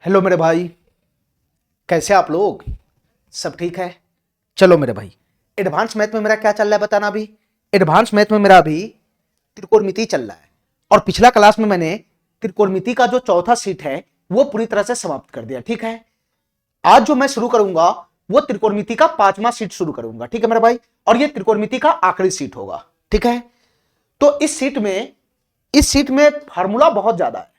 Hello मेरे भाई, कैसे आप लोग? सब ठीक है? चलो मेरे भाई, एडवांस मैथ में मेरा क्या चल रहा है बताना। अभी एडवांस मैथ में मेरा अभी त्रिकोणमिति चल रहा है और पिछला क्लास में मैंने त्रिकोणमिति का जो चौथा सीट है वो पूरी तरह से समाप्त कर दिया। ठीक है, आज जो मैं शुरू करूंगा वो त्रिकोणमिति का 5वां सीट शुरू करूंगा। ठीक है मेरे भाई, और ये त्रिकोणमिति का आखिरी सीट होगा। ठीक है, तो इस सीट में फार्मूला बहुत ज्यादा है।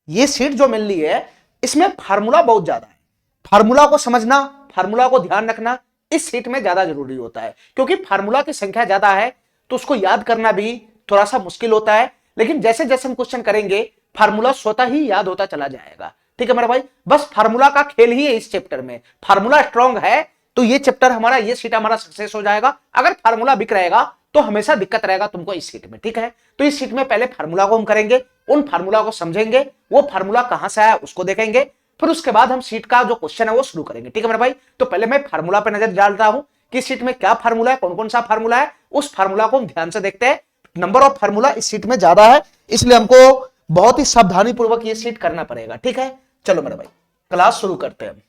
ये सीट जो मिल रही है इसमें फार्मूला बहुत ज्यादा है। फार्मूला को समझना, फार्मूला को ध्यान रखना इस सीट में ज्यादा जरूरी होता है, क्योंकि फार्मूला की संख्या ज्यादा है तो उसको याद करना भी थोड़ा सा मुश्किल होता है। लेकिन जैसे जैसे हम क्वेश्चन करेंगे फार्मूला स्वतः ही याद होता चला जाएगा। ठीक है मेरा भाई, बस फार्मूला का खेल ही है इस चैप्टर में। फार्मूला स्ट्रांग है तो ये चैप्टर हमारा, ये सीट हमारा सक्सेस हो जाएगा। अगर फार्मूला बिक रहेगा तो हमेशा दिक्कत रहेगा तुमको इस सीट में। ठीक है, तो इस सीट में पहले फार्मूला को हम करेंगे, उन फार्मूला को समझेंगे, वो फार्मूला कहां से आया उसको देखेंगे, फिर उसके बाद हम सीट का जो क्वेश्चन है वो शुरू करेंगे। ठीक है मेरे भाई, तो पहले मैं फार्मूला पे नजर डालता हूं कि सीट में क्या फार्मूला है, कौन कौन सा फार्मूला है, उस फार्मूला को हम ध्यान से देखते हैं। नंबर ऑफ फार्मूला इस सीट में ज्यादा है, इसलिए हमको बहुत ही सावधानी पूर्वक ये सीट करना पड़ेगा। ठीक है, चलो मेरे भाई क्लास शुरू करते हैं।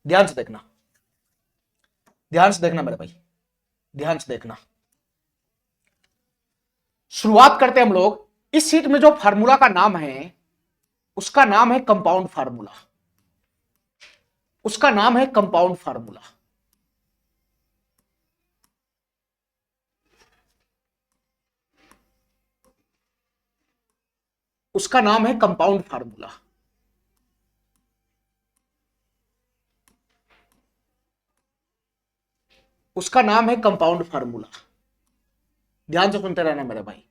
ध्यान से देखना, ध्यान से देखना मेरे भाई, ध्यान से देखना। शुरुआत करते हैं हम लोग। इस सीट में जो फार्मूला का नाम है उसका नाम है कंपाउंड फार्मूला। उसका नाम है कंपाउंड फार्मूला। उसका नाम है कंपाउंड फार्मूला। उसका नाम है कंपाउंड फार्मूला। ध्यान से सुनते रहना मेरे भाई,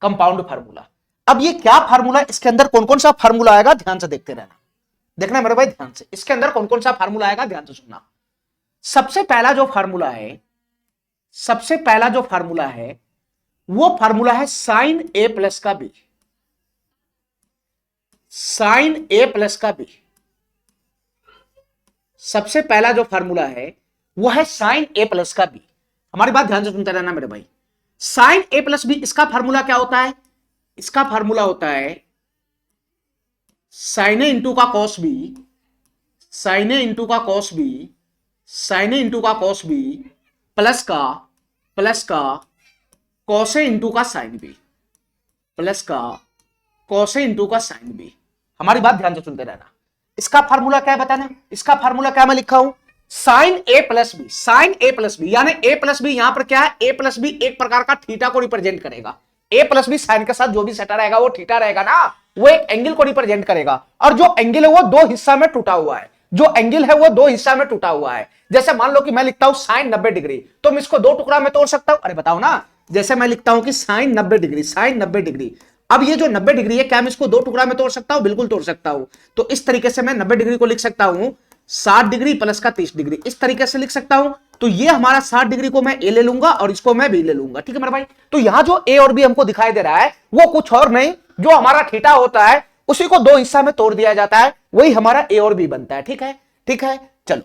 कंपाउंड फार्मूला। अब ये क्या फार्मूला, इसके अंदर कौन कौन सा फार्मूला आएगा ध्यान से देखते रहना। देखना मेरे भाई ध्यान से, इसके अंदर कौन कौन सा फार्मूला आएगा ध्यान से सुनना। सबसे पहला जो फार्मूला है, सबसे पहला जो फार्मूला है वो फार्मूला है साइन ए प्लस का बी। साइन ए प्लस का बी, सबसे पहला जो फार्मूला है वो है साइन ए प्लस का बी। हमारी बात ध्यान से सुनते रहना मेरे भाई। साइन ए प्लस बी, इसका फार्मूला क्या होता है? इसका फार्मूला होता है साइन ए इंटू का cos B, sine A into का cos B, sine A into का कॉस बी प्लस का कॉस ए इंटू का साइन बी, प्लस का कॉस ए इंटू का साइन बी। हमारी बात ध्यान से सुनते रहना। इसका फार्मूला क्या है बताना। इसका फार्मूला क्या मैं लिखा हूं, sign A plus B. Sine A plus B यानी ए प्लस बी, यहां पर क्या है, ए प्लस बी एक प्रकार का थीटा को रिप्रेजेंट करेगा। ए प्लस बी साइन के साथ जो भी सेटा रहेगा वो थीटा रहेगा ना, वो एक एंगल को रिप्रेजेंट करेगा। और जो एंगल है वो दो हिस्सा में टूटा हुआ है, जो एंगल है वो दो हिस्सा में टूटा हुआ है। जैसे मान लो कि मैं लिखता हूं साइन 90 डिग्री, तो मैं इसको दो टुकड़ा में तोड़ सकता हूं। अरे बताओ ना, जैसे मैं लिखता हूं कि साइन 90 डिग्री, साइन 90 डिग्री, अब ये जो 90 डिग्री है क्या मैं इसको दो टुकड़ा में तोड़ सकता हूं? बिल्कुल तोड़ सकता हूं। तो इस तरीके से मैं 90 डिग्री को लिख सकता हूं 60 डिग्री प्लस का 30 डिग्री, इस तरीके से लिख सकता हूं। तो ये हमारा 60 डिग्री को मैं ए ले लूंगा और इसको मैं बी ले लूंगा। ठीक है मेरे भाई, तो यहां जो ए और बी हमको दिखाई दे रहा है वो कुछ और नहीं, जो हमारा थीटा होता है उसी को दो हिस्सा में तोड़ दिया जाता है, वही हमारा ए और बी बनता है। ठीक है, ठीक है, चलो।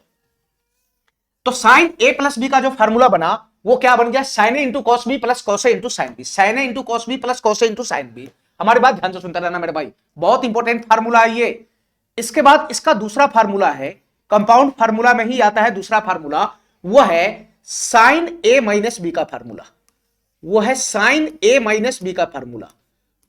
तो साइन ए प्लस बी का जो फार्मूला बना वो क्या बन गया, sine A into cos B plus cos A into sine B. Sine A into cos B plus cos A into sine B. हमारी बात ध्यान से सुनता रहना मेरे भाई, बहुत इंपॉर्टेंट फार्मूला है ये। इसके बाद इसका दूसरा फार्मूला है, कंपाउंड फार्मूला में ही आता है दूसरा फार्मूला, वो है साइन ए माइनस बी का फार्मूला। वो है साइन ए माइनस बी का फार्मूला,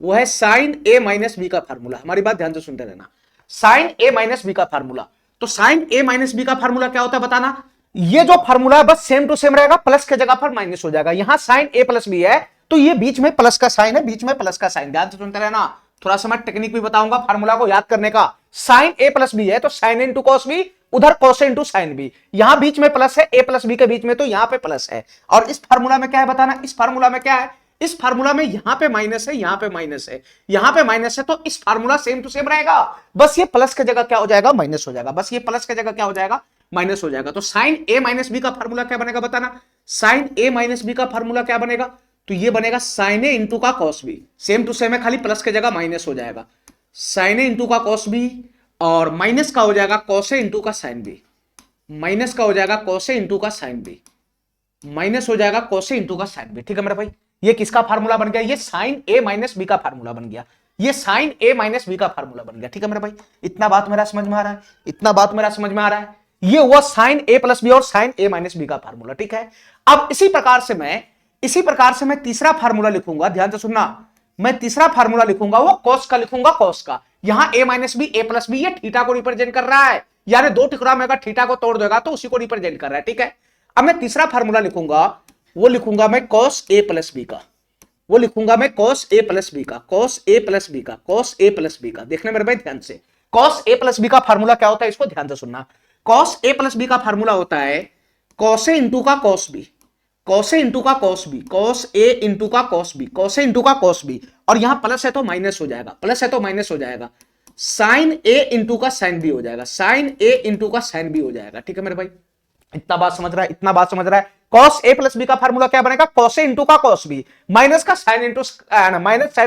वो है साइन ए माइनस बी का फार्मूला। हमारी बात ध्यान से सुनते रहना, साइन ए माइनस बी का फार्मूला। तो साइन ए माइनस बी का फार्मूला क्या होता है बताना। ये जो फार्मूला है बस सेम टू सेम रहेगा, प्लस के जगह पर माइनस हो जाएगा। यहां साइन ए प्लस बी है तो ये बीच में प्लस का साइन है, बीच में प्लस का साइन। ध्यान से सुनते रहना, थोड़ा सा मैं टेक्निक भी बताऊंगा फार्मूला को याद करने का। साइन ए प्लस बी है तो साइन इंटू कॉस बी, उधर कॉस इंटू साइन बी, यहां बीच में प्लस है, ए प्लस बी के बीच में, तो यहां पे प्लस है। और इस फार्मूला में क्या है बताना, इस फार्मूला में क्या है, इस फार्मूला में यहां पे माइनस है, यहां पे माइनस है, यहां पे माइनस है, तो इस फार्मूला सेम टू सेम रहेगा, बस ये प्लस की जगह क्या हो जाएगा, माइनस हो जाएगा। बस ये प्लस की जगह क्या हो जाएगा, माइनस हो जाएगा। तो साइन ए माइनस बी का फार्मूला क्या बनेगा बताना। साइन ए माइनस बी का फार्मूला क्या बनेगा, तो ये बनेगा साइन ए इंटू का cos B, same to same है, खाली प्लस की जगह माइनस हो जाएगा। साइन ए इंटू का कॉस बी और माइनस का हो जाएगा कॉस ए इंटू का साइन बी, माइनस का हो जाएगा कॉस ए इंटू का साइन बी, माइनस हो जाएगा कॉस ए इंटू का साइन बी। ठीक है मेरे भाई, ये किसका फार्मूला बन गया, ये साइन ए माइनस बी का फार्मूला बन गया। ये साइन ए माइनस बी का फार्मूला बन गया। ठीक है मेरे भाई, इतना बात मेरा समझ में आ रहा है, इतना बात मेरा समझ में आ रहा है। ये हुआ साइन ए प्लस बी और साइन ए माइनस बी का फार्मूला। ठीक है, अब इसी प्रकार से मैं तीसरा फार्मूला लिखूंगा, ध्यान से सुनना। मैं तीसरा फार्मूला लिखूंगा, वो कॉस का लिखूंगा, कॉस का। यहां ए माइनस बी, ए प्लस बी, ये थीटा को रिप्रेजेंट कर रहा है, यानी दो टुकड़ा में अगर थीटा को तोड़ देगा तो उसी को रिप्रेजेंट कर रहा है। ठीक है, अब मैं तीसरा फार्मूला लिखूंगा, वो लिखूंगा मैं कॉस ए प्लस बी का, वो लिखूंगा मैं कॉस ए प्लस बी का, कॉस ए प्लस बी का, कॉस ए प्लस बी का। देखने मेरे भाई ध्यान से, कॉस ए प्लस बी का फार्मूला क्या होता है, इसको ध्यान से सुनना। कॉस ए प्लस बी का फार्मूला होता है कॉस ए इंटू का cos B, cos A into का cos B, cos A into का cos B, cos A into का कॉस बी, और यहां प्लस है तो माइनस हो जाएगा, प्लस है तो माइनस हो जाएगा, साइन ए इंटू का साइन बी हो जाएगा, साइन ए इंटू का साइन बी हो जाएगा। ठीक है मेरे भाई, इतना बात समझ रहा है, इतना बात समझ रहा है। कॉस ए प्लस बी का फार्मूला क्या बनेगा, कॉस ए इंटू का कॉस बी माइनस का sine into minus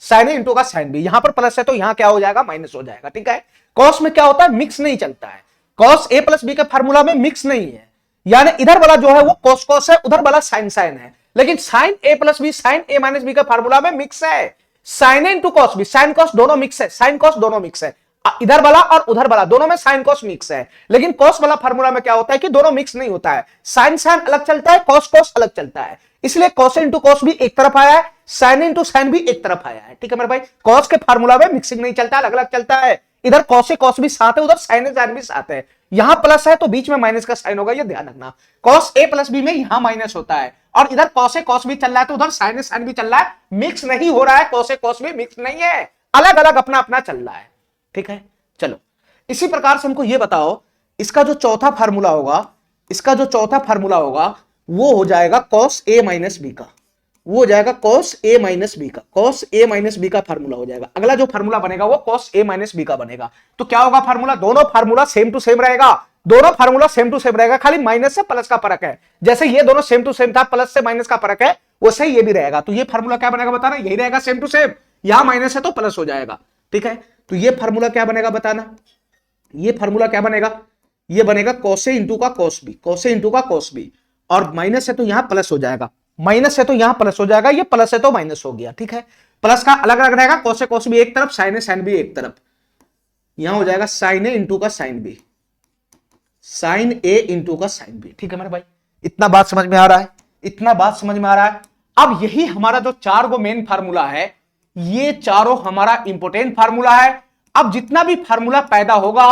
sine A into का साइन बी। यहां पर प्लस है तो यहां क्या हो जाएगा, माइनस हो जाएगा। ठीक है, कॉस में क्या होता है, मिक्स नहीं चलता है। कॉस ए प्लस बी के फार्मूला में मिक्स नहीं है, यानी इधर वाला जो है वो कॉस कॉस है, उधर वाला साइन साइन है। लेकिन sine A plus B, sine A minus B के फार्मूला में मिक्स है। Sine A into cos B, sine cos दोनों मिक्स है, साइन कॉस दोनों मिक्स है, इधर वाला और उधर वाला दोनों में साइन कॉस मिक्स है। लेकिन कॉस वाला फार्मूला में क्या होता है कि दोनों मिक्स नहीं होता है, साइन साइन अलग चलता है, कॉस कॉस अलग चलता है। इसलिए कॉस इंटू कॉस भी एक तरफ आया है, साइन इंटू साइन भी एक तरफ आया है। ठीक है मेरे भाई, कॉस के फार्मूला में मिक्सिंग नहीं चलता, अलग अलग चलता है। इधर कॉस से कॉस भी साथ है, उधर साइन साइन भी साथ है। यहां प्लस है तो बीच में माइनस का साइन होगा, ये ध्यान रखना। कॉस ए प्लस बी में यहां माइनस होता है, और इधर कॉस ए कॉस भी चल रहा है तो उधर साइन साइन भी चल रहा है, मिक्स नहीं हो रहा है। कॉस ए कॉस भी मिक्स नहीं है, अलग अलग अपना अपना चल रहा है। ठीक है, चलो इसी प्रकार से हमको ये बताओ, इसका जो चौथा फार्मूला होगा, इसका जो चौथा फार्मूला होगा वो हो जाएगा कॉस ए माइनस बी का, वो हो जाएगा कॉस ए माइनस बी का, कॉस ए माइनस बी का फार्मूला हो जाएगा। अगला जो फार्मूला बनेगा वो कॉस ए माइनस बी का बनेगा। तो क्या होगा फार्मूला, दोनों फार्मूला सेम टू सेम रहेगा, दोनों फार्मूला सेम टू सेम रहेगा, खाली माइनस से प्लस का फर्क है। जैसे ये दोनों सेम टू सेम था, प्लस से माइनस का फर्क है, वैसे ये भी रहेगा। तो ये फार्मूला क्या बनेगा बताना, यही रहेगा सेम टू सेम, यहां माइनस है तो प्लस हो जाएगा। ठीक है, तो ये फार्मूला क्या बनेगा बताना, ये फार्मूला क्या बनेगा, ये बनेगा कॉस ए इंटू का cos B, cos A into का कॉस बी, और माइनस है तो यहां प्लस हो जाएगा, माइनस है तो यहां प्लस हो जाएगा, ये प्लस है तो माइनस हो गया। ठीक है, प्लस का अलग अलग रहेगा, कॉस ए कॉस बी एक तरफ, साइन ए साइन बी एक तरफ, यहां हो जाएगा साइन ए इंटू का sine B, sine A into का साइन बी। ठीक है मेरे भाई, इतना बात समझ में आ रहा है, इतना बात समझ में आ रहा है। अब यही हमारा जो चार गो मेन फार्मूला है, ये चारों हमारा इंपोर्टेंट फार्मूला है। अब जितना भी फार्मूला पैदा होगा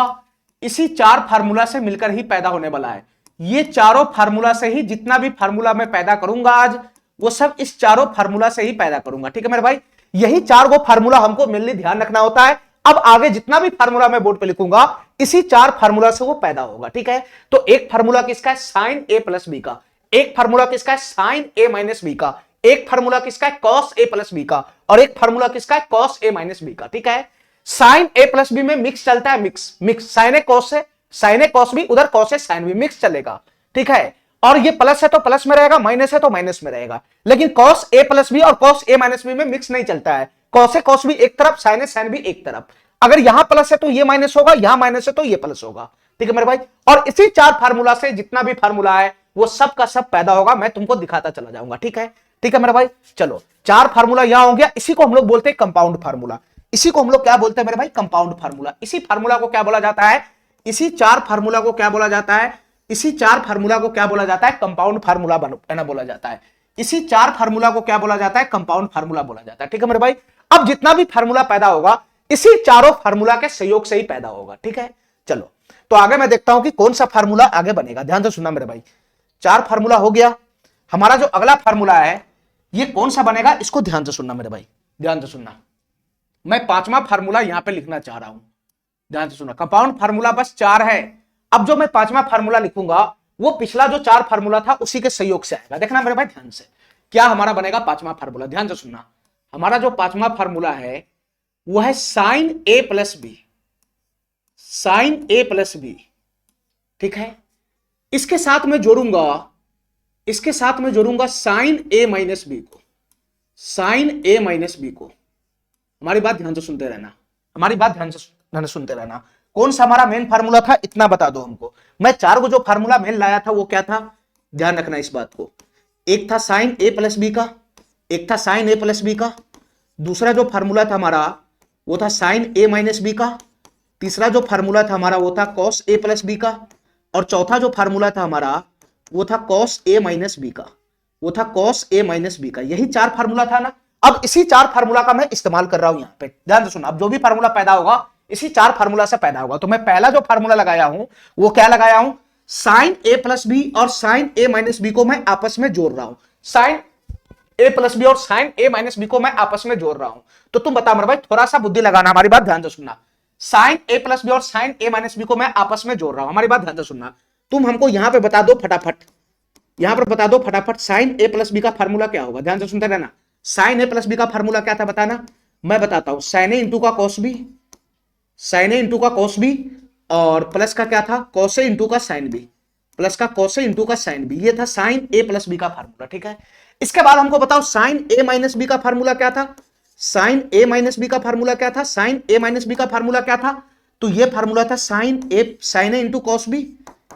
इसी चार फार्मूला से मिलकर ही पैदा होने वाला है। ये चारों फार्मूला से ही, जितना भी फार्मूला मैं पैदा करूंगा आज, वो सब इस चारों फार्मूला से ही पैदा करूंगा। ठीक है मेरे भाई, यही चार गो फार्मूला हमको मेनली ध्यान रखना होता है। अब आगे जितना भी फार्मूला मैं बोर्ड पे लिखूंगा इसी चार फार्मूला से वो पैदा होगा। ठीक है, तो एक फार्मूला किसका है, साइन ए प्लस बी का, एक फार्मूला किसका है, साइन ए माइनस बी का, एक फार्मूला किसका है, कॉस ए प्लस बी का, और एक फार्मूला किसका है, कॉस ए माइनस बी का। ठीक है, साइन ए प्लस बी में मिक्स चलता है, मिक्स मिक्स, साइन ए कॉस से, साइन ए कॉस बी, उधर cos A sine B, mix चलेगा। ठीक है, और ये प्लस है तो प्लस में रहेगा, माइनस है तो माइनस में रहेगा। लेकिन कॉस ए प्लस बी और कॉस ए माइनस बी में मिक्स नहीं चलता है, कॉस ए कॉस बी एक तरफ, साइन ए साइन बी एक तरफ। अगर यहां प्लस है तो ये माइनस होगा, यहां माइनस है तो ये प्लस होगा। ठीक है मेरे भाई, और इसी चार फार्मूला से जितना भी फार्मूला है वो सब का सब पैदा होगा, मैं तुमको दिखाता चला जाऊंगा। ठीक है, ठीक है मेरे भाई, चलो चार फार्मूला यहां हो गया, इसी को हम लोग बोलते हैं कंपाउंड फार्मूला। इसी को हम लोग क्या बोलते हैं मेरे भाई, कंपाउंड फार्मूला। इसी फार्मूला को क्या बोला जाता है, इसी चार फार्मूला को क्या बोला जाता है, इसी चार फार्मूला को क्या बोला जाता है, कंपाउंड फार्मूला बोला जाता है। इसी चार फार्मूला को क्या बोला जाता है, कंपाउंड फार्मूला बोला जाता है। ठीक है मेरे भाई, अब जितना भी फार्मूला पैदा होगा इसी चारों फार्मूला के सहयोग से ही पैदा होगा। ठीक है, चलो तो आगे मैं देखता हूं कि कौन सा फार्मूला आगे बनेगा। ध्यान से सुनना मेरे भाई, चार फार्मूला हो गया, हमारा जो अगला फार्मूला है ये कौन सा बनेगा, इसको ध्यान से सुनना मेरे भाई, ध्यान से सुनना। मैं पांचवा फार्मूला यहां पे लिखना चाह रहा हूं, ध्यान से सुनना। कंपाउंड फार्मूला बस चार है, अब जो मैं पांचवा फार्मूला लिखूंगा वो पिछला जो चार फार्मूला था उसी के सहयोग से आएगा। देखना मेरे भाई ध्यान से, क्या हमारा बनेगा पांचवा फार्मूला, ध्यान से सुनना। हमारा जो पांचवा फार्मूला है वो है sine A plus B, sine A plus B. ठीक है, इसके साथ में जोड़ूंगा, इसके साथ में जोड़ूंगा साइन ए माइनस बी को, साइन ए माइनस बी को। हमारी बात ध्यान से सुनते रहना, हमारी बात ध्यान से सुनते रहना। कौन सा हमारा मेन फार्मूला था इतना बता दो हमको। मैं चार को जो फार्मूला मेन लाया था वो क्या था, ध्यान रखना इस बात को। एक था साइन ए प्लस बी का, एक था साइन ए प्लस बी का, दूसरा जो फार्मूला था हमारा वो था साइन ए माइनस बी का। तीसरा जो फार्मूला था हमारा वो था कॉस ए प्लस बी का। और चौथा जो फार्मूला था हमारा वो था कॉस ए माइनस बी का। वो था कॉस ए माइनस बी का। यही 4 फार्मूला था ना। अब इसी 4 फार्मूला का मैं इस्तेमाल कर रहा हूं यहां पे, ध्यान से सुनो। अब जो भी फार्मूला पैदा होगा इसी 4 फार्मूला से पैदा होगा। तो मैं पहला जो फार्मूला लगाया हूं वो क्या लगाया हूं, साइन ए प्लस बी और साइन ए माइनस बी को मैं आपस में जोड़ रहा हूं। साइन ए प्लस बी और साइन ए माइनस बी को मैं आपस में जोड़ रहा हूं। तो तुम बता मेरे भाई, थोड़ा सा बुद्धि लगाना, हमारी बात ध्यान से सुनना। साइन ए प्लस बी और साइन ए माइनस बी को मैं आपस में जोड़ रहा हूं, हमारी बात ध्यान से सुनना। तुम हमको यहां पे बता दो फटाफट, यहां पर बता दो फटाफट, साइन ए प्लस बी का फार्मूला क्या होगा। ध्यान से सुनते रहना। साइन ए प्लस बी का फार्मूला क्या था बताना। मैं बताता हूं, साइन ए इंटू का cos B, sine A into का कॉस बी, और प्लस का क्या था, कॉस ए इंटू का साइन बी, प्लस का कॉस ए इंटू का साइन बी। ये था साइन ए प्लस बी का फार्मूला, ठीक है। इसके बाद हमको बताओ साइन ए माइनस बी का फार्मूला क्या था। साइन ए माइनस बी का फार्मूला क्या था, साइन ए माइनस बी का फार्मूला क्या था। तो ये फार्मूला था sign A into cos B.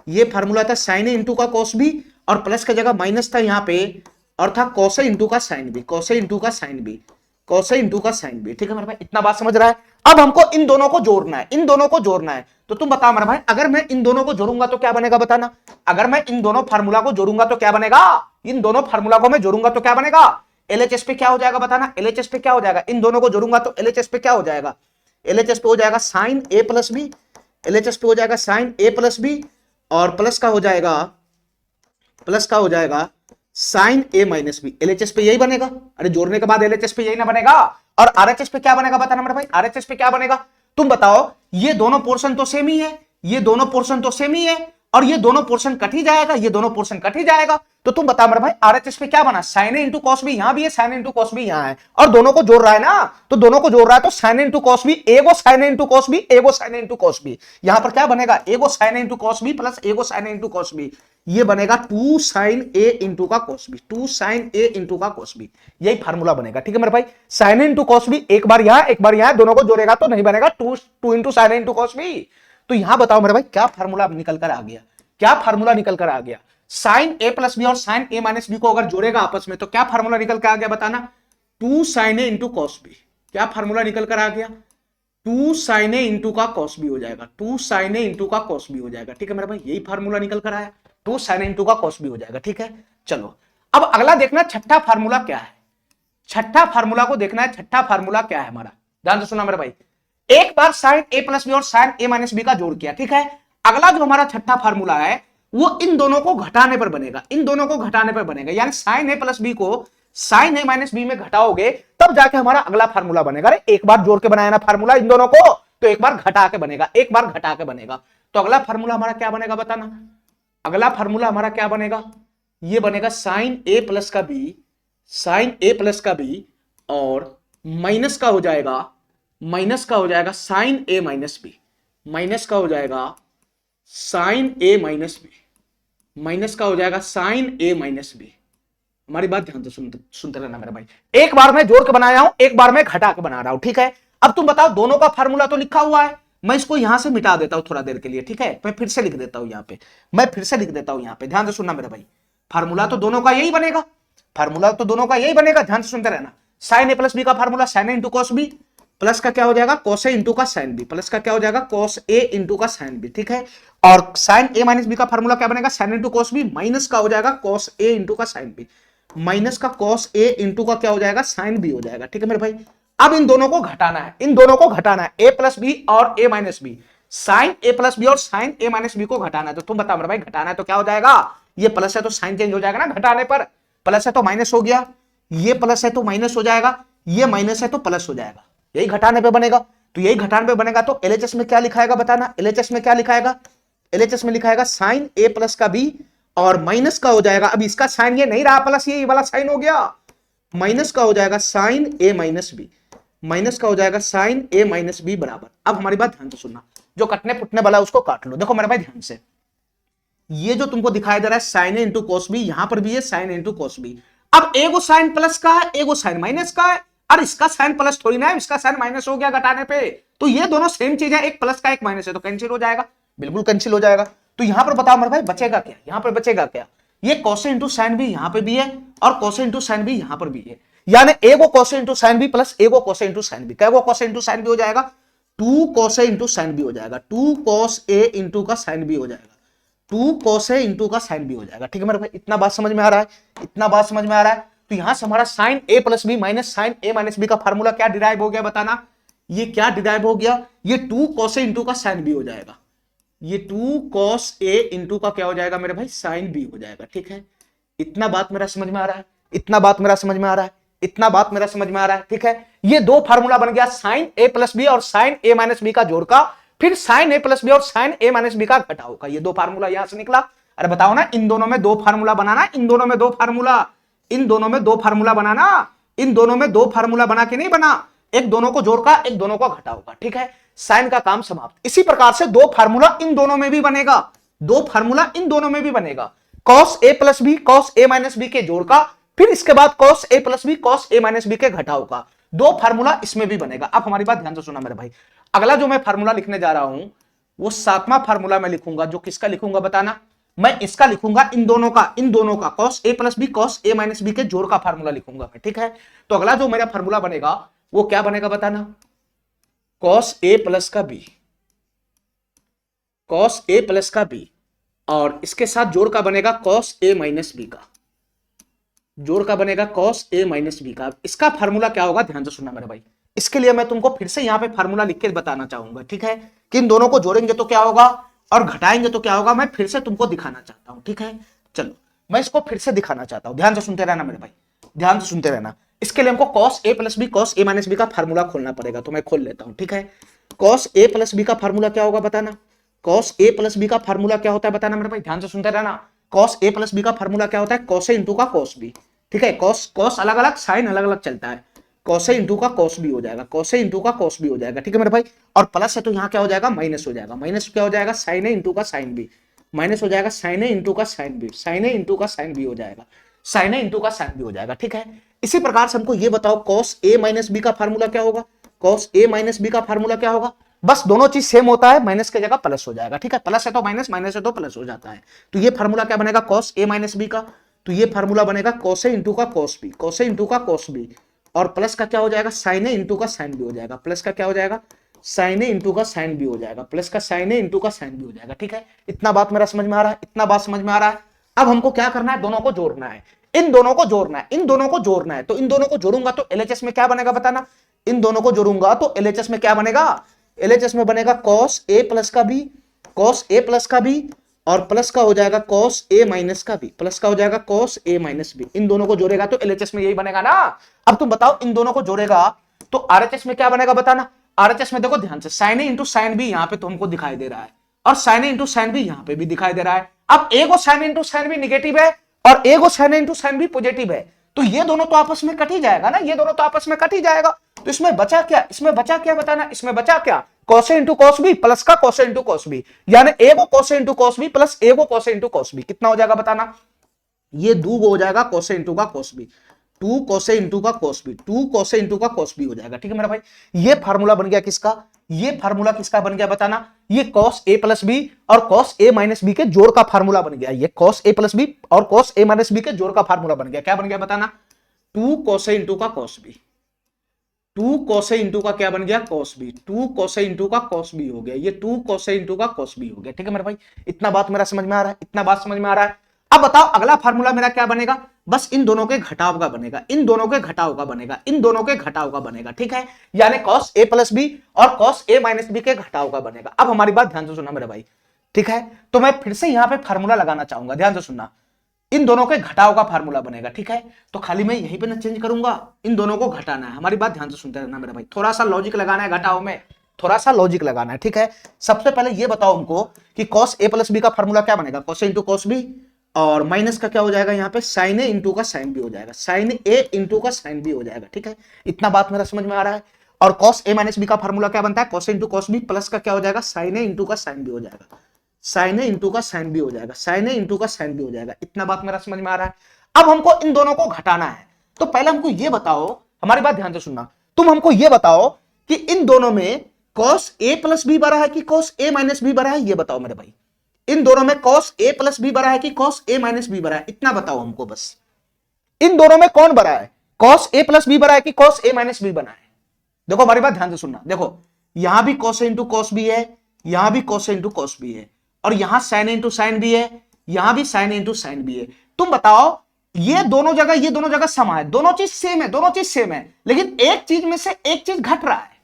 ये फार्मूला था साइन ए इंटू का कॉस बी, और प्लस की जगह माइनस था यहां पे, और था कॉस ए इंटू का sine B, cos A into का sine B, cos A into का साइन बी। ठीक है मेरे भाई, इतना बात समझ रहा है। अब हमको इन दोनों को जोड़ना है, इन दोनों को जोड़ना है। तो तुम बताओ मेरे भाई, अगर मैं इन दोनों को जोड़ूंगा तो क्या बनेगा बताना। अगर मैं इन दोनों फार्मूला को जोड़ूंगा तो क्या बनेगा, इन दोनों फार्मूला को मैं जोड़ूंगा तो क्या बनेगा, एलएचएस पे क्या हो जाएगा बताना। एलएचएस पे क्या हो जाएगा, इन दोनों को जोड़ूंगा तो एलएचएस पे क्या हो जाएगा, एलएचएस पे हो जाएगा sine A plus B, LHS पे हो जाएगा साइन ए प्लस बी, और प्लस का हो जाएगा, प्लस का हो जाएगा sine A minus B. LHS पे यही बनेगा। अरे जोड़ने के बाद एलएचएस पे यही ना बनेगा। और आरएचएस पे क्या बनेगा बताना मेरे भाई, आरएचएस पे क्या बनेगा। तुम बताओ, ये दोनों पोर्शन तो सेम ही है, ये दोनों पोर्शन तो सेम ही है, और ये दोनों पोर्शन कट ही जाएगा, ये दोनों पोर्शन कट ही जाएगा। तो तुम बताओ मेरे भाई, आरएचएस पे क्या बना, sign A into cos B यहां भी है, साइन इंटू कॉस बी यहां है, और दोनों को जोड़ रहा है ना। तो दोनों को जोड़ रहा है तो साइन इंटू कॉस बी, एगो साइन इंटू कॉस बी, एगो साइन इंटू कॉस बी। यहां पर क्या बनेगा, एगो sine into cos B plus एगो साइन इंटू कॉस बी। ये बनेगा 2 साइन ए इंटू का cos B, 2 sine A into का कॉस बी। यही फार्मूला बनेगा, ठीक है मेरे भाई। साइन इंटू कॉस बी एक बार यहां एक बार यहां, दोनों को जोड़ेगा तो नहीं बनेगा 2 into sine into cos B. तो यहां बताओ मेरे भाई, क्या फार्मूला निकल कर आ गया, क्या फार्मूला निकल कर आ गया। साइन ए प्लस बी और साइन ए माइनस बी को अगर जोड़ेगा आपस में तो क्या फार्मूला निकल कर आ गया बताना, 2 sine A into cos B. क्या फार्मूला निकल कर आ गया, 2 साइन ए इंटू का कॉस बी हो जाएगा, 2 साइन ए इंटू का कॉस बी हो जाएगा, ठीक है मेरे भाई। यही फार्मूला निकल कर आया, 2 साइन ए इंटू का कॉस बी हो जाएगा, ठीक है। चलो अब अगला देखना, छठा फार्मूला क्या है। छठा फार्मूला को देखना है, छठा फार्मूला क्या है हमारा, ध्यान से सुना मेरे भाई। एक बार साइन ए प्लस बी और साइन ए माइनस बी का जोड़ किया, ठीक है। अगला जो हमारा छठा फार्मूला है वो इन दोनों को घटाने पर बनेगा, इन दोनों को घटाने पर बनेगा। यानी साइन ए प्लस बी को साइन ए माइनस बी में घटाओगे तब जाके हमारा अगला फार्मूला बनेगा। अरे एक बार जोड़ के बनाया ना फार्मूला इन दोनों को, तो एक बार घटा के बनेगा, एक बार घटा के बनेगा। तो अगला फार्मूला हमारा क्या बनेगा बताना। अगला फार्मूला हमारा क्या बनेगा, ये बनेगा साइन ए प्लस का बी, साइन ए प्लस का बी, और माइनस का हो जाएगा, माइनस का हो जाएगा sine A minus B, minus का हो जाएगा sine A minus B, minus का हो जाएगा साइन ए माइनस बी। हमारी बात ध्यान से सुनते रहना मेरे भाई। एक बार मैं जोड़ के बनाया हूं, एक बार मैं घटा के बना रहा हूं, ठीक है। अब तुम बताओ, दोनों का फार्मूला तो लिखा हुआ है, मैं इसको यहां से मिटा देता हूं थोड़ा देर के लिए, ठीक है। मैं फिर से लिख देता हूं यहां पे, मैं फिर से लिख देता हूं यहां पे, ध्यान से सुनना मेरे भाई। फार्मूला तो दोनों का यही बनेगा, फार्मूला तो दोनों का यही बनेगा, ध्यान से सुनते रहना। साइन ए प्लस बी का formula sine A into cos B, plus का क्या हो जाएगा कॉस ए इंटू का साइन बी, प्लस का क्या हो जाएगा कॉस ए इंटू का साइन बी, ठीक है। और साइन ए माइनस बी का फार्मूला क्या बनेगा, sine into cos B, minus का हो जाएगा कॉस ए इंटू का साइन बी, माइनस का कॉस ए इंटू का क्या हो जाएगा साइन बी हो जाएगा, ठीक है मेरे भाई। अब इन दोनों को घटाना है, इन दोनों को घटाना है, ए प्लस बी और ए minus B, sine A plus B और साइन ए माइनस बी को घटाना है। तो तुम बताओ मेरे भाई, घटाना है तो क्या हो जाएगा, ये प्लस है तो साइन चेंज हो जाएगा ना घटाने पर, प्लस है तो माइनस हो गया, ये प्लस है तो माइनस हो जाएगा, ये माइनस है तो प्लस हो जाएगा। यही घटाने पे बनेगा, तो यही घटाने पे बनेगा। तो एलएचएस में क्या लिखाएगा बताना, एलएचएस में क्या लिखाएगा, एलएचएस में लिखाएगा साइन ए प्लस का बी, और माइनस का हो जाएगा, अब इसका साइन ये नहीं रहा प्लस, ये वाला साइन हो गया, माइनस का हो जाएगा sine A minus B, minus का हो जाएगा साइन ए माइनस बी बराबर। अब हमारी बात ध्यान से सुनना, जो कटने फुटने वाला उसको काट लो। देखो मेरे भाई ध्यान से, ये जो तुमको दिखाई दे रहा है sine A into cos B, यहां पर भी है साइन इंटू कॉस बी। अब एगो साइन प्लस का है, एगो साइन माइनस का है, और इसका साइन प्लस थोड़ी ना है, इसका साइन माइनस हो गया घटाने पे। तो ये दोनों सेम चीज है, एक प्लस का एक माइनस है, तो कैंसिल हो जाएगा, बिल्कुल कैंसिल हो जाएगा। तो यहां पर बताओ मेरे भाई बचेगा क्या, यहां पर बचेगा क्या, ये कॉस इंटू साइन भी यहां पे भी है और कॉस इंटू साइन भी यहां पर भी है। यानी ए को कोसे इंटू साइन बी प्लस ए को कोसे इंटू साइन बी, क्या को कोसे इंटू साइन बी हो जाएगा, 2 कोसे इंटू साइन बी हो जाएगा, 2 कोस ए इंटू का साइन बी हो जाएगा, 2 कोसे इंटू का साइन बी हो जाएगा। ठीक है मेरे भाई, इतना बात समझ में आ रहा है, इतना बात समझ में आ रहा है। तो यहां से हमारा sign A plus B minus sine A minus B का फार्मूला क्या डिराइव हो गया बताना, ये क्या डिराइव हो गया, ये 2 कोसे इंटू का साइन बी हो जाएगा, ये 2 कोस ए इंटू का क्या हो जाएगा मेरे भाई, साइन बी हो जाएगा। ठीक है, इतना बात मेरा समझ में आ रहा है, इतना बात मेरा समझ में आ रहा है, इतना बात मेरा समझ में आ रहा है। ठीक है, ये दो फार्मूला बन गया, साइन ए प्लस बी और साइन ए माइनस बी का जोड़ का, फिर साइन ए प्लस बी और साइन ए माइनस बी का घटाव का, ये दो फार्मूला यहां से निकला। अरे बताओ ना, इन दोनों में दो फार्मूला बनाना, इन दोनों में दो फार्मूला, इन दोनों में दो फार्मूला बनाना, इन दोनों में दो फार्मूला बना के नहीं बना, एक दोनों को जोड़ का एक दोनों को घटाव का। ठीक है, साइन का काम समाप्त। इसी प्रकार से दो फार्मूला इन दोनों में भी बनेगा, दो फार्मूला इन दोनों में भी बनेगा, cos A plus B cos A minus B के जोड़ का, फिर इसके बाद cos A plus B cos A minus B के घटाव का, दो फार्मूला इसमें भी बनेगा। अब हमारी बात ध्यान से सुना मेरे भाई, अगला जो मैं फार्मूला लिखने जा रहा हूं वो 7वां फार्मूला मैं लिखूंगा, जो किसका लिखूंगा बताना, मैं इसका लिखूंगा, इन दोनों का cos A plus B cos A minus B के जोड़ का फार्मूला लिखूंगा मैं। ठीक है, तो अगला जो मेरा फार्मूला बनेगा वो क्या बनेगा बताना, कॉस ए प्लस का बी, कॉस ए प्लस का बी, और इसके साथ जोड़ का बनेगा कॉस ए माइनस बी का, जोड़ का बनेगा कॉस ए माइनस बी का। इसका फार्मूला क्या होगा ध्यान से सुनना मेरे भाई, इसके लिए मैं तुमको फिर से यहां पे फार्मूला लिख के बताना चाहूंगा। ठीक है, कि इन दोनों को जोड़ेंगे तो क्या होगा और घटाएंगे तो क्या होगा, मैं फिर से तुमको दिखाना चाहता हूं। ठीक है, चलो मैं इसको फिर से दिखाना चाहता हूं, ध्यान से सुनते रहना मेरे भाई, ध्यान से सुनते रहना। इसके लिए हमको cos A plus B cos A minus B का फार्मूला खोलना पड़ेगा, तो मैं खोल लेता हूं। ठीक है, कॉस ए प्लस बी का फार्मूला क्या होगा बताना, कॉस ए प्लस बी का फार्मूला क्या होता है बताना मेरे भाई, ध्यान से सुनते रहना। कॉस ए प्लस बी का फार्मूला क्या होता है, कॉस ए इंटू का कॉस बी। ठीक है, कॉस कॉस अलग अलग, साइन अलग अलग चलता है, कॉस ए इंटू का कॉस बी हो जाएगा, कॉस ए इंटू का कॉस बी हो जाएगा। ठीक है मेरे भाई, और प्लस है तो यहाँ क्या हो जाएगा, माइनस हो जाएगा, माइनस क्या हो जाएगा, साइन ए इंटू का साइन बी, माइनस हो जाएगा साइन ए इंटू का sine B, sine A into का साइन बी हो जाएगा, साइन ए इंटू का साइन बी हो जाएगा। ठीक है, इसी प्रकार से हमको ये बताओ कॉस ए माइनस बी का फार्मूला क्या होगा, कॉस ए माइनस बी का फार्मूला क्या होगा, बस दोनों चीज सेम होता है, माइनस की जगह प्लस हो जाएगा। ठीक है, प्लस है तो माइनस, माइनस है तो प्लस हो जाता है। तो ये फार्मूला क्या बनेगा, कॉस ए माइनस बी का, तो ये फार्मूला बनेगा कॉस ए इंटू का cos B, cos A into का कॉस बी, और प्लस का क्या हो जाएगा, साइन ए इंटू का साइन बी हो जाएगा, प्लस का क्या हो जाएगा, साइन ए इंटू का साइन बी हो जाएगा, प्लस का साइन ए इंटू का साइन बी हो जाएगा। ठीक है, इतना बात मेरा समझ में आ रहा है, इतना बात समझ में आ रहा है। अब हमको क्या करना है, दोनों को जोड़ना है, इन दोनों को जोड़ना है, इन दोनों को जोड़ना है। तो इन दोनों को जोड़ूंगा तो एलएचएस में क्या बनेगा बताना, इन दोनों को जोड़ूंगा तो एलएचएस में क्या बनेगा, एलएचएस में बनेगा कॉस ए प्लस का बी, कॉस ए प्लस का बी, और प्लस का हो जाएगा कॉस ए माइनस का बी, प्लस का हो जाएगा कॉस ए माइनस बी। इन दोनों को जोड़ेगा तो एलएचएस में यही बनेगा ना। अब तुम बताओ, इन दोनों को जोड़ेगा तो आरएचएस में क्या बनेगा बताना, आरएचएस में देखो ध्यान से, sign A into sine B यहां पे तुमको दिखाई दे रहा है, और sine A into sine B यहां पे भी दिखाई दे रहा है। अब ए को sine into sine B negative है और ए को sine into sine B positive है, तो ये दोनों तो आपस में कट ही जाएगा ना, ये दोनों तो आपस में कट ही जाएगा। तो इसमें बचा क्या, इसमें बचा क्या बताना, इसमें बचा क्या, cos A into cos B plus का cos A into cos B, यानी ए को cos A into cos B plus ए को cos A into cos B, कितना हो जाएगा बताना, ये दो हो जाएगा कॉस ए इंटू का कॉस बी, 2 cos ए इंटू का cos बी, 2 cos ए इंटू का cos बी हो जाएगा। ठीक है मेरा भाई, ये फार्मूला बन गया किसका, ये फार्मूला किसका बन गया बताना, ये cos ए प्लस बी और cos ए माइनस बी के जोड़ का फार्मूला बन गया, ये cos ए प्लस बी और cos ए माइनस बी के जोड़ का फार्मूला बन गया। क्या बन गया बताना, 2 cos ए इंटू का cos बी, 2 cos ए इंटू का क्या बन गया cos बी, 2 cos ए इंटू का cos बी हो गया, ये 2 cos ए इंटू का cos बी हो गया। ठीक है मेरे भाई, इतना बात मेरा समझ में आ रहा है, इतना बात समझ में आ रहा है। अब बताओ अगला फार्मूला मेरा क्या बनेगा, बस इन दोनों के घटाव का बनेगा, इन दोनों के घटाव का बनेगा, इन दोनों के घटाव का बनेगा। ठीक है, यानी cos ए प्लस बी और cos ए माइनस बी के घटाव का बनेगा। अब हमारी बात ध्यान से सुनना मेरे भाई, ठीक है, तो मैं फिर से यहां पे फार्मूला लगाना चाहूंगा, ध्यान से सुनना, इन दोनों के घटाव का फार्मूला बनेगा। ठीक है, तो खाली मैं यहीं पे ना चेंज करूंगा, इन दोनों को घटाना है। हमारी बात ध्यान से सुनते रहना मेरे भाई, थोड़ा सा लॉजिक लगाना है घटाव में, थोड़ा सा लॉजिक लगाना है। ठीक है, सबसे पहले ये बताओ हमको कि cos ए प्लस बी का फार्मूला क्या बनेगा, cos ए इंटू cos बी, और माइनस का क्या हो जाएगा यहाँ पे sin ए इंटू का sin बी हो जाएगा, sin ए इंटू का sin बी हो जाएगा। ठीक है, इतना बात मेरा समझ में आ रहा है। और cos ए माइनस बी का फार्मूला क्या बनता है, cos ए इंटू cos बी प्लस का क्या हो जाएगा, sin ए इंटू का sin बी हो जाएगा, sin ए इंटू का sin बी हो जाएगा, sin ए इंटू का sin बी हो जाएगा। इतना बात मेरा समझ में आ रहा है। अब हमको इन दोनों को घटाना है, तो पहले हमको ये बताओ, हमारी बात ध्यान से सुनना, तुम हमको ये बताओ कि इन दोनों में cos ए प्लस बी बड़ा है कि cos ए माइनस बी बड़ा है, ये बताओ मेरे भाई। इन दोनों में cos ए प्लस बी बड़ा है कि cos ए माइनस बी बड़ा है, इतना बताओ हमको बस। इन दोनों में कौन बड़ा है, कॉस ए प्लस बी बना है कि कॉस ए माइनस बी बना है? देखो हमारी बात ध्यान से सुनना, देखो यहां भी कॉस इंटू कॉस बी है, यहां भी कॉस इंटू कॉस बी है, और यहां साइन इंटू साइन भी है, यहां भी साइन इंटू साइन भी है। तुम बताओ ये दोनों जगह समा है, दोनों चीज सेम है, दोनों चीज सेम है, लेकिन एक चीज में से एक चीज घट रहा है।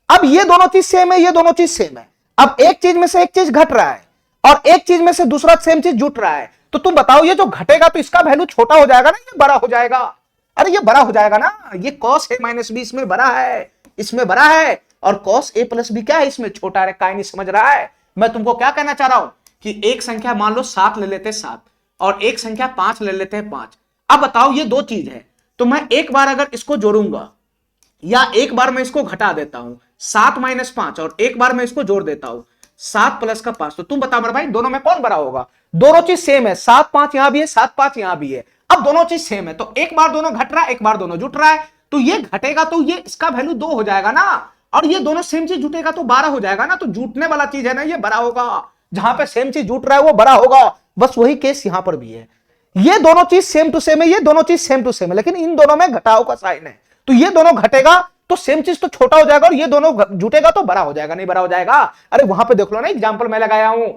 अब ये दोनों चीज सेम है, ये दोनों चीज सेम है, अब एक चीज में से एक चीज घट रहा है और एक चीज में से दूसरा सेम चीज जुट रहा है, तो तुम बताओ ये जो घटेगा तो इसका वैल्यू छोटा हो जाएगा ना, ये बड़ा हो जाएगा? अरे ये बड़ा हो जाएगा ना, ये कॉस ए माइनस बी इसमें बड़ा है, इसमें बड़ा है, और कॉस ए प्लस बी क्या है, इसमें छोटा है। काय नहीं समझ रहा है? मैं तुमको क्या कहना चाह रहा हूं कि एक संख्या मान लो 7 ले लेते 7 और एक संख्या 5 ले लेते हैं 5। अब बताओ ये दो चीज है, तो मैं एक बार अगर इसको जोड़ूंगा या एक बार मैं इसको घटा देता हूं, 7 माइनस 5, और एक बार मैं इसको जोड़ देता हूं 7 प्लस का 5, तो तुम बताओ मेरे भाई दोनों में कौन बड़ा होगा? दोनों चीज सेम है, 7 5 यहां भी है, 7 5 यहां भी है, अब दोनों चीज सेम है, तो एक बार दोनों घट रहा है, एक बार दोनों जुट रहा है, तो ये घटेगा तो ये इसका वैल्यू 2 हो जाएगा ना, और ये दोनों सेम चीज जुटेगा तो 12 हो जाएगा ना, तो जुटने वाला चीज है ना ये बड़ा होगा, जहां पे सेम चीज जुट रहा है वो बड़ा होगा। बस वही केस यहां पर भी है, ये दोनों चीज सेम टू सेम है, ये दोनों चीज सेम टू सेम है, लेकिन इन दोनों में घटाव का साइन है, तो ये दोनों घटेगा तो सेम चीज तो छोटा हो जाएगा और ये दोनों जुटेगा तो बड़ा हो जाएगा, नहीं बड़ा हो जाएगा? अरे वहां पे देख लो ना, एग्जांपल मैं लगाया हूं।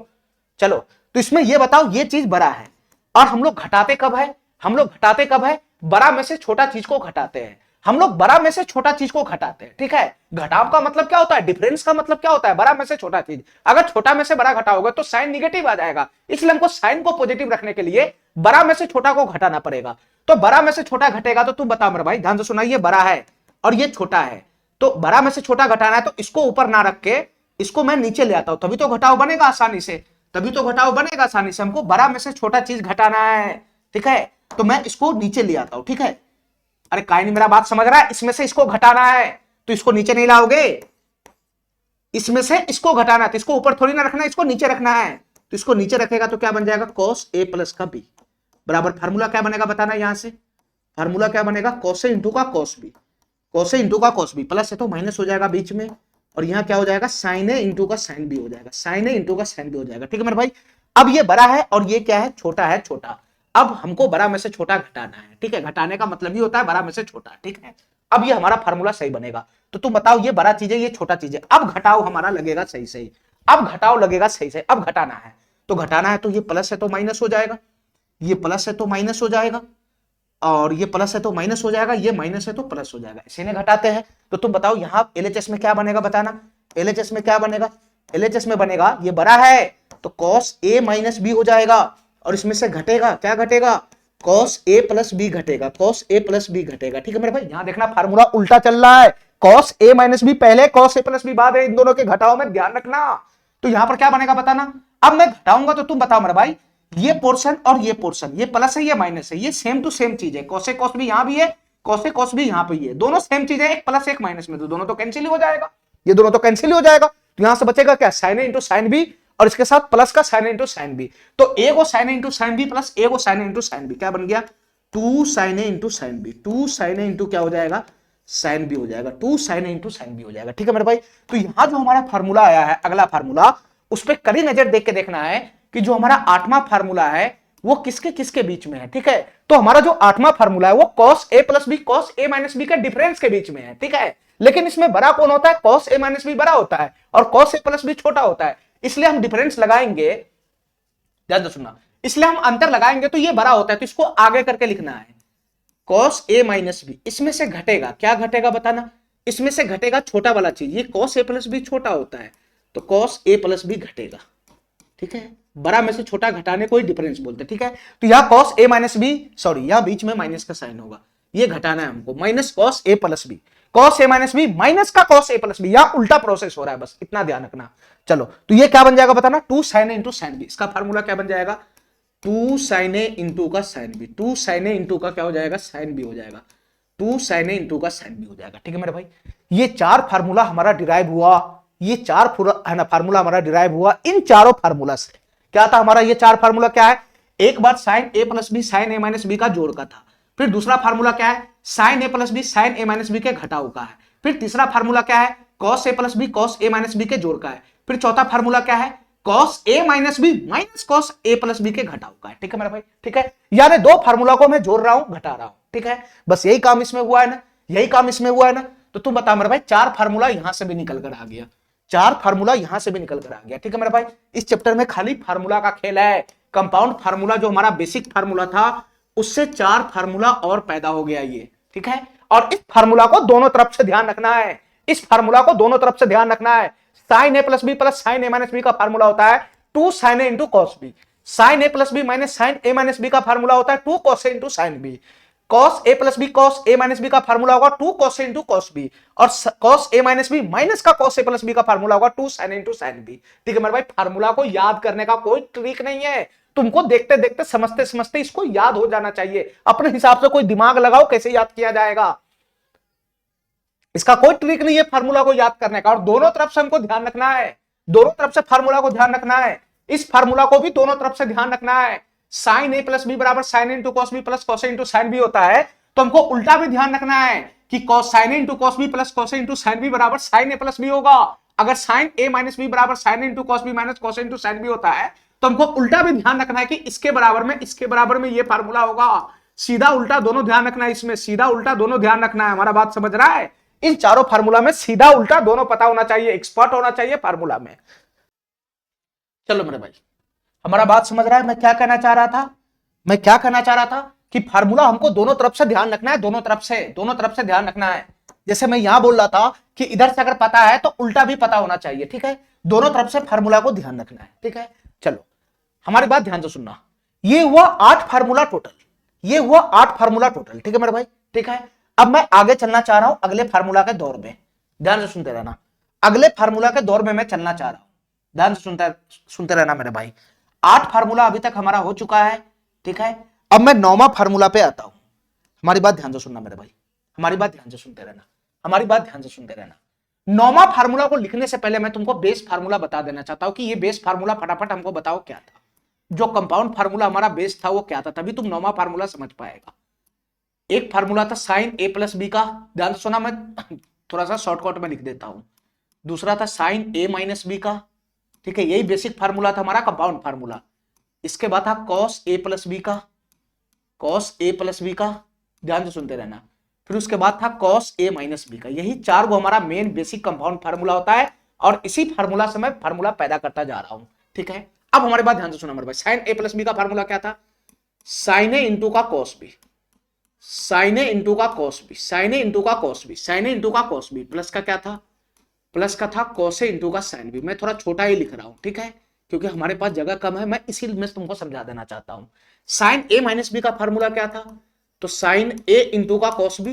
चलो तो इसमें ये बताओ ये चीज बड़ा है और हम लोग घटाते कब है? हम लोग घटाते कब है? बड़ा में से छोटा चीज को घटाते हैं, हम लोग बड़ा में से छोटा चीज को घटाते हैं, ठीक है? घटाव का मतलब क्या होता है? डिफरेंस का मतलब क्या होता है? बड़ा में से छोटा चीज। अगर छोटा में से बड़ा घटाओगे तो साइन निगेटिव आ जाएगा, इसलिए हमको साइन को पॉजिटिव रखने के लिए बड़ा में से छोटा को घटाना पड़ेगा। तो बड़ा में से छोटा घटेगा तो तुम बताओ मेरे भाई, ध्यान से सुना, ये बड़ा है और ये छोटा है, तो बड़ा में से छोटा घटाना है तो इसको ऊपर ना रख के इसको मैं नीचे ले आता हूं, तभी तो घटाव बनेगा आसानी से, तभी तो घटाव बनेगा आसानी से। हमको बड़ा में से छोटा चीज घटाना है, ठीक है? तो मैं इसको नीचे ले आता हूं, ठीक है? अरे काय नहीं मेरा बात समझ रहा है? इसमें से इसको घटाना है तो इसको नीचे नहीं लाओगे, इसमें से इसको घटाना है तो इसको ऊपर थोड़ी ना रखना है, इसको नीचे रखना है, तो इसको नीचे रखेगा तो क्या बन जाएगा? कॉस ए प्लस का बी बराबर फार्मूला क्या बनेगा बताना? यहां से फार्मूला क्या बनेगा? कॉस ए इंटू का cos B, cos A into का कॉस बी, प्लस है तो माइनस हो जाएगा बीच में, और यहां क्या हो जाएगा? साइन ए इंटू का साइन बी हो जाएगा, साइन ए इंटू का साइन बी हो जाएगा, ठीक है मेरे भाई? अब ये बड़ा है और ये क्या है? छोटा है, छोटा। अब हमको बड़ा में से छोटा घटाना है, ठीक है? घटाने का मतलब ही होता है बड़ा में से छोटा, ठीक है? अब ये हमारा फार्मूला सही बनेगा। तो तुम बताओ ये बड़ा चीज है, ये छोटा चीज है, अब घटाओ हमारा लगेगा सही सही, अब घटाओ लगेगा सही सही, अब घटाना है तो घटाना है तो ये प्लस है तो माइनस हो जाएगा, ये प्लस है तो माइनस हो जाएगा, और ये प्लस है तो माइनस हो जाएगा, ये माइनस है तो प्लस हो जाएगा, इसी ने घटाते हैं। तो तुम बताओ यहां एलएचएस में क्या बनेगा बताना? एलएचएस में क्या बनेगा? एलएचएस में बनेगा ये बड़ा है तो कॉस ए माइनस बी हो जाएगा, और इसमें से घटेगा क्या घटेगा? कॉस ए प्लस बी घटेगा, कॉस ए प्लस बी घटेगा, ठीक है मेरे भाई? यहां देखना फार्मूला उल्टा चल रहा है, कॉस ए माइनस बी पहले, कॉस ए प्लस बी बाद है, इन दोनों के घटाव में ध्यान रखना। तो यहां पर क्या बनेगा बताना? अब मैं घटाऊंगा तो तुम बताओ मेरे भाई, ये पोर्शन और ये पोर्शन, ये प्लस है ये माइनस है, ये सेम टू सेम चीज है, कॉसे कॉस भी यहां भी है, कॉसे कॉस भी यहां पे है, दोनों सेम चीज है, एक प्लस एक माइनस में, तो दोनों तो कैंसिल हो जाएगा, ये दोनों तो कैंसिल हो जाएगा, तो यहां से बचेगा क्या? Sign A into sine B, और इसके साथ प्लस का sign A into sine B, तो ए को sign A into sine B plus ए को sign A into sine B, क्या बन गया? 2 sine A into sine B, 2 sine A into क्या हो जाएगा? साइन बी हो जाएगा, 2 sine A into sine B हो जाएगा, ठीक है मेरे भाई? तो यहां जो हमारा फार्मूला आया है अगला फार्मूला, उस पर कड़ी नजर देख के देखना है कि जो हमारा 8वां फार्मूला है वो किसके किसके बीच में है, ठीक है? तो हमारा जो 8वां फार्मूला है वो cos A plus B cos A minus B के डिफरेंस के बीच में है, ठीक है? लेकिन इसमें बड़ा कौन होता है? कॉस ए माइनस बी बड़ा होता है और कॉस ए प्लस बी छोटा होता है, इसलिए हम डिफरेंस लगाएंगे, ध्यान से सुनना, इसलिए हम अंतर लगाएंगे तो ये बड़ा होता है, तो इसको आगे करके लिखना है कॉस ए माइनस बी, इसमें से घटेगा क्या घटेगा बताना? इसमें से घटेगा छोटा वाला चीज, ये कॉस ए प्लस बी छोटा होता है तो कॉस ए प्लस बी घटेगा, ठीक है? बड़ा में से छोटा घटाने को ही डिफरेंस बोलते हैं, ठीक है? तो यहां cos A minus B, sorry यहां बीच में माइनस का साइन होगा, ये घटाना है हमको, minus cos A plus B, cos A minus B minus का कॉस ए प्लस बी, यहां उल्टा प्रोसेस हो रहा है, बस इतना ध्यान रखना। चलो तो ये क्या बन जाएगा बताना? 2 sine A into sine B, इसका फार्मूला क्या बन जाएगा? 2 साइन ए इंटू का sine B, 2 sine A into का क्या हो जाएगा? साइन बी हो जाएगा, 2 साइन ए इंटू का साइन बी हो जाएगा, ठीक है मेरे भाई? ये 4 फार्मूला हमारा डिराइव हुआ, ये 4 फार्मूला हमारा डिराइव हुआ इन चारों फार्मूला से। क्या था हमारा ये 4 फार्मूला? क्या है? एक बार sign A plus B sine A minus B का जोड़ का था, फिर दूसरा फार्मूला क्या है? Sine A plus B sine A minus B के घटाव का है, फिर तीसरा फार्मूला क्या है? Cos A plus B cos A minus B के जोड़ का है, फिर चौथा फार्मूला क्या है? Cos A minus B minus cos A plus B के घटाव का है, ठीक है मेरा भाई? ठीक है, यानी 2 फार्मूला को मैं जोड़ रहा हूं, घटा रहा हूं, ठीक है, बस यही काम इसमें हुआ है ना, यही काम इसमें हुआ है ना। तो तुम बता मेरे भाई, 4 फार्मूला यहां से भी निकल कर आ गया, 4 फार्मूला यहां से भी निकल कर आ गया। ठीक है मेरे भाई, इस चैप्टर में खाली फार्मूला का खेल है। कंपाउंड फार्मूला जो हमारा बेसिक फार्मूला था उससे 4 फार्मूला और पैदा हो गया ये। ठीक है, और इस फार्मूला को दोनों तरफ से ध्यान रखना है, इस फार्मूला को दोनों तरफ से ध्यान रखना है। Sine A plus B plus sign A minus B का फार्मूला होता है 2 sine A into cos B. Sine A plus B minus sine A minus B का फार्मूला होता है 2 cos A into sine B. Cos A plus B cos A minus B का formula होगा 2 cos A into cos B. और cos A minus B minus का cos ए plus B का formula होगा 2 sine A into sine B. ठीक है मेरे भाई, फार्मूला को याद करने का कोई ट्रिक नहीं है, तुमको देखते देखते समझते समझते इसको याद हो जाना चाहिए। अपने हिसाब से कोई दिमाग लगाओ कैसे याद किया जाएगा, इसका कोई ट्रिक नहीं है फार्मूला को याद करने का। और दोनों तरफ से हमको ध्यान रखना है, दोनों तरफ से फार्मूला को ध्यान रखना है, इस फार्मूला को भी दोनों तरफ से ध्यान रखना है। साइन ए प्लस बी बराबर sine into cos B plus cos into sine B होता है, तो हमको उल्टा भी ध्यान रखना है कि cos sine into cos B plus cos into sine B बराबर साइन ए प्लस बी होगा। अगर साइन ए माइनस बी बराबर sine into cos B minus cos into sine B होता है, तो हमको उल्टा भी ध्यान रखना है कि इसके बराबर में ये फार्मूला होगा। सीधा उल्टा दोनों ध्यान रखना है, इसमें सीधा उल्टा दोनों ध्यान रखना है। हमारा बात समझ रहा है, इन चारों फार्मूला में सीधा उल्टा दोनों पता होना चाहिए, एक्सपर्ट होना चाहिए फार्मूला में। चलो मेरे भाई, हमारा बात समझ रहा है। मैं क्या कहना चाह रहा था कि फार्मूला हमको दोनों तरफ से ध्यान रखना है, दोनों तरफ से ध्यान रखना है। जैसे मैं यहां बोल रहा था कि इधर से अगर पता है तो उल्टा भी पता होना चाहिए। ठीक है, दोनों तरफ से फार्मूला को ध्यान रखना है। ठीक है, चलो हमारी बात ध्यान से सुनना। ये हुआ 8 फार्मूला टोटल, ठीक है मेरे भाई। ठीक है, अब मैं आगे चलना चाह रहा हूं अगले फार्मूला के दौर में, ध्यान से सुनते रहना। अगले फार्मूला के दौर में मैं चलना चाह रहा हूं, ध्यान से सुनते रहना मेरे भाई। 8 फार्मूला अभी तक हमारा हो चुका है। ठीक है, अब मैं 9वां फार्मूला पे आता हूं। हमारी बात ध्यान से सुनना मेरे भाई, हमारी बात ध्यान से सुनते रहना। 9वां फार्मूला को लिखने से पहले मैं तुमको बेस फार्मूला बता देना चाहता हूं कि ये बेस फार्मूला फटाफट हमको बताओ क्या था। जो कंपाउंड फार्मूला हमारा बेस था वो क्या था, तभी तुम 9वां फार्मूला समझ पाएगा। एक फार्मूला था साइन ए प्लस बी का, ध्यान से सुना, मैं थोड़ा सा शॉर्टकट में लिख देता हूं। दूसरा था साइन ए माइनस बी का, ठीक है, यही बेसिक फार्मूला था हमारा कंपाउंड फार्मूला। इसके बाद था कॉस ए प्लस बी का, ध्यान से सुनते रहना। फिर उसके बाद था कॉस ए माइनस बी का। यही 4 गो हमारा मेन बेसिक कंपाउंड फार्मूला होता है, और इसी फार्मूला से मैं फार्मूला पैदा करता जा रहा हूं। ठीक है, अब हमारे बात ध्यान से सुना मेरे भाई। साइन ए प्लस बी का फार्मूला क्या था, साइन ए इंटू का कॉस बी, प्लस का क्या था, प्लस का था कॉस ए इंटू का साइन बी। मैं थोड़ा छोटा ही लिख रहा हूं, ठीक है, क्योंकि हमारे पास जगह कम है, मैं इसी में तुमको समझा देना चाहता हूं। साइन ए माइनस बी का फार्मूला क्या था, तो साइन ए इंटू का कॉस बी,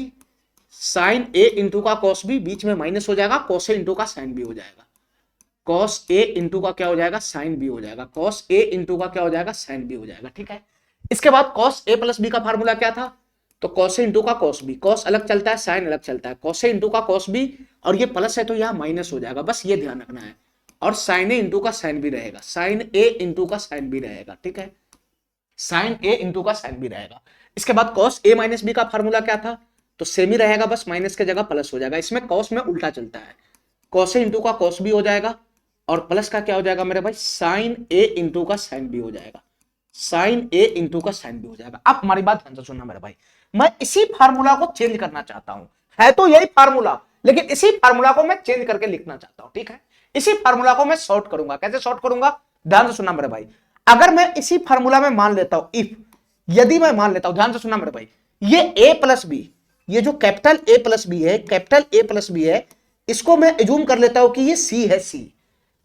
बीच में माइनस हो जाएगा, कॉस ए इंटू का साइन बी हो जाएगा, कॉस ए इंटू का क्या हो जाएगा, साइन बी हो जाएगा, कॉस ए इंटू का क्या हो जाएगा, साइन बी हो जाएगा। ठीक है, इसके बाद कॉस ए प्लस बी का फार्मूला क्या था, तो कॉस ए इंटू का कॉस बी, कॉस अलग चलता है, साइन अलग चलता है, कॉस ए इंटू का कॉस बी, और ये प्लस है तो यहाँ माइनस हो जाएगा, बस ये ध्यान रखना है। और साइन ए इंटू का साइन बी रहेगा, साइन ए इंटू का साइन बी रहेगा। ठीक है, साइन ए इंटू का साइन बी रहेगा। इसके बाद कॉस ए माइनस बी का फार्मूला क्या था, तो सेम ही रहेगा, बस माइनस के जगह प्लस हो जाएगा। इसमें कॉस में उल्टा चलता है, कॉस ए इंटू का कॉस बी हो जाएगा, और प्लस का क्या हो जाएगा मेरे भाई, साइन ए इंटू का साइन बी हो जाएगा, साइन ए इंटू का साइन बी हो जाएगा। अब हमारी बात ध्यान से सुनना मेरे भाई, मैं इसी फार्मूला को चेंज करना चाहता हूं, है तो यही फार्मूला, लेकिन इसी फार्मूला को मैं चेंज करके लिखना चाहता हूं। ठीक है, इसी फार्मूला को मैं शॉर्ट करूंगा। कैसे शॉर्ट करूंगा, ध्यान से सुनना मेरे भाई। अगर मैं इसी फार्मूला में मान लेता हूं, यदि मैं मान लेता हूं, ध्यान से सुनना मेरे भाई, ये ए प्लस बी, ये जो कैपिटल ए प्लस बी है, इसको मैं एज्यूम कर लेता हूं कि ये सी है, सी।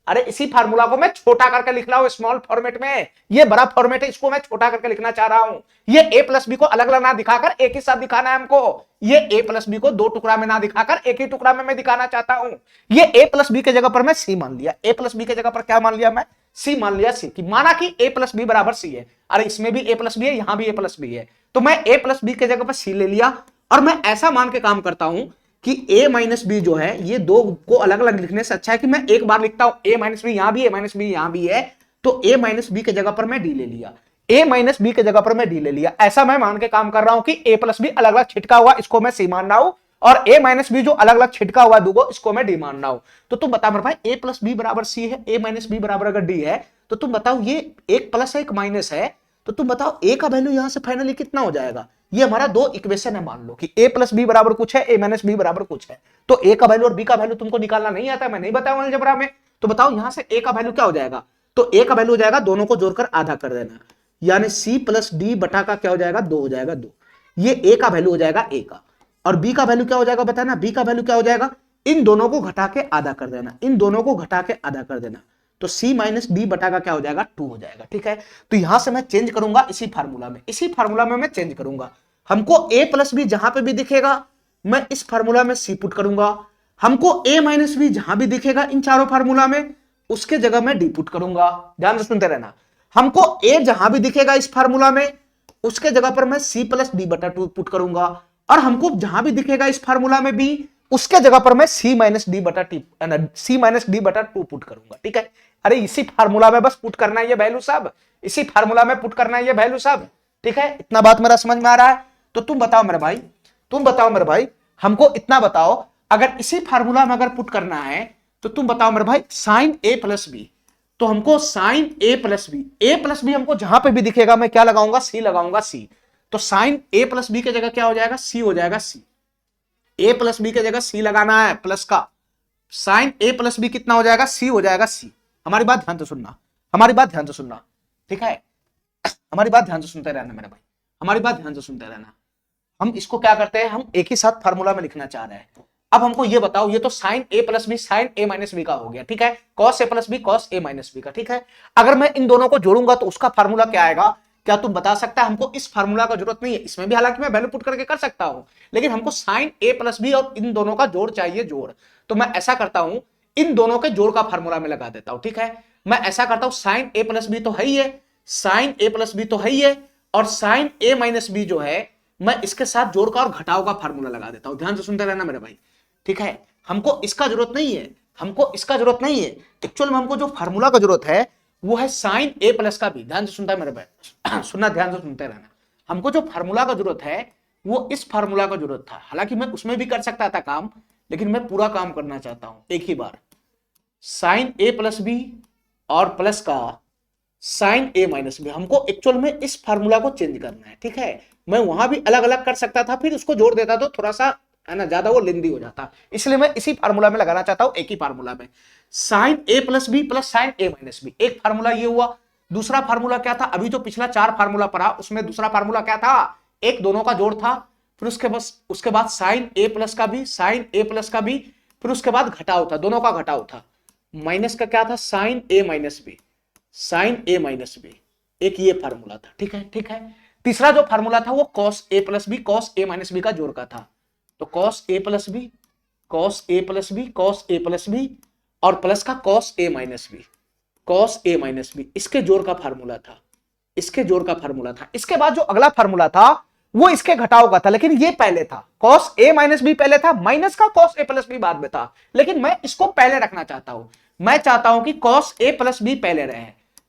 अरे इसी फार्मूला को मैं छोटा करके लिख रहा हूं स्मॉल फॉर्मेट में, ये बड़ा फॉर्मेट है, इसको मैं छोटा करके लिखना चाह रहा हूं। ये ए प्लस बी को अलग अलग ना दिखाकर एक ही साथ दिखाना है हमको। ये ए प्लस बी को 2 टुकड़ा में ना दिखाकर एक ही टुकड़ा में मैं दिखाना चाहता हूं। ये ए प्लस बी के जगह पर मैं सी मान लिया, ए प्लस बी के जगह पर क्या मान लिया मैं, सी मान लिया, सी की माना कि ए प्लस बी बराबर सी है। अरे इसमें भी ए प्लस बी है, यहां भी ए प्लस बी है, तो मैं ए प्लस बी के जगह पर सी ले लिया, और मैं ऐसा मान के काम करता हूं कि a माइनस बी जो है, ये 2 को अलग अलग लिखने से अच्छा है कि मैं एक बार लिखता हूं a माइनस बी, यहां भी a माइनस बी, यहां भी है, तो a माइनस बी के जगह पर मैं d ले लिया, a माइनस बी के जगह पर मैं d ले लिया। ऐसा मैं मान के काम कर रहा हूं कि a प्लस बी अलग अलग छिटका हुआ, इसको मैं c मान रहा हूं, और a माइनस बी जो अलग अलग छिटका हुआ दूगो, इसको मैं d मान रहा हूं। तो तुम बता मेरे भाई, a प्लस बी बराबर c है, a माइनस बी बराबर अगर d है, तो तुम बताओ ये एक प्लस है एक माइनस है, तो तुम बताओ ए का वैल्यू यहां से फाइनली कितना हो जाएगा। ये हमारा दो इक्वेशन है, मान लो कि a प्लस बी बराबर कुछ है, a माइनस बी बराबर कुछ है। तो a का वैल्यू और b का वैल्यू तुमको निकालना नहीं आता, मैं नहीं बताऊंगा अलजेब्रा में। तो बताओ यहां से a का वैल्यू क्या हो जाएगा। तो a का वैल्यू हो जाएगा, दोनों को जोड़कर आधा कर देना, यानी c प्लस डी बटा का क्या हो जाएगा 2 हो जाएगा 2। ये a का वैल्यू हो जाएगा a का। और b का वैल्यू क्या हो जाएगा बताना, b का वैल्यू क्या हो जाएगा, इन दोनों को घटा के आधा कर देना, इन दोनों को घटा के आधा कर देना। तो c माइनस डी बटा का क्या हो जाएगा 2 हो जाएगा। ठीक है, तो यहां से मैं चेंज करूंगा इसी फार्मूला में, इसी फार्मूला में मैं चेंज करूंगा। हमको a प्लस बी जहां पे भी दिखेगा मैं इस फार्मूला में c पुट करूंगा, हमको a माइनस बी जहां भी दिखेगा इन चारों फार्मूला में उसके जगह मैं d पुट करूंगा। ध्यान से सुनते रहना, हमको a जहां भी दिखेगा इस फार्मूला में उसके जगह पर मैं c प्लस डी बटा 2 पुट करूंगा, और हमको जहां भी दिखेगा इस फार्मूला में b उसके जगह पर मैं c माइनस डी बटा c माइनस डी बटा 2 पुट करूंगा। ठीक है, अरे इसी फार्मूला में बस पुट करना है ये वैल्यू सब, इसी फार्मूला में पुट करना है ये वैल्यू सब। ठीक है, इतना बात मेरा समझ में आ रहा है। तो तुम बताओ मेरे भाई, तुम बताओ मेरे भाई, हमको इतना बताओ, अगर इसी फार्मूला में अगर पुट करना है तो तुम बताओ मेरे भाई साइन ए प्लस बी, तो हमको साइन ए प्लस बी हमको जहां पे भी दिखेगा मैं क्या लगाऊंगा, सी लगाऊंगा, सी। तो साइन ए प्लस बी की जगह क्या हो जाएगा, सी हो जाएगा, सी। ए प्लस बी की जगह सी लगाना है प्लस का, साइन ए प्लस बी कितना हो जाएगा, सी हो जाएगा, सी। हमारी बात ध्यान से सुनना, हमारी बात ध्यान से सुनना, ठीक है, हमारी बात ध्यान से सुनते रहना मेरे भाई, हमारी बात ध्यान से सुनते रहना। हम इसको क्या करते हैं, हम एक ही साथ फार्मूला में लिखना चाह रहे हैं। अब हमको ये बताओ, ये तो sine A plus B sine A minus B का हो गया, ठीक है, cos A plus B cos A minus B का। ठीक है, अगर मैं इन दोनों को जोड़ूंगा तो उसका फार्मूला क्या आएगा, क्या तुम बता सकता है। हमको इस फार्मूला का जरूरत नहीं है, इसमें भी हालांकि मैं वैल्यू पुट करके कर सकता हूं, लेकिन हमको साइन ए प्लस बी और इन दोनों का जोड़ चाहिए, जोड़। तो मैं ऐसा करता हूं, इन दोनों के जोड़ का फार्मूला में लगा देता हूं। ठीक है, मैं ऐसा करता हूं, साइन ए प्लस बी तो है ही है, साइन ए प्लस बी तो है ही है, और साइन ए माइनस बी जो है मैं इसके साथ जोड़ का और घटाव का फार्मूला लगा देता हूं। ध्यान से सुनते रहना मेरे भाई, ठीक है, हमको इसका जरूरत नहीं है, हमको इसका जरूरत नहीं है। एक्चुअल में हमको जो फार्मूला का जरूरत है वो है साइन ए प्लस का बी। ध्यान से सुनता है मेरे भाई, सुनना, ध्यान से सुनते रहना। हमको जो फार्मूला का जरूरत है वो इस फार्मूला का जरूरत था, हालांकि मैं उसमें भी कर सकता था काम, लेकिन मैं पूरा काम करना चाहता हूं एक ही बार। साइन ए प्लस बी और प्लस का साइन ए माइनस बी, हमको एक्चुअल में इस फार्मूला को चेंज करना है। ठीक है, मैं वहां भी अलग अलग कर सकता था, फिर उसको जोड़ देता तो थोड़ा सा है ना ज्यादा वो लेंदी हो जाता, इसलिए मैं इसी फार्मूला में लगाना चाहता हूं, एक ही फार्मूला में। Sign A plus B plus sign A minus B, एक फार्मूला ये हुआ। दूसरा फार्मूला क्या था, अभी जो पिछला 4 फार्मूला पढ़ा उसमें दूसरा फार्मूला क्या था, एक दोनों का जोड़ था, फिर उसके बाद साइन ए प्लस का भी, साइन ए प्लस का भी, फिर उसके बाद घटाव था, दोनों का घटाव था, माइनस का क्या था, sign A minus B, sine A minus B, एक ये फार्मूला था। ठीक है, ठीक है, तीसरा जो फार्मूला था वो cos A plus B cos A minus B का जोड़ का था। तो cos A plus B cos A plus B cos A plus B और प्लस का cos A minus B cos A minus B, इसके जोड़ का फार्मूला था, इसके जोड़ का फार्मूला था। इसके बाद जो अगला फार्मूला था वो इसके घटाव का था, लेकिन ये पहले था, कॉस ए माइनस बी पहले था, माइनस का कॉस ए प्लस बी बाद में था, लेकिन मैं इसको पहले रखना चाहता हूं। मैं चाहता हूं कि कॉस ए प्लस बी पहले रहे,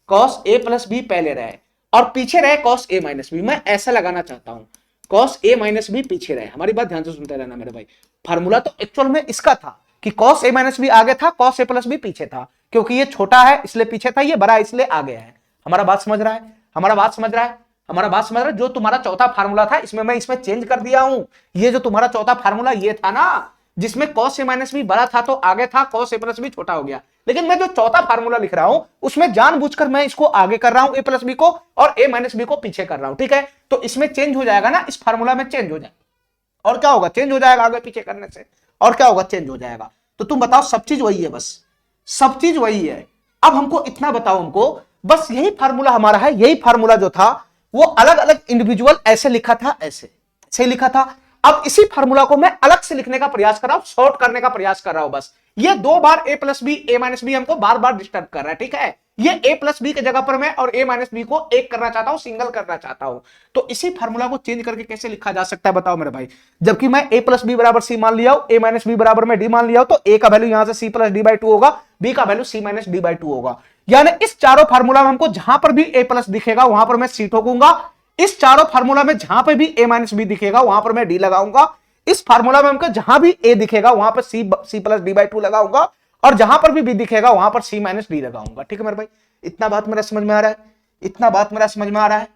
कॉस ए प्लस बी पहले रहे और पीछे रहे कॉस ए माइनस बी, मैं ऐसा लगाना चाहता हूं, कॉस ए माइनस बी पीछे रहे। हमारी बात ध्यान से सुनते रहना मेरे भाई, फार्मूला तो एक्चुअल में इसका था कि कॉस ए माइनस बी आगे था, कॉस ए प्लस बी पीछे था, क्योंकि ये छोटा है इसलिए पीछे था, ये बड़ा इसलिए आगे है। हमारा बात समझ रहा है, हमारा बात समझ रहा है, हमारा बात समझ रहा है। जो तुम्हारा चौथा फार्मूला था इसमें मैं इसमें चेंज कर दिया हूं, ये जो तुम्हारा चौथा फार्मूला ये था ना जिसमें कॉस ए माइनस बी बड़ा था तो आगे था, कॉस ए प्लस बी छोटा हो गया, लेकिन मैं जो चौथा फार्मूला लिख रहा हूं उसमें जानबूझकर मैं इसको आगे कर रहा हूं ए प्लस बी को और ए माइनस बी को पीछे कर रहा हूं। ठीक है, तो इसमें चेंज हो जाएगा ना, इस फार्मूला में चेंज हो जाएगा, और क्या होगा, चेंज हो जाएगा आगे पीछे करने से, और क्या होगा, चेंज हो जाएगा। तो तुम बताओ, सब चीज वही है, बस सब चीज वही है। अब हमको इतना बताओ, हमको बस यही फार्मूला हमारा है, यही फार्मूला जो था वो अलग अलग इंडिविजुअल ऐसे लिखा था, ऐसे लिखा था। अब इसी फार्मूला को मैं अलग से लिखने का प्रयास कर रहा हूं, शॉर्ट करने का प्रयास कर रहा हूं। बस ये 2 बार ए प्लस बी ए माइनस बी हमको बार बार डिस्टर्ब कर रहा है। ठीक है, ये ए प्लस बी की जगह पर मैं और ए माइनस बी को एक करना चाहता हूं, सिंगल करना चाहता हूं। तो इसी फार्मूला को चेंज करके कैसे लिखा जा सकता है बताओ मेरे भाई। जबकि मैं ए प्लस बी बराबर सी मान लिया हूं, ए माइनस बी बराबर में डी मान लिया हूं, तो ए का वैल्यू यहां से सी प्लस डी बाई 2 होगा, बी का value C minus D by 2 होगा। यानी इस चारों फार्मूला में हमको जहां पर भी ए प्लस दिखेगा वहां पर मैं सी ठोकूंगा, इस चारों फार्मूला में जहां पर भी ए माइनस बी दिखेगा वहां पर मैं डी लगाऊंगा, इस फार्मूला में हमको जहां भी ए दिखेगा वहां पर सी प्लस डी बाई 2 लगाऊंगा, और जहां पर भी बी दिखेगा वहां पर सी माइनस डी लगाऊंगा। ठीक है मेरे भाई, इतना बात मेरा समझ में आ रहा है, इतना बात मेरा समझ में आ रहा है।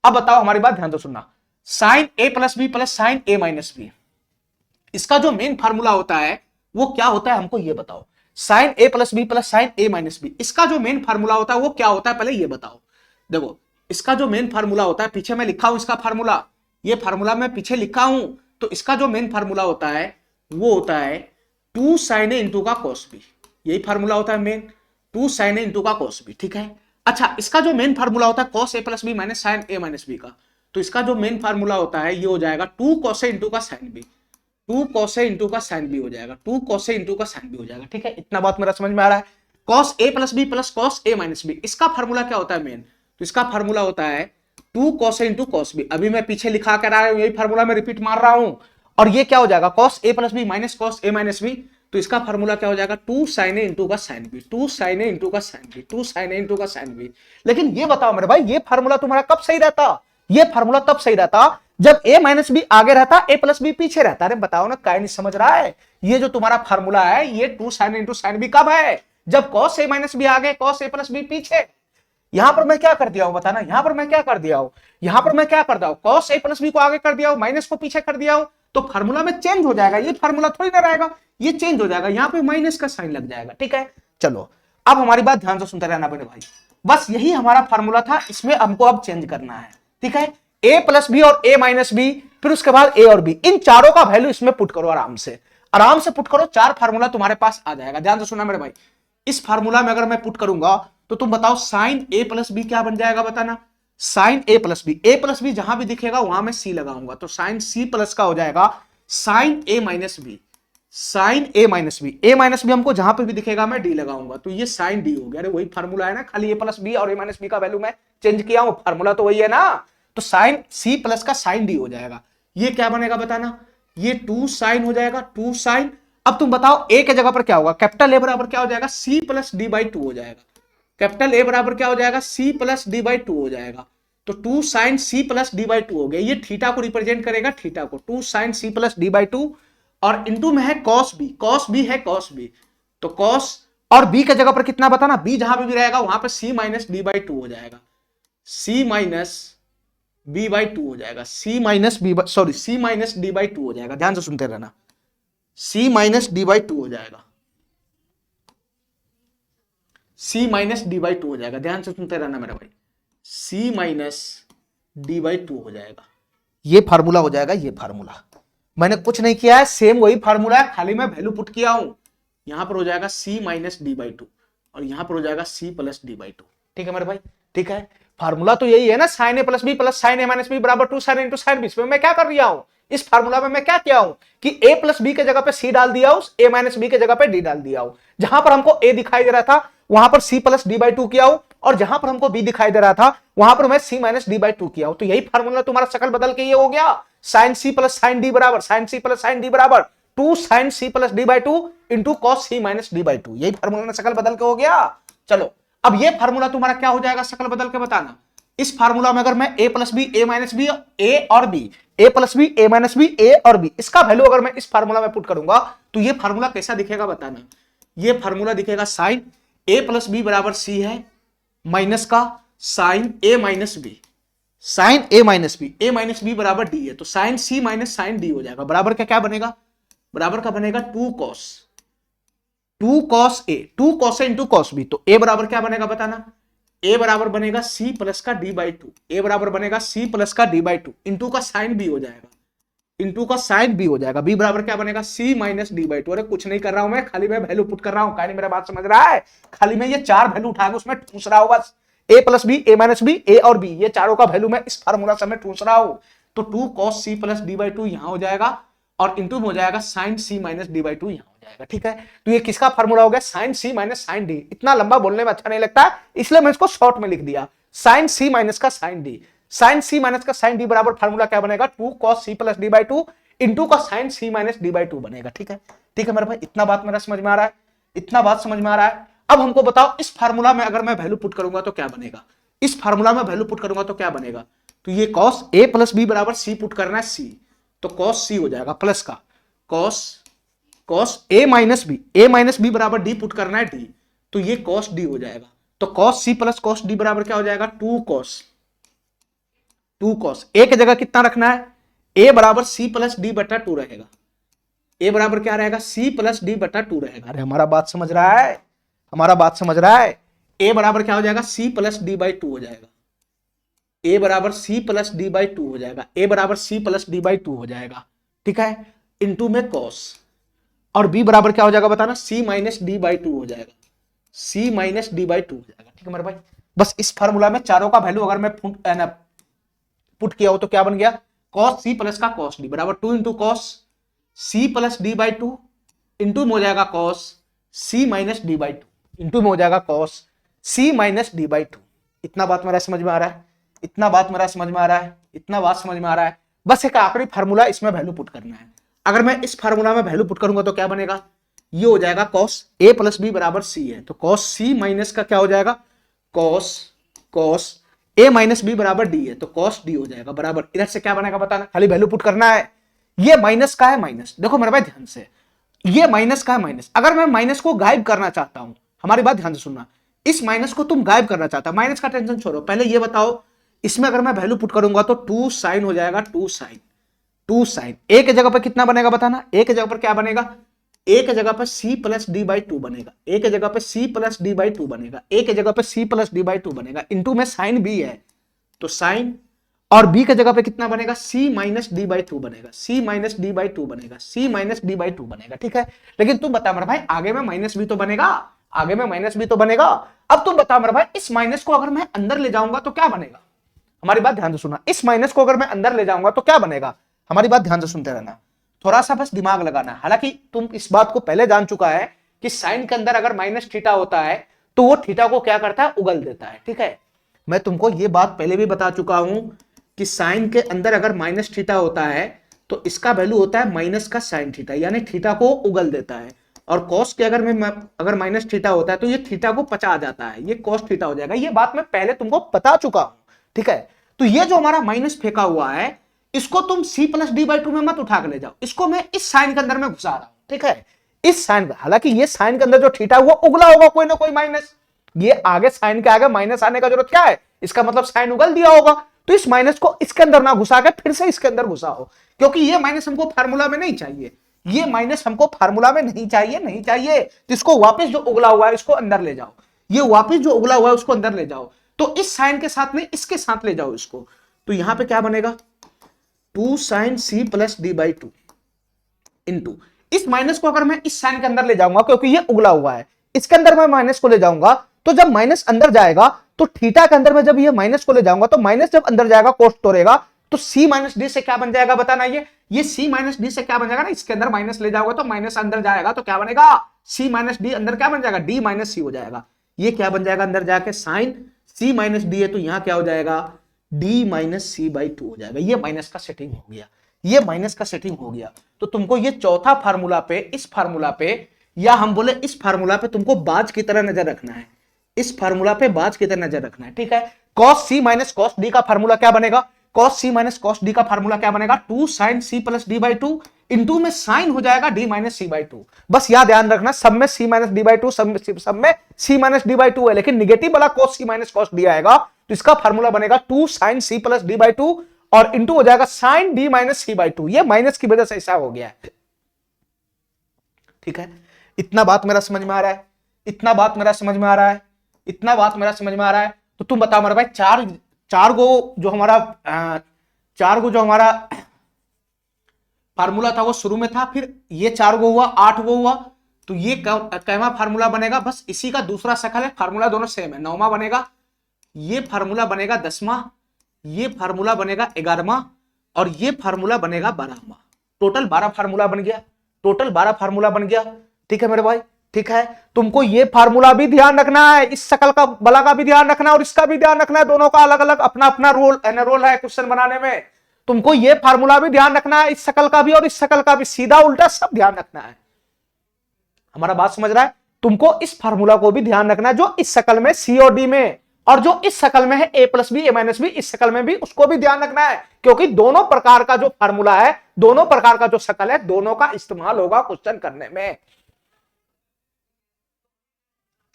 अब बताओ हमारी बात ध्यान से सुनना, sign A plus B plus sign A minus B, इसका जो मेन फार्मूला होता है वो क्या होता है, हमको ये बताओ। Sign A plus B plus sign A minus B, इसका जो मेन फार्मूला होता है वो क्या होता है, पहले ये बताओ। देखो इसका जो मेन फार्मूला होता है, पीछे मैं लिखा हूं इसका फार्मूला, ये फार्मूला मैं पीछे लिखा हूं, तो इसका जो मेन फार्मूला होता है वो होता है 2 sin a इंटू का cos b, यही फार्मूला होता है मेन, 2 sin a इंटू का cos b, ठीक है। अच्छा, इसका जो मेन फार्मूला होता है cos a plus B minus sine A minus B का, तो इसका जो मेन फार्मूला होता है ये हो जाएगा 2 cos a इंटू का sine B, 2 cos a into का साइन बी हो जाएगा, 2 cos a इंटू का साइन बी हो जाएगा, ठीक है। इतना बात मेरा समझ में आ रहा है। cos a plus B plus cos a minus B, इसका फार्मूला क्या होता है मेन, तो इसका फार्मूला होता है 2 cos a into cos b, अभी मैं पीछे लिखा कर रहा हूं, यही फार्मूला मैं रिपीट मार रहा हूं, और ये क्या हो जाएगा cos a plus B minus cos a minus बी, तो इसका फार्मूला क्या हो जाएगा 2 sin a इंटू का sine B, 2 sin a into का sine B, 2 sin a into का साइन बी। लेकिन ये बताओ मेरे भाई, ये फार्मूला तुम्हारा कब सही रहता, ये फार्मूला तब सही रहता जब a माइनस बी आगे रहता, a प्लस बी पीछे रहता। अरे बताओ ना, क्या नहीं समझ रहा है, ये जो तुम्हारा फार्मूला है ये 2 sin a into sine B कब है, जब cos a माइनस बी आगे, cos a प्लस बी पीछे। यहां पर मैं क्या कर दिया हूं बताना, यहां पर मैं क्या कर दिया हूं, यहां पर मैं क्या कर दिया हूं, cos a प्लस बी को आगे कर दिया हूं, माइनस को पीछे कर दिया हूं, तो फार्मूला में चेंज हो जाएगा, ये फार्मूला थोड़ी ना रहेगा, ये चेंज हो जाएगा, यहां पे माइनस का साइन लग जाएगा, ठीक है। चलो अब हमारी बात ध्यान से सुनते रहना बड़े भाई, बस यही हमारा फार्मूला था, इसमें हमको अब चेंज करना है, ठीक है। a प्लस बी और a माइनस बी, फिर उसके बाद a और b, इन चारों का वैल्यू इसमें पुट करो, आराम से पुट करो, 4 फार्मूला तुम्हारे पास आ जाएगा। ध्यान से सुनना मेरे भाई, इस फार्मूला में अगर मैं पुट करूंगा तो तुम बताओ साइन a प्लस बी क्या बन जाएगा बताना, sine a plus B, a plus B जहां भी दिखेगा वहां मैं c लगाऊंगा, तो साइन c प्लस का हो जाएगा sine a minus B, sine a minus B, a minus B हमको जहां पे भी दिखेगा मैं d लगाऊंगा, तो ये साइन d हो गया। अरे वही फार्मूला है ना, खाली a प्लस बी और a माइनस बी का वैल्यू मैं चेंज किया हूं, फार्मूला तो वही है ना, तो साइन c प्लस का साइन d हो जाएगा। ये क्या बनेगा बताना, ये 2 साइन हो जाएगा, 2 साइन। अब तुम बताओ a के जगह पर क्या होगा, कैपिटल a बराबर क्या हो जाएगा, c प्लस डी बाई 2 हो जाएगा, कैपिटल A बराबर क्या हो जाएगा, c प्लस डी बाई 2 हो जाएगा, तो 2 sine c plus D by 2 हो गया, ये थीटा को रिप्रेजेंट करेगा, थीटा को, 2 sine c plus D by 2, और इंटू में है cos b, cos b है cos b, तो cos और b के जगह पर कितना बताना, b जहां भी रहेगा वहां पर c माइनस डी बाई 2 हो जाएगा, c माइनस b बाई 2 हो जाएगा, c minus b, sorry c minus D by 2 हो जाएगा, ध्यान से सुनते रहना, c माइनस डी बाई 2 हो जाएगा, c माइनस डी बाई 2 हो जाएगा, ध्यान से सुनते रहना मेरा भाई, c माइनस डी बाई 2 हो जाएगा, ये फार्मूला हो जाएगा, ये फार्मूला मैंने कुछ नहीं किया है, सेम वही फार्मूला है, खाली मैं वैल्यू पुट किया हूं, यहां पर हो जाएगा c माइनस डी बाई 2 और यहां पर हो जाएगा c प्लस डी बाई 2, ठीक है मेरे भाई, ठीक है। फार्मूला तो यही है ना, sign A plus B plus sign A minus B बराबर 2 साइन इंटू साइन बी। इसमें मैं क्या कर रहा हूं, इस फार्मूला में मैं क्या किया हूं कि a प्लस बी के जगह पे c डाल दिया हूं, a माइनस बी के जगह पे d डाल दिया हूं, जहां पर हमको a दिखाई दे रहा था वहां पर c प्लस डी बाई 2 किया हूं, और जहां पर हमको b दिखाई दे रहा था वहां पर मैं c माइनस डी बाई 2 किया हूं, तो यही फार्मूला तुम्हारा शकल बदल के ये हो गया, sine c plus sine d बराबर, sine c plus sine d बराबर 2 sine c plus D by 2 into cos c minus D by 2, यही फार्मूला ना शकल बदल के हो गया। चलो अब ये फार्मूला तुम्हारा क्या हो जाएगा, शकल बदल के बताना। इस फार्मूला में अगर मैं a plus B, a minus B, a और b, a plus B, a minus B, a और b, इसका वैल्यू अगर मैं इस फार्मूला में पुट करूंगा तो ये फार्मूला कैसा दिखेगा बताना। ये फार्मूला दिखेगा साइन a प्लस बी बराबर c है, माइनस का sine a minus B, sine a minus B, a minus B बराबर d है, तो sine c minus sine d हो जाएगा, बराबर का क्या बनेगा, बराबर का बनेगा 2 cos a, 2 cos a into cos b, तो a बराबर क्या बनेगा बताना, a बराबर बनेगा c प्लस का d बाई 2, a बराबर बनेगा c प्लस का d बाई 2 इंटू का साइन b हो जाएगा, इंटू का साइन b हो जाएगा, b बराबर क्या बनेगा c माइनस डी बाई 2। अरे कुछ नहीं कर रहा हूं मैं, खाली मैं वैल्यू पुट कर रहा हूं, कहानी मेरा बात समझ रहा है, खाली मैं ये 4 वैल्यू उठा के उसमें ठूस रहा हूं बस, a plus B, a minus B, a और b, ये चारों का वैल्यू मैं इस फार्मूला से मैं ठूस रहा हूं, तो 2 cos c plus D by 2 यहां हो जाएगा और इंटू में हो जाएगा sine c minus D by 2 यहां हो जाएगा, ठीक है। तो ये किसका फार्मूला हो गया, sine c minus sine d। इतना लंबा बोलने में अच्छा नहीं लगता है, इसलिए मैं इसको शॉर्ट में लिख दिया, साइन c माइनस का sine d, sine c minus का साइन d बराबर फार्मूला क्या बनेगा, 2 cos c plus D by 2 into का sine c minus D by 2 बनेगा, ठीक है। ठीक है मेरे भाई, इतना बात मेरा समझ में आ रहा है, इतना बात समझ में आ रहा है। अब हमको बताओ इस फार्मूला में अगर मैं वैल्यू पुट करूंगा तो क्या बनेगा, इस फार्मूला में वैल्यू पुट करूंगा तो क्या बनेगा, तो ये cos a प्लस बी बराबर c पुट करना है c, तो cos c हो जाएगा प्लस का cos a माइनस बी बराबर d पुट करना है d, तो ये cos d हो जाएगा, तो cos c plus cos d बराबर क्या हो जाएगा 2 cos 2 cos। ए की जगह कितना रखना है, ए बराबर सी प्लस डी बटा 2 रहेगा। ए बराबर क्या रहेगा, सी प्लस डी बटा 2 रहेगा। अरे हमारा बात समझ रहा है, हमारा बात समझ रहा है। ए बराबर क्या हो जाएगा, सी प्लस डी बाई 2 हो जाएगा। ए बराबर सी प्लस डी बाई 2 हो जाएगा। ए बराबर सी प्लस डी बाई 2 हो जाएगा, ठीक है, इंटू में कॉस। और बी बराबर क्या हो जाएगा बताना, सी माइनस डी बाई 2 हो जाएगा। सी माइनस डी बाई 2 हो जाएगा, ठीक है मेरे भाई। बस इस फार्मूला में चारों का वैल्यू अगर मैं पुट किया हो तो क्या बन गया, कॉस सी प्लस का कॉस डी बराबर 2 into cos C plus D by 2 into में हो जाएगा cos C minus D by 2 into में हो जाएगा cos C minus D by 2। इतना बात मेरा समझ में आ रहा है, इतना बात मेरा समझ में आ रहा है, इतना बात समझ में आ रहा है। बस एक आखिरी फार्मूला इसमें वैल्यू पुट करना है। अगर मैं इस फार्मूला में वैल्यू पुट करूंगा तो क्या बनेगा, ये हो जाएगा कॉस ए प्लस बी बराबर सी है, तो कॉस सी माइनस का क्या हो जाएगा, cos cos A minus B बराबर डी है, तो कॉस डी हो जाएगा बराबर। इधर से क्या बनेगा बताना, खाली वैल्यू पुट करना है। ये माइनस का है माइनस, देखो मेरे भाई ध्यान से, ये माइनस का है माइनस। अगर मैं माइनस को गायब करना चाहता हूं, हमारी बात ध्यान से सुनना, इस माइनस को तुम गायब करना चाहता, माइनस का टेंशन छोड़ो, पहले ये बताओ इसमें अगर मैं वैल्यू पुट करूंगा तो 2 साइन हो जाएगा, 2 साइन, 2 साइन। ए के जगह पर कितना बनेगा बताना, ए के जगह पर क्या बनेगा, ए के जगह पर सी प्लस डी बाई 2 बनेगा, ए के जगह पर सी प्लस डी बाई 2 बनेगा, ए के जगह पर सी प्लस डी बाई 2 बनेगा, इंटू में साइन बी है तो साइन, और बी के जगह पे कितना बनेगा, सी माइनस डी बाई 2 बनेगा, सी माइनस डी बाई 2 बनेगा, सी माइनस डी बाई 2 बनेगा, ठीक है। लेकिन तुम बता मेरे भाई आगे में माइनस भी तो बनेगा, आगे में माइनस भी तो बनेगा। अब तुम बता मेरे भाई इस माइनस को अगर मैं अंदर ले जाऊंगा तो क्या बनेगा, हमारी बात ध्यान से सुनना, इस माइनस को अगर मैं अंदर ले जाऊंगा तो क्या बनेगा, हमारी बात ध्यान से सुनते रहना, थोड़ा सा बस दिमाग लगाना। हालांकि तुम इस बात को पहले जान चुका है कि साइन के अंदर अगर माइनस थीटा होता है तो वो थीटा को क्या करता है, उगल देता है, ठीक है। मैं तुमको ये बात पहले भी बता चुका हूं कि साइन के अंदर अगर माइनस थीटा होता है तो इसका वैल्यू होता है माइनस का साइन थीटा, यानी थीटा को उगल देता है। और कॉस के अगर माइनस थीटा होता है तो ये थीटा को पचा जाता है, ये कॉस थीटा हो जाएगा। ये बात मैं पहले तुमको बता चुका हूं, ठीक है। तो ये जो हमारा माइनस फेंका हुआ है इसको तुम सी प्लस डी बाई 2 में मत उठा के ले जाओ, इसको मैं इस साइन के अंदर में घुसा रहा हूं, ठीक है। इस साइन, हालांकि ये साइन के अंदर जो थीटा हुआ उगला होगा कोई ना कोई माइनस, ये आगे साइन के आगे माइनस आने का जरूरत क्या है, इसका मतलब साइन उगल दिया होगा। तो इस माइनस को इसके अंदर ना घुसा के फिर से इसके अंदर घुसाओ, क्योंकि ये माइनस हमको फार्मूला में नहीं चाहिए, ये माइनस हमको फार्मूला में नहीं चाहिए, नहीं चाहिए। तो इसको वापस जो उगला हुआ है इसको अंदर ले जाओ, ये वापस जो उगला हुआ है उसको अंदर ले जाओ, तो इस साइन के साथ में इसके साथ ले जाओ इसको। तो यहां पे क्या बनेगा, 2 sine C plus D by 2 into, इस माइनस को अगर मैं इस साइन के अंदर ले जाऊंगा क्योंकि ये उगला हुआ है, इसके अंदर मैं माइनस को ले जाऊंगा, तो जब माइनस अंदर जाएगा तो थीटा के अंदर में जब ये माइनस को ले जाऊंगा तो माइनस जब अंदर जाएगा कोस तोड़ेगा, तो सी माइनस डी से क्या बन जाएगा बताना, ये सी माइनस डी से क्या बन जाएगा ना, इसके अंदर माइनस ले जाओगे तो माइनस अंदर जाएगा तो क्या बनेगा, सी माइनस डी अंदर क्या बन जाएगा, डी माइनस सी हो जाएगा। ये क्या बन जाएगा अंदर जाके, साइन सी माइनस डी है तो यहां क्या हो जाएगा, डी माइनस सी बाई 2 हो जाएगा। ये माइनस का सेटिंग हो गया, ये माइनस का सेटिंग हो गया। तो तुमको ये चौथा फार्मूला पे, इस फार्मूला पे, या हम बोले इस फार्मूला पे तुमको बाज की तरह नजर रखना है, इस फार्मूला पे बाज की तरह नजर रखना है, ठीक है। cos c minus cos d का फार्मूला क्या बनेगा, cos c minus cos d का फार्मूला क्या बनेगा, 2 sin c plus d by 2 into में साइन हो जाएगा d माइनस c बाई 2। बस याद ध्यान रखना सब में c माइनस d बाई 2, सब में c माइनस d बाई 2 है, लेकिन निगेटिव वाला cos c minus cos d आएगा तो इसका फार्मूला बनेगा 2 sin c plus d by 2 और इंटू हो जाएगा sin d minus c by 2। ये माइनस की वजह से ऐसा हो गया है, ठीक है। इतना बात मेरा समझ में आ रहा है, इतना बात मेरा समझ में आ रहा है, इतना बात मेरा समझ में आ रहा है। तो तुम बताओ मेरे भाई, चार गो जो हमारा फार्मूला था वो शुरू में था, फिर ये 4 गो हुआ, 8 गो हुआ, तो ये कैवा फार्मूला बनेगा, बस इसी का दूसरा शकल है, फार्मूला दोनों सेम है। 9वां बनेगा, ये फार्मूला बनेगा 10वां, ये फार्मूला बनेगा 11वां और ये फार्मूला बनेगा 12वां। टोटल 12 फार्मूला बन गया, टोटल 12 फार्मूला बन गया, ठीक है मेरे भाई, ठीक है। तुमको ये फार्मूला भी ध्यान रखना है, इस शकल का बला का भी ध्यान रखना है और इसका भी ध्यान रखना है, दोनों का अलग अलग अपना अपना रोल है क्वेश्चन बनाने में। तुमको ये फार्मूला भी ध्यान रखना है, इस शकल का भी और इस शकल का भी, सीधा उल्टा सब ध्यान रखना है। हमारा बात समझ रहा है, तुमको इस फार्मूला को भी ध्यान रखना है जो इस शकल में सी और डी में, और जो इस शकल में है ए प्लस बी ए माइनस बी, इस शकल में भी उसको भी ध्यान रखना है, क्योंकि दोनों प्रकार का जो फार्मूला है, दोनों प्रकार का जो शकल है, दोनों का इस्तेमाल होगा क्वेश्चन करने में,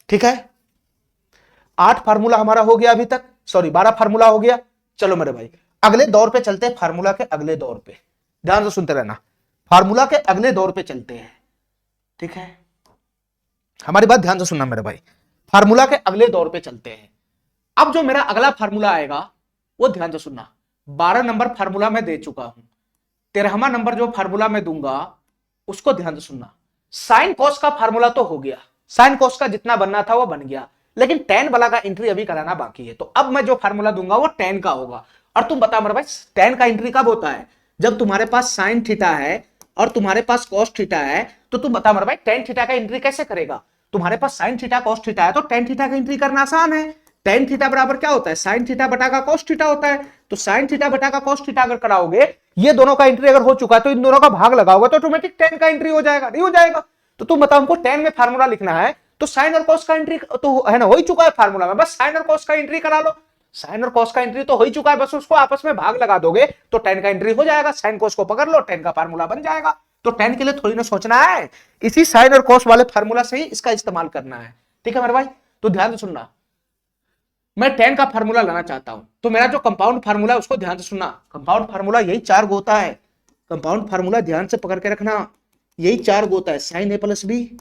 ठीक है। 8 फार्मूला हमारा हो गया अभी तक, सॉरी 12 फार्मूला हो गया। चलो मेरे भाई अगले दौर पे चलते हैं, फार्मूला के अगले दौर पे, ध्यान से सुनते रहना, फार्मूला के अगले दौर पे चलते हैं, ठीक है, हमारी बात ध्यान से सुनना मेरे भाई, फार्मूला के अगले दौर पे चलते हैं। अब जो मेरा अगला फार्मूला आएगा वो ध्यान से सुनना, 12 नंबर फार्मूला मैं दे चुका हूं, 13वां नंबर जो फार्मूला मैं दूंगा उसको ध्यान से सुनना। साइन कॉस का फार्मूला तो हो गया, साइन कॉस का जितना बनना था वो बन गया, लेकिन टेन वाला का एंट्री अभी कराना बाकी है। तो अब मैं जो फार्मूला दूंगा वो टेन का होगा। और तुम बताओ मेरे भाई टेन का एंट्री कब होता है? जब तुम्हारे पास साइन थीटा है और तुम्हारे पास कॉस थीटा है, तो तुम बताओ मेरे भाई टेन थीटा का एंट्री कैसे करेगा? तुम्हारे पास साइन थीटा कॉस थीटा है तो टेन थीटा का एंट्री करना आसान है। टेन थीटा बराबर क्या होता है? साइन थीटा बटा का कॉस थीटा होता है। तो साइन थीटा बटा का कॉस थीटा अगर कराओगे, ये दोनों का एंट्री अगर हो चुका है तो इन दोनों का भाग लगाओगे तो ऑटोमेटिक टेन का एंट्री हो जाएगा, नहीं हो जाएगा? तो तुम बताओ हमको टेन में फार्मूला लिखना है तो साइन और कॉस का एंट्री तो है ना, हो ही चुका है फार्मूला में, बस साइन और कॉस का एंट्री करा लो। साइन और कॉस का एंट्री तो हो ही चुका है, बस उसको आपस में भाग लगा दोगे तो टेन का एंट्री हो जाएगा। साइन कॉस को पकड़ लो, टेन का फार्मूला बन जाएगा। तो टेन के लिए थोड़ी ना सोचना है, इसी साइन और कॉस वाले फार्मूला से ही इसका इस्तेमाल करना है, ठीक है मेरे भाई? तो ध्यान से सुनना, मैं टेन का फार्मूला लाना चाहता हूं तो मेरा जो कंपाउंड फार्मूला है उसको ध्यान से सुनना। कंपाउंड फार्मूला यही चार गो होता है, कंपाउंड फार्मूला ध्यान से पकड़ के रखना, यही चार गो होता है। Sine A plus B,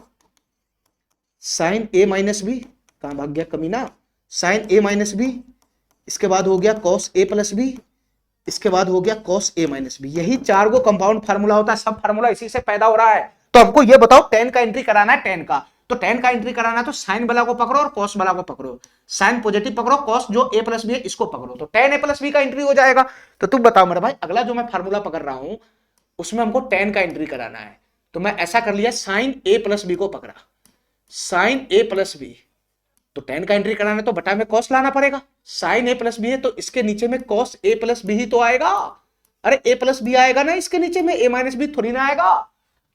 sine A minus B, कहां भाग गया कमीना, साइन ए माइनस बी, इसके बाद हो गया कॉस ए प्लस बी, इसके बाद हो गया कॉस ए माइनस बी। यही चार गो कंपाउंड फार्मूला होता है, सब फार्मूला इसी से पैदा हो रहा है। तो हमको ये बताओ टेन का एंट्री कराना है, टेन का, तो टेन का एंट्री कराना है तो साइन वाला को पकड़ो और कॉस वाला को पकड़ो, साइन पॉजिटिव पकड़ो, कॉस जो ए प्लस बी है इसको पकड़ो, तो टेन ए प्लस बी का एंट्री हो जाएगा। तो तुम बताओ मेरे भाई अगला जो मैं फार्मूला पकड़ रहा हूं उसमें हमको टेन का एंट्री कराना है, तो मैं ऐसा कर लिया, साइन ए प्लस बी को पकड़ा, साइन ए प्लस बी, तो टेन का एंट्री कराना है तो बटा में कॉस लाना पड़ेगा। साइन ए प्लस बी है तो इसके नीचे में कॉस ए प्लस बी ही तो आएगा, अरे ए प्लस बी आएगा ना, इसके नीचे में ए माइनस बी थोड़ी ना आएगा।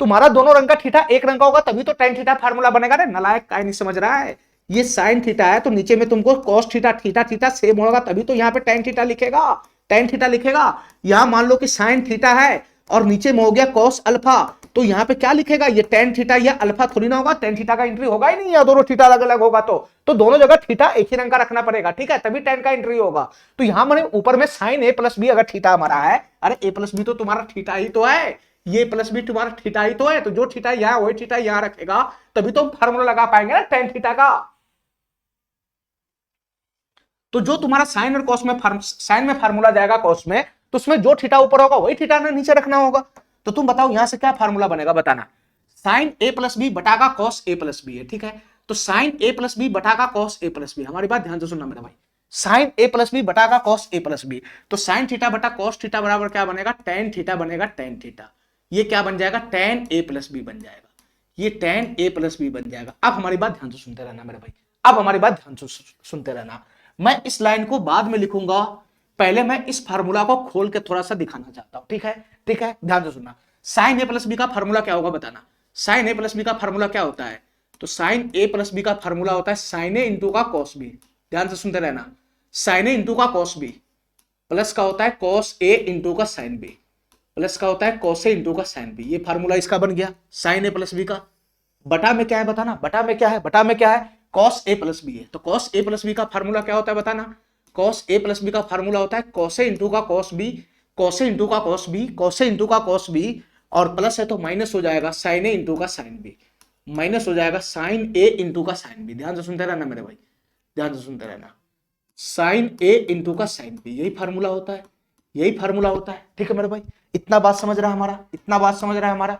तुम्हारा दोनों रंग का थीटा एक रंग का होगा तभी तो टेन थीटा फार्मूला बनेगा। रे नलायक, काय नहीं समझ रहा है? ये साइन थीटा है तो नीचे में तुमको cos theta, theta theta same होगा तभी तो यहाँ पे टेन थीटा लिखेगा, टेन थीटा लिखेगा। यहां मान लो कि साइन थीटा है और नीचे में हो गया कॉस अल्फा, तो यहाँ पे क्या लिखेगा? ये टेन थीटा या अल्फा थोड़ी ना होगा, टेन थीटा का एंट्री होगा ही नहीं, या दोनों थीटा अलग अलग होगा तो दोनों जगह थीटा एक ही रंग का रखना पड़ेगा, ठीक है, तभी टेन का एंट्री होगा। तो यहां मैंने ऊपर में साइन ए प्लस बी अगर थीटा हमारा है, अरे ए प्लस बी तो तुम्हारा थीटा ही तो है, ये प्लस बी तुम्हारा थीटा ही तो है, तो जो थीटा यहां वही थीटा यहां रखेगा तभी तो फार्मूला लगा पाएंगे ना टेन थीटा का। तो जो तुम्हारा साइन और कॉस में साइन में फार्मूला जाएगा कॉस में, तो उसमें जो थीटा ऊपर होगा वही थीटा नीचे रखना होगा। तो तुम बताओ यहां से क्या फार्मूला बनेगा, बताना। साइन ए प्लस बी बटा का कॉस ए प्लस बी है, ठीक है, तो साइन ए प्लस बी बटा का कॉस ए प्लस बी, हमारी बात ध्यान से सुनना मेरा भाई, साइन ए प्लस बी बटा का कॉस ए प्लस बी, तो साइन थीटा बटा कॉस थीटा बराबर क्या बनेगा? टेन थीटा बनेगा, टेन थीटा, ये क्या बन जाएगा? टेन ए प्लस बी बन जाएगा, ये टेन ए प्लस बी बन जाएगा। अब हमारी बात ध्यान से सुनते रहना मेरे भाई, अब हमारी बात ध्यान से सुनते रहना, मैं इस लाइन को बाद में लिखूंगा, पहले मैं इस फार्मूला को खोल के थोड़ा सा दिखाना चाहता हूं, ठीक है, ठीक है, ध्यान से सुनना। साइन ए प्लस बी का फार्मूला क्या होगा बताना, साइन ए प्लस बी का फार्मूला क्या होता है? तो साइन ए प्लस बी का फार्मूला होता है साइन ए इंटू का कॉस बी, ध्यान से सुनते रहना, साइन ए इंटू का कॉस बी प्लस का होता है कॉस ए इंटू का साइन बी, प्लस का होता है कॉस ए इंटू का साइन बी, ये फार्मूला इसका बन गया साइन ए प्लस बी का। बटा में क्या है बताना, बटा में क्या है? बटा में क्या है? कॉस ए प्लस बी है, तो कॉस ए प्लस बी का फार्मूला क्या होता है बताना, कॉस ए प्लस बी का फार्मूला होता है कॉस ए इंटू का cos B, cos A into का cos B, cos A into का कॉस बी, और प्लस है तो माइनस हो जाएगा साइन ए इंटू का साइन बी, माइनस हो जाएगा साइन ए इंटू का साइन बी। ध्यान से सुनते रहना मेरे भाई, ध्यान से सुनते रहना, साइन ए इंटू का साइन बी, यही फार्मूला होता है, यही फार्मूला होता है, ठीक है मेरे भाई? इतना बात समझ रहा है हमारा, इतना बात समझ रहा है हमारा।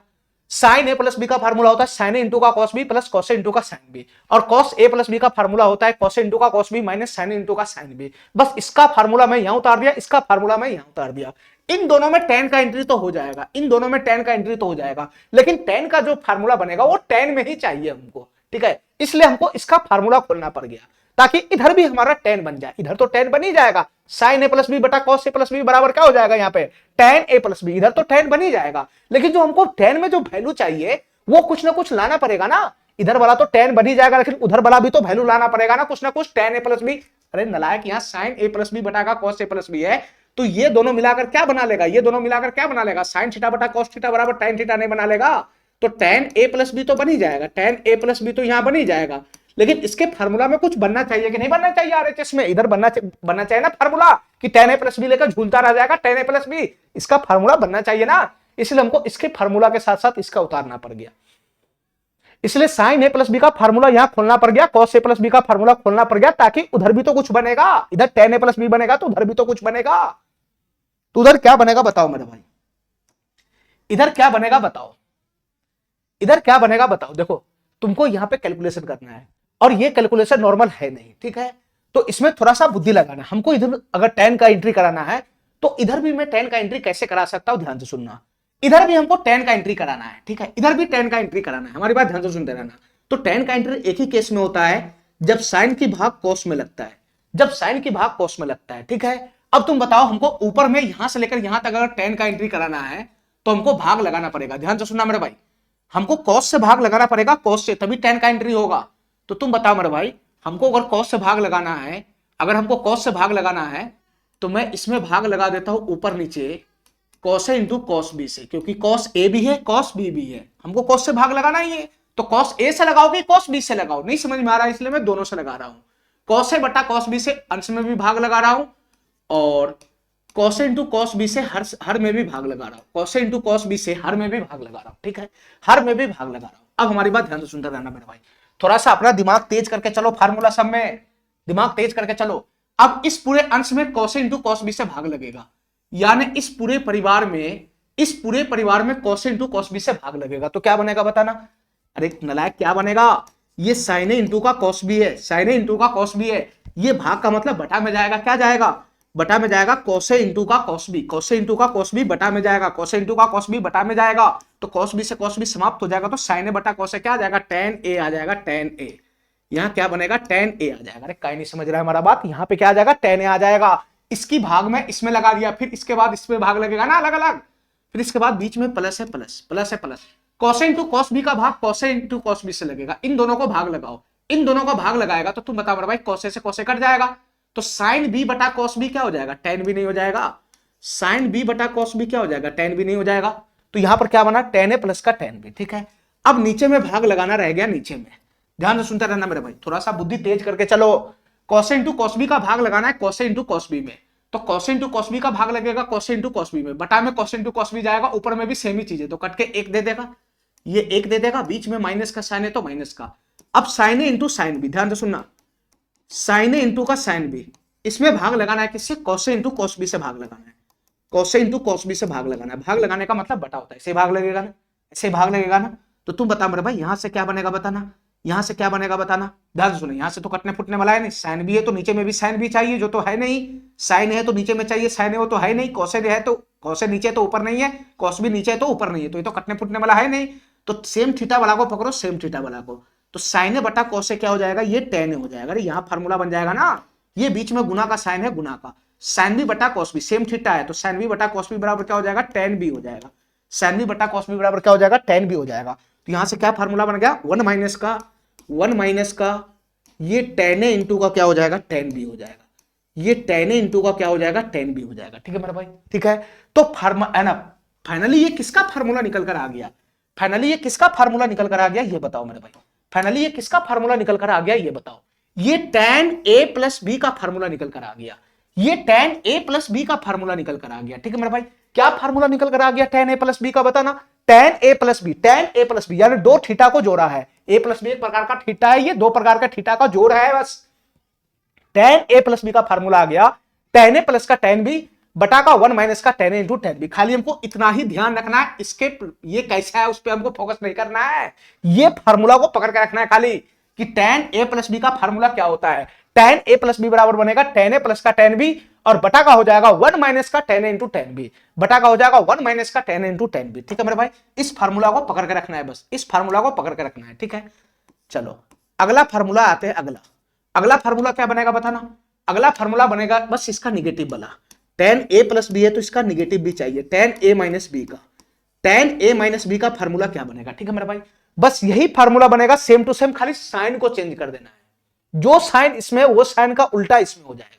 साइन ए प्लस बी का फार्मूला होता है साइन ए इंटू का cos B plus cos A into का साइन बी, और कॉस ए प्लस बी का फार्मूला होता है कॉस ए इंटू का cos B minus sine A into का साइन बी। बस इसका फार्मूला मैं यहां उतार दिया, इसका फार्मूला मैं यहां उतार दिया, इन दोनों में टेन का एंट्री तो हो जाएगा, इन दोनों में टेन का एंट्री तो हो जाएगा, लेकिन टेन का जो फार्मूला बनेगा वो टेन में ही चाहिए हमको, ठीक है, इसलिए हमको इसका फार्मूला खोलना पड़ गया ताकि इधर भी हमारा टेन बन जाए, इधर तो टेन बन ही जाएगा, साइन ए प्लस बी बटा कॉस ए प्लस बी बराबर क्या हो जाएगा यहाँ पे? टेन ए प्लस बी, इधर तो टेन बन ही जाएगा, लेकिन जो हमको टेन में जो वैल्यू चाहिए वो कुछ ना कुछ लाना पड़ेगा ना, इधर वाला तो टेन बन ही जाएगा लेकिन उधर वाला भी तो वैल्यू लाना पड़ेगा ना कुछ टेन ए प्लस बी। अरे नलायक, यहाँ साइन ए प्लस बी बटा का कॉस ए प्लस बी है, तो ये दोनों मिलाकर क्या बना लेगा? ये दोनों मिलाकर क्या बना लेगा? साइन थीटा बटा कॉस थीटा बराबर टेन थीटा नहीं बना लेगा? तो टेन ए प्लस बी तो बन ही जाएगा, टेन ए प्लस बी तो यहां बन ही जाएगा, लेकिन इसके फार्मूला में कुछ बनना चाहिए कि नहीं बनना चाहिए आरएचएस में, इधर बनना चाहिए ना फार्मूला कि tan a प्लस बी लेकर झूलता रह जाएगा tan a प्लस बी, इसका फार्मूला बनना चाहिए ना, इसलिए हमको इसके फार्मूला के साथ साथ इसका उतारना पड़ गया। इसलिए साइन ए प्लस बी का फार्मूला यहां खोलना पड़ गया, कॉस ए प्लस बी का फार्मूला खोलना पड़ गया, ताकि उधर भी तो कुछ बनेगा, इधर tan a प्लस बी बनेगा तो उधर भी तो कुछ बनेगा। तो उधर क्या बनेगा बताओ मेरे भाई, इधर क्या बनेगा बताओ, इधर क्या बनेगा बताओ। देखो तुमको यहां पे कैलकुलेशन करना है और ये कैलकुलेशन नॉर्मल है नहीं, ठीक है, तो इसमें थोड़ा सा बुद्धि लगाना। हमको इधर अगर tan का एंट्री कराना है तो इधर भी मैं tan का एंट्री कैसे करा सकता हूं, ध्यान से सुनना। इधर भी हमको tan का एंट्री कराना है, ठीक है, इधर भी tan का एंट्री कराना है, हमारी बात ध्यान से सुनते रहना। तो tan का एंट्री एक ही केस में होता है जब साइन की भाग कॉस में लगता है, जब साइन की भाग कॉस में लगता है, ठीक है। अब तुम बताओ हमको ऊपर में यहां से लेकर यहां तक अगर tan का एंट्री कराना है तो हमको भाग लगाना पड़ेगा, ध्यान से सुनना मेरे भाई, हमको कॉस से भाग लगाना पड़ेगा, कॉस से, तभी tan का एंट्री होगा। तो तुम बताओ मेरे भाई, हमको अगर कॉस से भाग लगाना है, अगर हमको कॉस से भाग लगाना है तो मैं इसमें भाग लगा देता हूं ऊपर नीचे cos A into cos B से, क्योंकि कॉस ए भी है कॉस बी भी है, हमको कॉस से भाग लगाना ही है। तो कॉस ए से लगाओ कि कॉस बी से लगाओ, नहीं समझ में आ रहा है, इसलिए मैं दोनों से लगा रहा हूं। कॉस ए बटा कॉस बी से अंश में भी भाग लगा रहा हूं और cos A into cos B से हर में भी भाग लगा रहा हूं, cos A into cos B से हर में भी भाग लगा रहा हूं, ठीक है, हर में भी भाग लगा रहा हूं। अब हमारी बात ध्यान से सुनते रहना मेरे भाई, थोड़ा सा अपना दिमाग तेज करके चलो, फार्मूला सब में दिमाग तेज करके चलो। अब इस पूरे अंश में cos A into cos B से भाग लगेगा, यानी इस पूरे परिवार में cos A into cos B से भाग लगेगा, तो क्या बनेगा बताना। अरे नलायक क्या बनेगा, ये साइन ए इंटू का कॉस बी है, साइन ए इंटू का कॉस बी है, ये भाग का मतलब बटा में जाएगा, क्या जाएगा, बटा में जाएगा, कॉस ए इंटू का cos B, cos A into का कॉस बी बटा में जाएगा, कॉस ए इंटू का कॉस बी बटा में जाएगा, तो कॉस बी से कॉस बी समाप्त हो जाएगा, तो साइन ए बटा कॉस ए क्या आ जाएगा, tan ए आ जाएगा, tan ए। यहाँ क्या बनेगा, tan ए आ जाएगा। अरे कहीं नहीं समझ रहा है हमारा बात, यहाँ पे क्या आ जाएगा, tan ए आ जाएगा, इसकी भाग में इसमें लगा दिया, फिर इसके बाद इसमें भाग लगेगा ना अलग अलग, फिर इसके बाद बीच में प्लस है प्लस, प्लस है plus, cos A into cos B का भाग cos A into cos B से लगेगा, इन दोनों को भाग लगाओ, इन दोनों को भाग लगाएगा तो तुम बताओ मेरे भाई, कॉस ए से कॉस ए कट जाएगा, तो साइन बी बटा कॉस बी क्या हो जाएगा, tan बी नहीं हो जाएगा, साइन बी बटा कॉस बी क्या हो जाएगा, tan बी नहीं हो जाएगा। तो यहां पर क्या बना, tan ए प्लस का tan बी, ठीक है। अब नीचे में भाग लगाना रह गया, नीचे में ध्यान से सुनते रहना मेरे भाई, थोड़ा सा बुद्धि तेज करके चलो। Cos A into cos B का भाग लगाना है cos A into cos B में, तो cos A into cos B का भाग लगेगा cos A into cos B में, बटा में cos A into cos B जाएगा, ऊपर में भी सेम ही चीज है, तो कट के एक दे देगा, ये एक दे देगा, बीच में माइनस का साइन है तो माइनस का। अब sign A into sine B, ध्यान से सुनना, साइन ए इंटू का साइन बी, इसमें भाग लगाना है किससे, cos A into cos B से भाग लगाना है, cos A into cos B से भाग लगाना है, भाग लगाने का मतलब बटा होता है, ऐसे भाग लगेगा ना, ऐसे भाग लगेगा ना। तो तुम बता मेरे भाई यहां से क्या बनेगा बताना, यहां से क्या बनेगा बताना, ध्यान से सुनो, यहां से तो कटने फुटने वाला है नहीं, साइन बी है तो नीचे में भी साइन बी चाहिए, जो तो है नहीं, साइन है तो नीचे में चाहिए, साइन है वो तो है नहीं, कॉस ए है तो कॉस ए नीचे तो ऊपर नहीं है, कॉस बी नीचे है तो ऊपर नहीं है, तो ये तो कटने फुटने वाला है नहीं, तो सेम थीटा वाला को पकड़ो, सेम थीटा वाला को, तो साइन ए बटा कॉस ए क्या हो जाएगा, ये tan ए हो जाएगा। अरे यहाँ फार्मूला बन जाएगा ना, ये बीच में गुना का साइन है, गुना का साइन बी बटा कॉस बी, सेम थीटा है तो साइन बी बटा कॉस बी बराबर क्या हो जाएगा, tan बी हो जाएगा, साइन बी बटा कॉस बी बराबर क्या हो जाएगा, tan बी हो जाएगा। तो यहां से क्या फार्मूला बन गया, वन माइनस का ये tan ए इंटू का क्या हो जाएगा, tan बी हो जाएगा, ये tan ए इंटू का क्या हो जाएगा, tan बी हो जाएगा, ठीक है मेरे भाई, ठीक है। तो फाइनली ये किसका फार्मूला निकल कर आ गया, फाइनली ये किसका फार्मूला निकल कर आ गया, ये बताओ मेरे भाई, फाइनली ये किसका फार्मूला निकल कर आ गया, ये बताओ। ये tan a प्लस बी का फार्मूला निकल कर आ गया, ये tan a प्लस बी का फार्मूला निकल कर आ गया, ठीक है मेरे भाई। क्या फार्मूला निकल कर आ गया tan a प्लस बी का बताना, tan a प्लस बी यानी दो थीटा को जोड़ा है, a प्लस बी एक प्रकार का थीटा है, ये दो प्रकार का थीटा का जोड़ है बस। tan a प्लस बी का फार्मूला आ गया, tan a प्लस का tan b बटा का 1 माइनस का tan a into tan b। खाली हमको इतना ही ध्यान रखना है, इसके ये कैसा है उस पर हमको फोकस नहीं करना है, ये फार्मूला को पकड़ के रखना है खाली कि tan a प्लस बी का फार्मूला क्या होता है। tan a प्लस बी बराबर बनेगा tan a प्लस का tan b और बटा का हो जाएगा 1 माइनस का tan a into tan b, बटा का हो जाएगा 1 माइनस का tan a into tan b, ठीक है मेरे भाई। इस फार्मूला को पकड़ के रखना है, बस इस फार्मूला को पकड़ के रखना है, ठीक है। चलो अगला फार्मूला आते हैं, अगला फार्मूला क्या बनेगा बताना, अगला फार्मूला बनेगा बस इसका निगेटिव वाला, tan a प्लस बी है तो इसका निगेटिव भी चाहिए, tan a माइनस बी का, tan a माइनस बी का फार्मूला क्या बनेगा, ठीक है मेरे भाई। बस यही फार्मूला बनेगा सेम टू सेम, खाली साइन को चेंज कर देना है, जो साइन इसमें वो साइन का उल्टा इसमें हो जाएगा।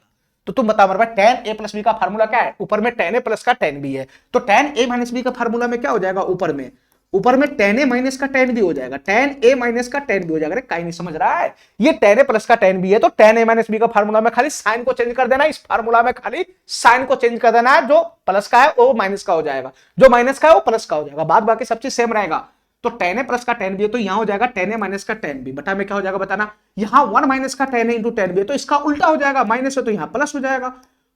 तो तुम बताओ मेरे भाई tan a प्लस बी का फार्मूला क्या है, ऊपर में tan a प्लस का tan b है, तो tan a माइनस बी का फार्मूला में क्या हो जाएगा, ऊपर में ऊपर में tan a माइनस का tan भी हो जाएगा, tan a माइनस का tan भी हो जाएगा। अरे काई नहीं समझ रहा है, ये tan a प्लस का tan भी है, तो tan a माइनस बी का फार्मूला में खाली साइन को चेंज कर देना है, इस फार्मूला में खाली साइन को चेंज कर देना है, जो प्लस का है वो माइनस का हो जाएगा, जो माइनस का है वो प्लस का हो जाएगा, बाद बाकी सब चीज सेम रहेगा। तो tan a प्लस का tan भी है, तो यहां हो जाएगा tan a माइनस का tan भी, बटा में क्या हो जाएगा बताना, यहां 1 माइनस का tan a इंटू tan भी है, तो इसका उल्टा हो जाएगा, माइनस है तो यहां प्लस हो जाएगा,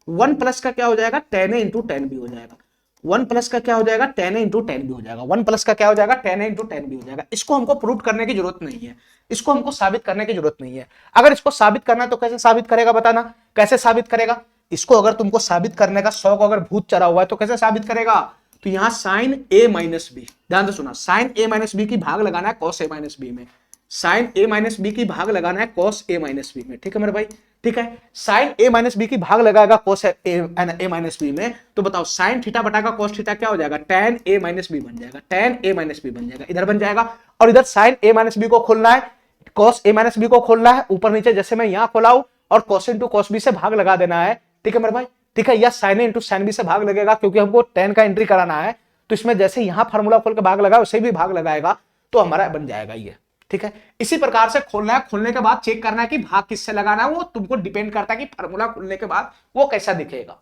1 प्लस का क्या हो जाएगा tan a इंटू tan भी हो जाएगा, 1 प्लस का क्या हो जाएगा tan a इंटू tan भी हो जाएगा, 1 प्लस का क्या हो जाएगा tan a इंटू tan भी हो जाएगा। इसको हमको प्रूव करने की जरूरत नहीं है, इसको हमको साबित करने की जरूरत नहीं है। अगर इसको साबित करना है तो कैसे साबित करेगा बताना, कैसे साबित करेगा इसको, अगर तुमको साबित करने का शौक अगर भूत चढ़ा हुआ है तो कैसे साबित करेगा, तो यहां साइन a माइनस बी, ध्यान से सुना, साइन a माइनस बी की भाग लगाना है cos a माइनस बी में, साइन a माइनस बी की भाग लगाना है cos a माइनस बी में, ठीक है मेरे भाई, ठीक है। साइन a माइनस बी की भाग लगाएगा cos a माइनस बी में, तो बताओ साइन थीटा बटाकर cos थीटा क्या हो जाएगा, tan a माइनस बी बन जाएगा, tan a माइनस बी बन जाएगा, इधर बन जाएगा, और इधर साइन a माइनस बी को खोलना है, cos a माइनस बी को खोलना है, ऊपर नीचे जैसे मैं यहां खोला हूं, और cos इंटू cos बी से भाग लगा देना है, ठीक है मेरे भाई, ठीक है, या sine a into sine B से भाग लगेगा, क्योंकि हमको tan का एंट्री कराना है, तो इसमें जैसे यहां फार्मूला खोल के भाग लगा उसे भी भाग लगाएगा, तो हमारा बन जाएगा ये, ठीक है। इसी प्रकार से खोलना है, खोलने के बाद चेक करना है कि भाग किससे लगाना है, वो तुमको डिपेंड करता है कि फार्मूला खोलने के बाद वो कैसा दिखेगा,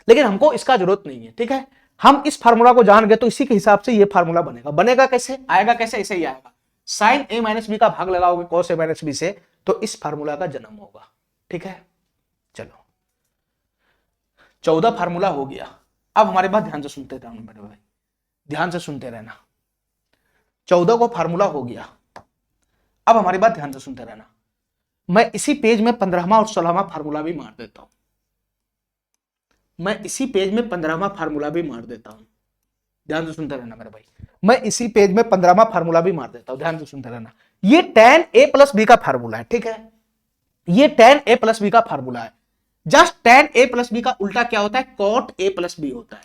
लेकिन हमको इसका जरूरत नहीं है, ठीक है। हम इस फार्मूला को जान गए तो इसी के हिसाब से ये फार्मूला बनेगा, बनेगा कैसे, आएगा कैसे, ऐसे ही आएगा, साइन a माइनस बी का भाग लगाओगे cos a माइनस बी से, तो इस फार्मूला का जन्म होगा, ठीक है। चलो 14 फार्मूला हो गया, अब हमारे बात ध्यान से सुनते रहना मेरे भाई, ध्यान से सुनते रहना, 14 को फार्मूला हो गया, अब हमारी बात ध्यान से सुनते रहना। मैं इसी पेज में 15वां और 16वां फार्मूला भी मार देता हूं, मैं इसी पेज में 15वां फार्मूला भी मार देता हूं, ध्यान से सुनते रहना मेरे भाई, मैं इसी पेज में 15वां फार्मूला भी मार देता हूं, ध्यान से सुनते रहना। ये tan a प्लस बी का फार्मूला है, ठीक है, ये tan a प्लस बी का फार्मूला है, just tan a plus B का उल्टा क्या होता है, cot a प्लस बी होता है,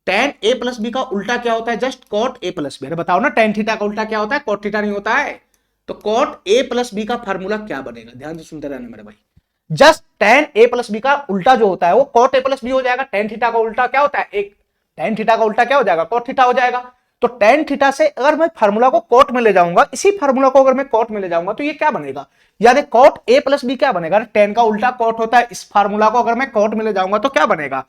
tan a प्लस बी का उल्टा क्या होता है, just cot a plus B. अरे बताओ ना, tan थीटा का उल्टा क्या होता है, cot थीटा नहीं होता है, तो cot a प्लस बी का फार्मूला क्या बनेगा, ध्यान से सुनते रहना मेरे भाई, just tan a plus B का उल्टा जो होता है वो cot a प्लस बी हो जाएगा, tan थीटा का उल्टा क्या होता है, एक tan थीटा का उल्टा क्या हो जाएगा, cot थीटा हो जाएगा, तो tan थीटा से अगर मैं फार्मूला को cot में ले जाऊंगा, इसी फार्मूला को अगर मैं cot में ले जाऊंगा तो ये क्या बनेगा, यानी cot a प्लस बी क्या बनेगा, tan का उल्टा cot होता है, इस फार्मूला को अगर मैं cot में ले जाऊंगा तो क्या बनेगा,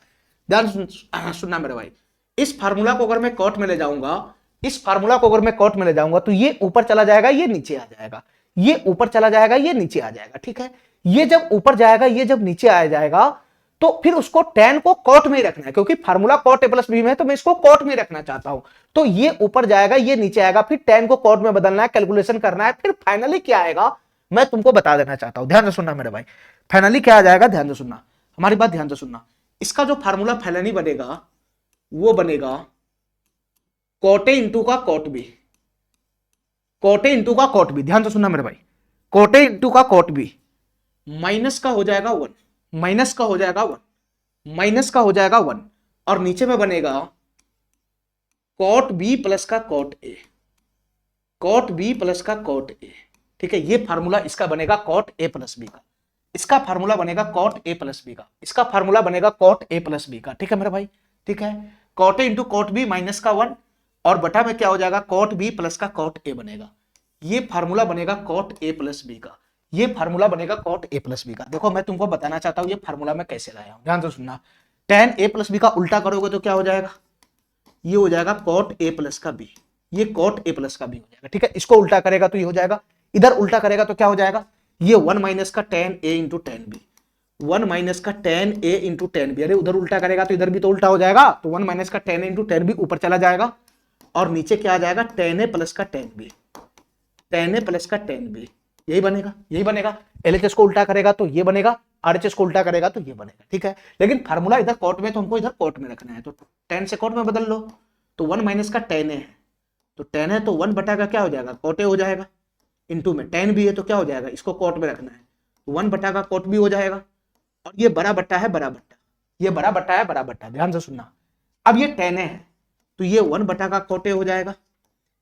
ध्यान सुनना मेरे भाई, इस फार्मूला को अगर मैं कॉट में ले जाऊंगा, इस फार्मूला को अगर मैं कॉट में ले जाऊंगा तो ये ऊपर चला जाएगा, ये नीचे आ जाएगा, ये ऊपर चला जाएगा, ये नीचे आ जाएगा, ठीक है। ये जब ऊपर जाएगा, ये जब नीचे आ जाएगा, तो फिर उसको tan को कॉट में ही रखना है, क्योंकि formula cot a plus B में है, तो मैं इसको कॉट में रखना चाहता हूं, तो ये ऊपर जाएगा, ये नीचे आएगा, फिर tan को कॉट में बदलना है, कैलकुलेशन करना है, फिर फाइनली क्या आएगा मैं तुमको बता देना चाहता हूं, ध्यान से सुनना मेरे भाई, फाइनली क्या आ जाएगा, ध्यान से सुनना, हमारी बात ध्यान से सुनना। इसका जो फार्मूला फाइनली बनेगा वो बनेगा cot a इंटू का cot b, cot a into का cot b, ध्यान से सुनना मेरे भाई, cot a इंटू का cot b, माइनस का हो जाएगा 1, माइनस का हो जाएगा 1, माइनस का हो जाएगा 1, और नीचे में बनेगा cot b प्लस का cot a, cot b plus का cot a, ठीक है। ये फार्मूला इसका बनेगा cot a प्लस b का, इसका फार्मूला बनेगा cot a प्लस b का, इसका फार्मूला बनेगा cot a प्लस b का, ठीक है मेरे भाई, ठीक है। cot a into cot b minus का 1, और बटा में क्या हो जाएगा cot b प्लस का cot a बनेगा, ये फार्मूला बनेगा cot a प्लस b का, ये फार्मूला बनेगा cot a प्लस b का। देखो मैं तुमको बताना चाहता हूं ये फार्मूला मैं कैसे लाया हूं, ध्यान से सुनना। tan a प्लस b का उल्टा करोगे तो क्या हो जाएगा, ये हो जाएगा cot a प्लस का b, ये cot a प्लस का b हो जाएगा, ठीक है। इसको उल्टा करेगा तो ये हो जाएगा, इधर उल्टा करेगा तो क्या हो जाएगा, ये 1 माइनस का tan a into tan b, 1 minus का tan a into tan b, अरे उधर उल्टा करेगा तो इधर भी तो उल्टा हो जाएगा, तो 1 माइनस का tan a into tan b ऊपर चला जाएगा, और नीचे क्या आ जाएगा tan a प्लस का tan b, tan a plus का tan b, यही बनेगा, यही बनेगा। LHS को उल्टा करेगा तो ये बनेगा, RHS को उल्टा करेगा तो ये बनेगा, ठीक है। लेकिन फार्मूला इधर कॉट में, तो हमको इधर कॉट में रखना है, तो tan से कॉट में बदल लो, तो 1 माइनस का tan a है, तो tan है तो 1 बटा का क्या हो जाएगा cot a हो जाएगा, इंटू में tan भी है तो क्या हो जाएगा, इसको कॉट में रखना है, तो 1 बटा का cot b हो जाएगा, और ये बड़ा बट्टा है बड़ा बट्टा, ये बड़ा बट्टा है बड़ा बट्टा, ध्यान से सुनना। अब ये tan है तो ये 1 बटा का cot a हो जाएगा,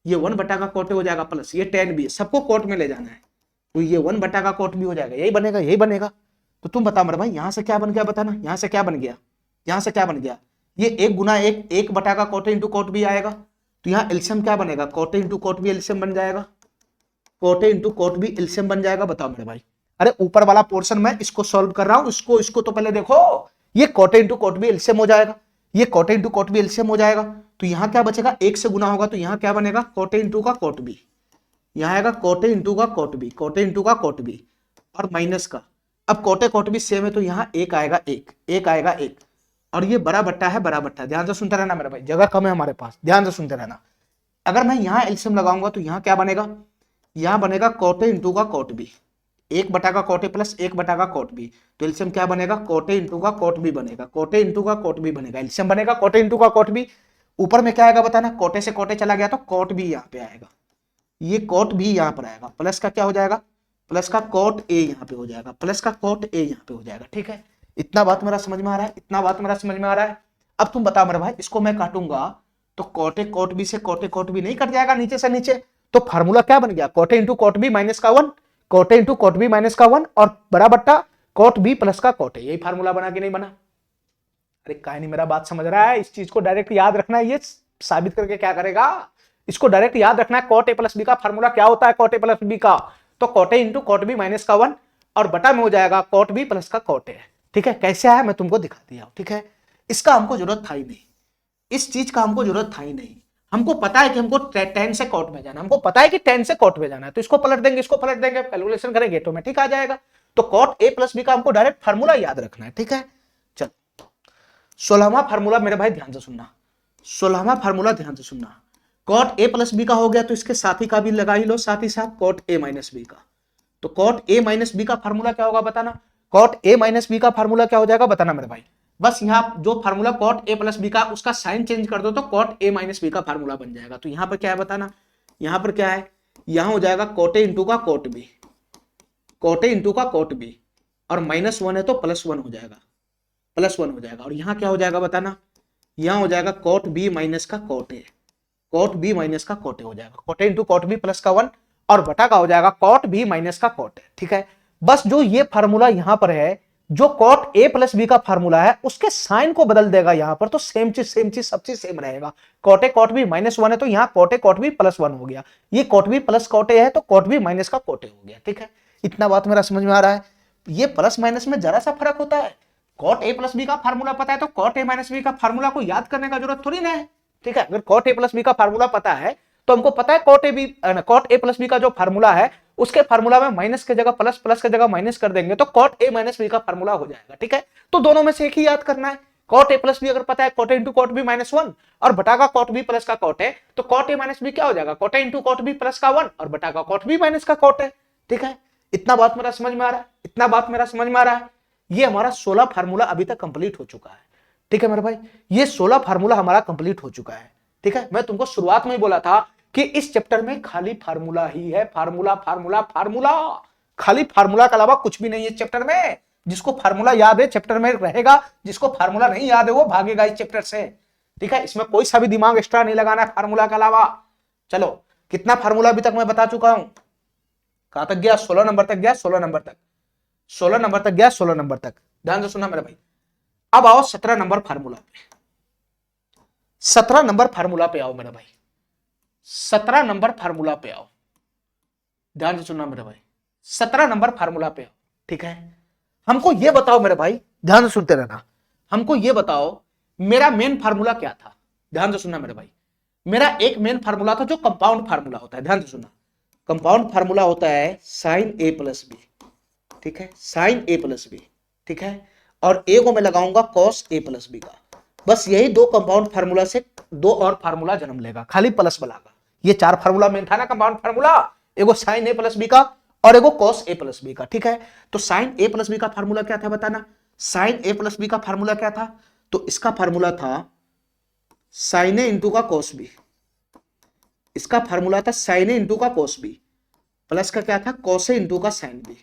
ये 1 बटा का cot a हो जाएगा, प्लस ये tan भी है, सबको cot में ले जाना है, तो ये 1 बटा का cot b हो जाएगा, यही बनेगा, यही बनेगा। तो तुम बताओ मेरे भाई यहाँ से क्या बन गया बताना, यहाँ से क्या बन गया, यहाँ से क्या बन गया, ये 1 गुना 1, 1 बटा का कॉट इंटू कॉट बी आएगा, तो यहाँ एलसीएम क्या बनेगा, cot into cot B LCM बन जाएगा, cot into cot B LCM बन जाएगा। बताओ मेरे भाई, अरे ऊपर वाला पोर्शन मैं इसको सॉल्व कर रहा हूं, इसको तो पहले देखो, ये cot into cot B LCM हो जाएगा, ये cot into cot B LCM हो जाएगा, तो यहाँ क्या बचेगा, 1 से गुना होगा, तो यहाँ क्या बनेगा, कॉट इंटू का कॉट बी, यहाँ आएगा कोटे इंटू का कोट बी, कोटे इंटू का कोट बी और माइनस का, अब कोटे कोट बी सेम है तो यहाँ एक आएगा, एक आएगा एक, और ये बड़ा बट्टा है, बड़ा बट्टा, ध्यान से सुनते रहना मेरे भाई, जगह कम है हमारे पास, ध्यान से सुनते रहना। अगर मैं यहाँ एलसीएम लगाऊंगा तो यहाँ क्या बनेगा, यहाँ बनेगा कोटे इंटू का कोट बी, 1 बटा का कोटे प्लस 1 बटा का कोट बी, तो एलसीएम क्या बनेगा, कोटे इंटू का कोट बी बनेगा, कोटे इंटू का कोट बी बनेगा, एलसीएम बनेगा कोटे इंटू का कोट बी। ऊपर में क्या आएगा बताना, कोटे से कोटे चला गया तो कोट बी यहाँ पे आएगा, ये कोट भी यहाँ पर आएगा, प्लस का क्या हो जाएगा, प्लस का कोट ए यहाँ पे हो जाएगा, प्लस का कोट ए यहाँ पे हो जाएगा। ठीक है, इतना बात मेरा समझ में आ रहा है, इतना बात मेरा समझ में आ रहा है। अब तुम बताओ मेरे भाई, इसको मैं काटूंगा तो कोटे कोट बी से कोटे कोट बी नहीं कट जाएगा नीचे से नीचे, तो फार्मूला क्या बन गया, कोटे इंटू कोट बी माइनस का 1, कोटे इंटू कोट बी माइनस का 1 और बड़ा बट्टा कोट बी प्लस का कोटे, यही फार्मूला बना कि नहीं बना। अरे काय नहीं मेरा बात समझ रहा है, इस चीज को डायरेक्ट याद रखना है, ये साबित करके क्या करेगा, इसको डायरेक्ट याद रखना है। कॉट ए प्लस बी का फार्मूला क्या होता है, कॉट ए प्लस बी का, तो cot A into cot B minus का 1 और बटा में हो जाएगा कॉट बी प्लस का कॉट ए। ठीक है, कैसे आया मैं तुमको दिखा दिया हूं। ठीक है, इसका हमको जरूरत था ही नहीं, इस चीज का हमको जरूरत था ही नहीं, हमको पता है कि हमको 10 से कॉट में जाना, हमको पता है कि 10 से कॉट में जाना है, तो इसको पलट देंगे, इसको पलट देंगे, कैलकुलेशन करेंगे ऑटोमेटिक आ जाएगा। तो कॉट ए प्लस बी का हमको डायरेक्ट फार्मूला याद रखना है। ठीक है, चलो 16वां फार्मूला मेरे भाई ध्यान से सुनना, 16वां फार्मूला ध्यान से सुनना, कॉट ए प्लस बी का हो गया तो इसके साथ ही का भी लगा ही लो, साथ ही साथ कॉट ए माइनस बी का, तो कॉट ए माइनस बी का फार्मूला क्या होगा बताना, कॉट ए माइनस बी का फार्मूला क्या हो जाएगा बताना मेरे भाई। बस यहाँ जो formula cot A plus B का उसका साइन चेंज कर दो तो कॉट ए माइनस बी का फार्मूला बन जाएगा। तो यहाँ पर क्या है बताना, यहाँ पर क्या है, यहाँ हो जाएगा कॉट ए इंटू का cot B, cot A into का कॉट बी और -1 है तो +1 हो जाएगा, +1 हो जाएगा, और यहाँ क्या हो जाएगा बताना, यहाँ हो जाएगा कॉट बी माइनस का cot A, cot B minus का कॉट ए हो जाएगा, cot A into cot B plus का 1 और बटा का हो जाएगा कॉट बी माइनस का कॉट ए। ठीक है, बस जो ये फार्मूला यहां पर है, जो कॉट ए प्लस बी का फार्मूला है उसके साइन को बदल देगा यहां पर, तो सेम चीज सब चीज सेम रहेगा। कॉट ए कॉट बी -1 है तो यहाँ कॉट ए कॉट बी +1 हो गया, ये cot B plus cot A है तो कॉट बी माइनस का कॉट ए हो गया। ठीक है, इतना बात मेरा समझ में आ रहा है। ये प्लस माइनस में जरा सा फर्क होता है, कॉट ए प्लस बी का फार्मूला पता है तो कॉट ए माइनस बी का फार्मूला को याद करने का जरूरत थोड़ी ना है। ठीक है, अगर कॉट ए प्लस बी का फार्मूला पता है तो हमको पता है कॉट ए प्लस बी का जो फार्मूला है उसके फार्मूला में माइनस की जगह प्लस, प्लस की जगह माइनस कर देंगे तो कॉट ए माइनस बी का फार्मूला हो जाएगा। ठीक है, तो दोनों में से एक ही याद करना है। कॉट ए प्लस बी अगर पता है cot A into cot B -1 और बटा का कॉट बी प्लस का कॉट ए, तो कॉट ए माइनस बी क्या हो जाएगा, cot A into cot B plus का 1 और बटा का कॉट बी माइनस का कॉट ए। ठीक है, इतना बात मेरा समझ में आ रहा है, इतना बात मेरा समझ में आ रहा है। ये हमारा 16 फार्मूला अभी तक कंप्लीट हो चुका है। ठीक है मेरे भाई, ये 16 फार्मूला हमारा कंप्लीट हो चुका है। ठीक है, मैं तुमको शुरुआत में ही बोला था कि इस चैप्टर में खाली फार्मूला ही है, फार्मूला फार्मूला फार्मूला, खाली फार्मूला के अलावा कुछ भी नहीं है इस चैप्टर में। जिसको फार्मूला याद है चैप्टर में रहेगा, जिसको फार्मूला नहीं याद है वो भागेगा इस चैप्टर से। ठीक है, इसमें कोई सा भी दिमाग एक्स्ट्रा नहीं लगाना है फार्मूला के अलावा। चलो, कितना फार्मूला अभी तक मैं बता चुका हूं, कहां तक गया, 16 नंबर तक गया, 16 नंबर तक, 16 नंबर तक गया, 16 नंबर तक, ध्यान से सुनना मेरे भाई। अब आओ 17 नंबर फार्मूला पे, 17 नंबर फार्मूला पे आओ मेरे भाई, 17 नंबर फार्मूला पे आओ, ध्यान से सुनना मेरे भाई, 17 नंबर फार्मूला पे आओ। ठीक है, हमको ये बताओ मेरे भाई, ध्यान से सुनते रहना, हमको ये बताओ मेरा मेन फार्मूला क्या था। ध्यान से सुनना मेरे भाई, मेरा एक मेन फार्मूला था जो कंपाउंड फार्मूला होता है। ध्यान से सुनना, कंपाउंड फार्मूला होता है साइन ए प्लस बी। ठीक है, साइन ए प्लस बी। ठीक है, और ए को मैं लगाऊंगा कॉस ए प्लस बी का। बस यही दो कंपाउंड फार्मूला से दो और फार्मूला जन्म लेगा, खाली प्लस बनागा। ये 4 फार्मूला मेन था ना कंपाउंड फार्मूला, एगो साइन ए प्लस बी का और एगो कॉस ए प्लस बी का। ठीक है, तो साइन ए प्लस बी का फार्मूला क्या था बताना, साइन ए प्लस बी का फार्मूला क्या था, तो इसका फार्मूला था साइन ए इंटू का कॉस बी, इसका फार्मूला था साइन ए इंटू का कॉस बी, प्लस का क्या था कॉस ए इंटू का sine B,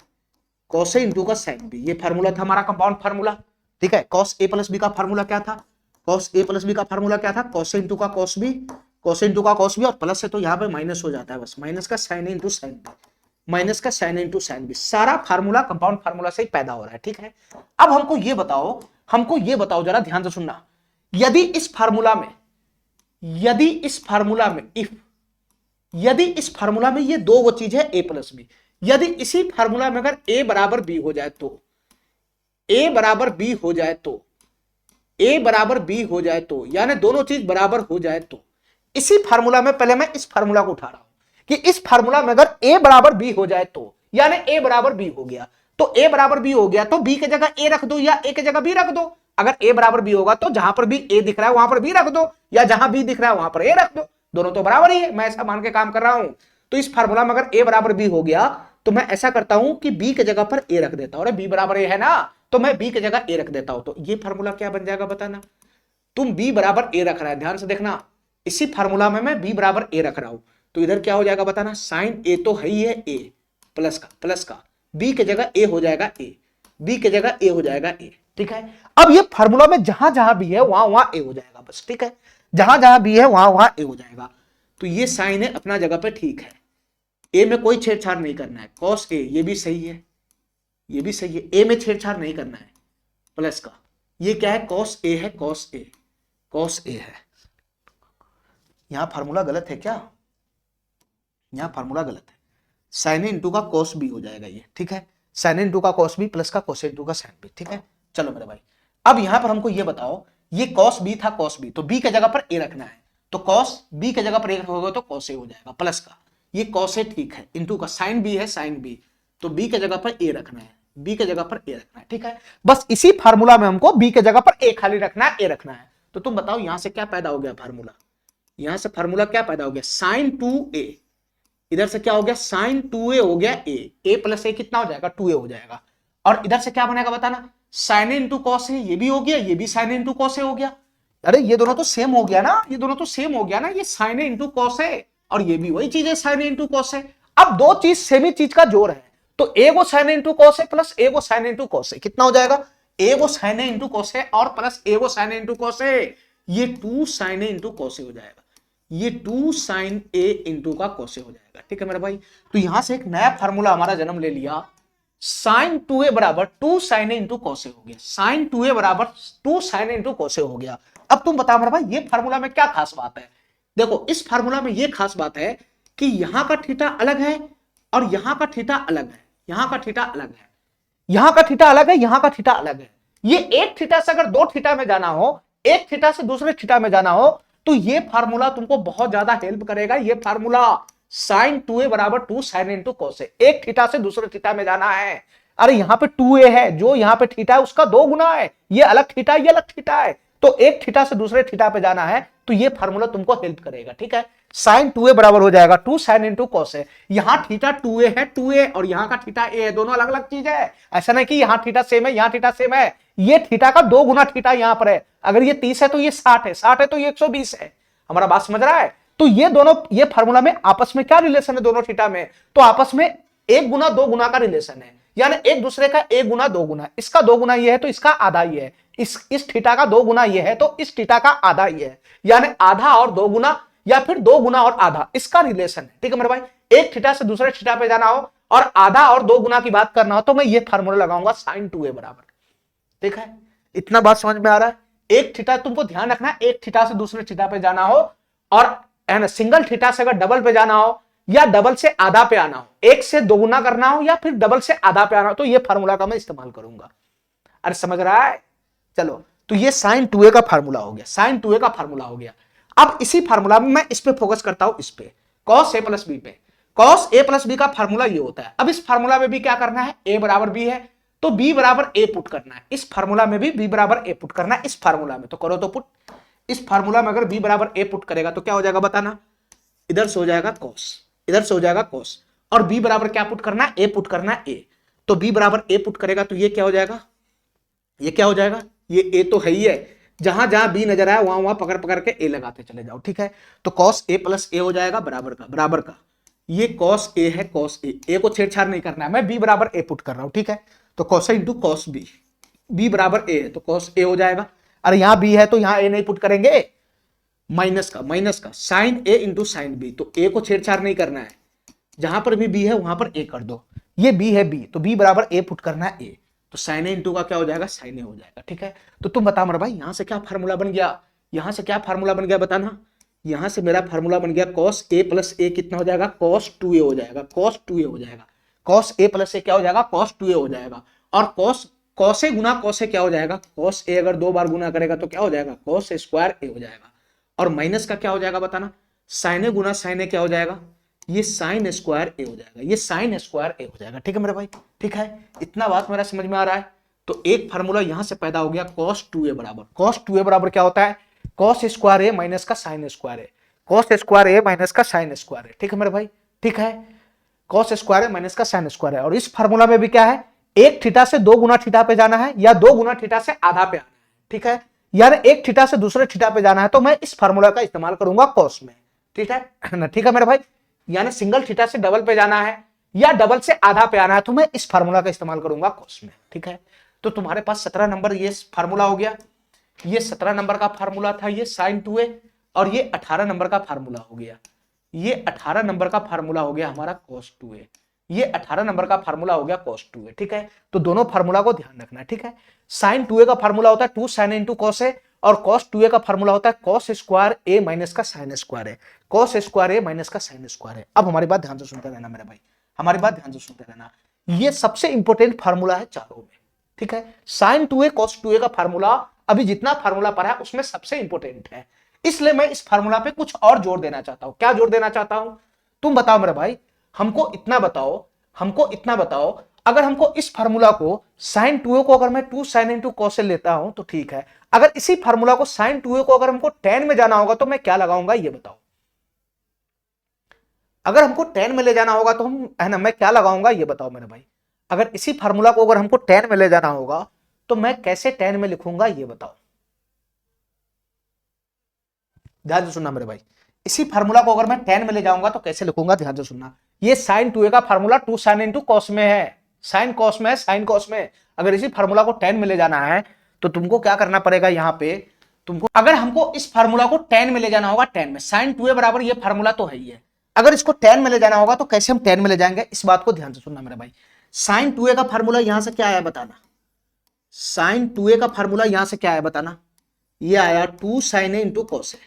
cos A into का साइन बी। ये फार्मूला था हमारा कंपाउंड फार्मूला। ठीक है, कॉस ए प्लस बी का फार्मूला क्या था, कॉस ए प्लस बी का फार्मूला क्या था, कॉस ए इंटू का cos B, cos A into का कॉस बी, और प्लस से तो यहाँ पे माइनस हो जाता है, बस माइनस का sign A into sine B, minus का sign A into sine B. सारा फार्मूला कंपाउंड फार्मूला से ही पैदा हो रहा है। ठीक है, अब हमको ये बताओ, हमको ये बताओ जरा ध्यान से सुनना, यदि इस फार्मूला में यदि इस फार्मूला में ये दो वो चीज है a प्लस बी, यदि इसी फार्मूला में अगर a बराबर b हो जाए तो a बराबर b हो जाए तो a बराबर b हो जाए तो यानी दोनों चीज बराबर हो जाए तो इसी फार्मूला में, पहले मैं इस फार्मूला को उठा रहा हूं कि इस फार्मूला में अगर a बराबर b हो जाए तो यानी a बराबर b हो गया, तो a बराबर b हो गया तो b की जगह a रख दो या a की जगह b रख दो। अगर a बराबर b होगा तो जहां पर भी a दिख रहा है वहां पर b रख दो, या जहां b दिख रहा है वहां पर a रख दो, दोनों तो बराबर ही है, मैं ऐसा मान के काम कर रहा हूं। तो इस फार्मूला में अगर a बराबर b हो गया तो मैं ऐसा करता हूं कि b की जगह पर a रख देता हूं, अरे b बराबर a है ना, तो मैं b की जगह a रख देता हूं। तो ये फार्मूला क्या बन जाएगा बताना, तुम b बराबर a रख रहा है, ध्यान से देखना, इसी फार्मूला में मैं b बराबर a रख रहा हूं, तो इधर क्या हो जाएगा बताना, साइन a तो है ही है a प्लस का b की जगह a हो जाएगा a, b की जगह a हो जाएगा a, ठीक है। अब ये फार्मूला में जहां जहां भी है वहां वहां a हो जाएगा बस, ठीक है, जहां जहां भी है वहां वहां a हो जाएगा। तो ये साइन है अपना जगह पे ठीक है, a में कोई छेड़छाड़ नहीं करना है, cos a ये भी सही है, ये भी सही है, a में छेड़छाड़ नहीं करना है, प्लस का ये क्या है, cos a है, cos a है। यहां फार्मूला गलत है क्या, यहां फार्मूला गलत है, साइन ए इंटू का cos b हो जाएगा ये, ठीक है, साइन ए इंटू का cos b प्लस का cos ए इंटू का साइन b, ठीक है। चलो मेरे भाई, अब यहां पर हमको ये बताओ, ये cos b था cos b, तो b की जगह पर a रखना है, तो cos b की जगह पर a रखोगे तो cos a हो जाएगा, प्लस का ये cos a ठीक है, इंटू का साइन b है साइन b, तो b की जगह पर a रखना है, b की जगह पर a रखना है, ठीक है। बस इसी फार्मूला में हमको b की जगह पर a खाली रखना है, a रखना है। तो तुम बताओ यहां से क्या पैदा हो गया फार्मूला, यहां से फार्मूला क्या पैदा हो गया, साइन 2a, इधर से क्या हो गया, साइन 2a हो गया a प्लस a कितना हो जाएगा, 2a हो जाएगा, और इधर से क्या बनेगा बताना, sine A into cos A, ये भी हो गया, ये भी sign A into cos A हो गया, अरे ये दोनों तो सेम हो गया ना, ये दोनों तो सेम हो गया ना, ये sign A into cos A और ये भी वही चीज है sine A into cos A. अब दो चीज सेम ही चीज का जोड़ है, तो ए को sign A into cos A plus ए को sign A into cos A कितना हो जाएगा, ए को sign A into cos A और प्लस ए को sign A into cos A, ये 2 sine A into cos A हो जाएगा, ये 2 साइन ए इंटू का कॉस ए हो जाएगा, ठीक है मेरे भाई। तो यहां से एक नया फार्मूला हमारा जन्म ले लिया, साइन 2a बराबर 2 sine A into cos A हो गया, साइन 2a बराबर 2 sine A into cos A हो गया। अब तुम बताओ मेरे भाई ये फार्मूला में क्या खास बात है, देखो इस फार्मूला में ये खास बात है कि यहां का थीटा अलग है और यहां का थीटा अलग है, यहां का थीटा अलग है, यहां का थीटा अलग है, यहां का थीटा अलग है। ये एक थीटा से अगर दो थीटा में जाना हो, एक थीटा से दूसरे थीटा में जाना हो, तो ये फार्मूला तुमको बहुत ज्यादा हेल्प करेगा। ये फार्मूला साइन 2a बराबर 2 साइन इंटू कॉस ए, एक थीटा से दूसरे थीटा में जाना है, अरे यहां पे 2a है, जो यहां पे थीटा है उसका 2 गुना है, ये अलग थीटा ये अलग थीटा है, तो एक थीटा से दूसरे थीटा पे जाना है, तो ये फार्मूला तुमको हेल्प करेगा, ठीक है। साइन 2a बराबर हो जाएगा 2 साइन इंटू कॉस ए, यहां थीटा 2a है 2a और यहां का थीटा a है, दोनों अलग अलग चीज है, ऐसा नहीं कि यहां थीटा सेम है यहां थीटा सेम है, ये थीटा का 2 गुना थीटा यहां पर है, अगर ये 30 है तो ये 60 है, 60 है तो ये 120 है, हमारा बात समझ रहा है। तो ये दोनों, ये फार्मूला में आपस में क्या रिलेशन है दोनों थीटा में, तो आपस में 1 गुना 2 गुना का रिलेशन है, यानी एक दूसरे का 1 गुना 2 गुना, इसका 2 गुना ये है तो इसका आधा ही है, इस थीटा का 2 गुना ये है तो इस थीटा का आधा ही है, यानी आधा और 2 गुना या फिर 2 गुना और आधा, इसका रिलेशन है, ठीक है मेरे भाई। एक थीटा से दूसरे थीटा पे जाना हो और आधा और 2 गुना की बात करना हो तो मैं ये फार्मूला लगाऊंगा साइन 2a बराबर, ठीक है। इतना बात समझ में आ रहा है, एक थीटा तुमको ध्यान रखना, एक थीटा से दूसरे थीटा पे जाना हो और सिंगल थीटा से अगर डबल पे जाना हो या डबल से आधा पे आना हो, एक से 2 गुना करना हो या फिर डबल से आधा पे आना हो, तो ये फार्मूला का मैं इस्तेमाल करूंगा। अरे समझ रहा है, चलो तो ये साइन 2a का फार्मूला हो गया, साइन 2a का फार्मूला हो गया। अब इसी फार्मूला में मैं इस पे फोकस करता हूं, इस पे cos a प्लस b पे, cos a प्लस b का फार्मूला ये होता है। अब इस फार्मूला में भी क्या करना है, a बराबर b है तो b बराबर a पुट करना है, इस फार्मूला में भी b बराबर a पुट करना है, इस फार्मूला में तो करो तो पुट, इस फार्मूला में अगर b बराबर a पुट करेगा तो क्या हो जाएगा बताना, इधर से हो जाएगा cos, इधर से हो जाएगा cos, और b बराबर क्या पुट करना है, a पुट करना है, a, तो b बराबर a पुट करेगा तो ये क्या हो जाएगा, ये क्या हो जाएगा, ये a तो है ही है, जहां जहां b नजर आया वहां वहां पकड़ पकड़ के a लगाते चले जाओ, ठीक है। तो cos a प्लस a हो जाएगा बराबर का, बराबर का ये cos a है, cos a को छेड़छाड़ नहीं करना है, मैं b बराबर a पुट कर रहा हूं, ठीक है। तो cos a into cos b, b बराबर a है तो cos a हो जाएगा, अरे यहां b है तो यहां a नहीं पुट करेंगे, माइनस का sine a into sine b, तो a को छेड़छाड़ नहीं करना है, जहां पर भी b है वहां पर a कर दो, ये b है b तो b बराबर a पुट करना है a, तो साइन ए इंटू का क्या हो जाएगा, साइन ए हो जाएगा। ठीक है, तो तुम बता मेरे भाई यहाँ से क्या फार्मूला बन गया, यहाँ से क्या फार्मूला बन गया बताना। यहाँ से मेरा फार्मूला बन गया कॉस ए प्लस ए कितना हो जाएगा, कॉस 2a हो जाएगा, कॉस 2a हो जाएगा। कॉस ए प्लस ए क्या हो जाएगा, कॉस 2a हो जाएगा। और cos cos A Guna cos A क्या हो जाएगा, कॉस ए अगर 2 बार गुना करेगा तो क्या हो जाएगा, कॉस स्क्वायर ए हो जाएगा। और माइनस का क्या हो जाएगा बताना, साइन ए गुना साइन ए क्या हो जाएगा, ये साइन स्क्वायर ए हो जाएगा, ये साइन स्क्वायर ए हो जाएगा। ठीक है मेरे भाई, ठीक है, इतना बात मेरा समझ में आ रहा है। तो एक फार्मूला यहां से पैदा हो गया cos 2a बराबर, cos 2a बराबर क्या होता है, cos स्क्वायर ए माइनस का साइन स्क्वायर ए, cos स्क्वायर ए माइनस का साइन स्क्वायर ए। ठीक है मेरे भाई, ठीक है, cos स्क्वायर ए माइनस का साइन स्क्वायर है। और इस फार्मूला में भी क्या है, एक थीटा से 2 गुना थीटा पे जाना है या 2 गुना थीटा से आधा पे आना है। ठीक है, यार एक थीटा से दूसरे थीटा पे जाना है तो मैं इस फार्मूला का इस्तेमाल करूंगा cos में। ठीक है ना, ठीक है मेरे भाई, यानी सिंगल थीटा से डबल पे जाना है या डबल से आधा पे आना है तो मैं इस फार्मूला का इस्तेमाल करूंगा cos में। ठीक है, तो तुम्हारे पास 17 नंबर ये फार्मूला हो गया, ये 17 नंबर का फार्मूला था ये sin 2a, और ये 18 नंबर का फार्मूला हो गया, ये 18 नंबर का फार्मूला हो गया हमारा cos 2a, ये 18 नंबर का फार्मूला हो गया cos 2a। ठीक है, तो दोनों फार्मूला को ध्यान रखना है। ठीक है, sin 2a का फार्मूला होता है 2 sin a into cos a, और cos 2a का फार्मूला होता है cos स्क्वायर a माइनस का sin square a, cos square a minus का sin स्क्वायर a। अब हमारी बात ध्यान से सुनते रहना मेरे भाई, हमारी बात ध्यान से सुनते रहना, ये सबसे इंपॉर्टेंट फार्मूला है चारों में। ठीक है, sin 2a cos 2a का फार्मूला अभी जितना फार्मूला पढ़ा है उसमें सबसे इंपॉर्टेंट है, इसलिए मैं इस फार्मूला पे कुछ और जोर देना चाहता हूं। क्या जोर देना चाहता हूं, तुम बताओ मेरे भाई, हमको इतना बताओ, हमको इतना बताओ, अगर हमको इस फार्मूला को sin 2a को अगर मैं 2 sin into cos a लेता हूं तो ठीक है, अगर इसी फार्मूला को sin 2a को अगर हमको tan में जाना होगा तो मैं क्या लगाऊंगा ये बताओ। अगर हमको tan में ले जाना होगा तो हम है ना, मैं क्या लगाऊंगा ये बताओ मेरे भाई। अगर इसी फार्मूला को अगर हमको tan में ले जाना होगा तो मैं कैसे tan में लिखूंगा ये बताओ, ध्यान से सुनना मेरे भाई। इसी फार्मूला को अगर मैं tan में ले जाऊंगा तो कैसे लिखूंगा, ध्यान से सुनना। ये sin 2a का फार्मूला 2 sin into cos में है, sin cos में है, sin cos में। अगर इसी फार्मूला को tan में ले जाना है तो तुमको क्या करना पड़ेगा, यहां पे तुमको, अगर हमको इस फार्मूला को tan में ले जाना होगा, tan में sin 2a बराबर ये फार्मूला तो है ही है, अगर इसको tan में ले जाना होगा तो कैसे हम tan में ले जाएंगे, इस बात को ध्यान से सुनना मेरे भाई। sin 2a का फार्मूला यहां से क्या आया बताना, sin 2a का फार्मूला यहां से क्या आया बताना, ये आया 2 sin a into cos a,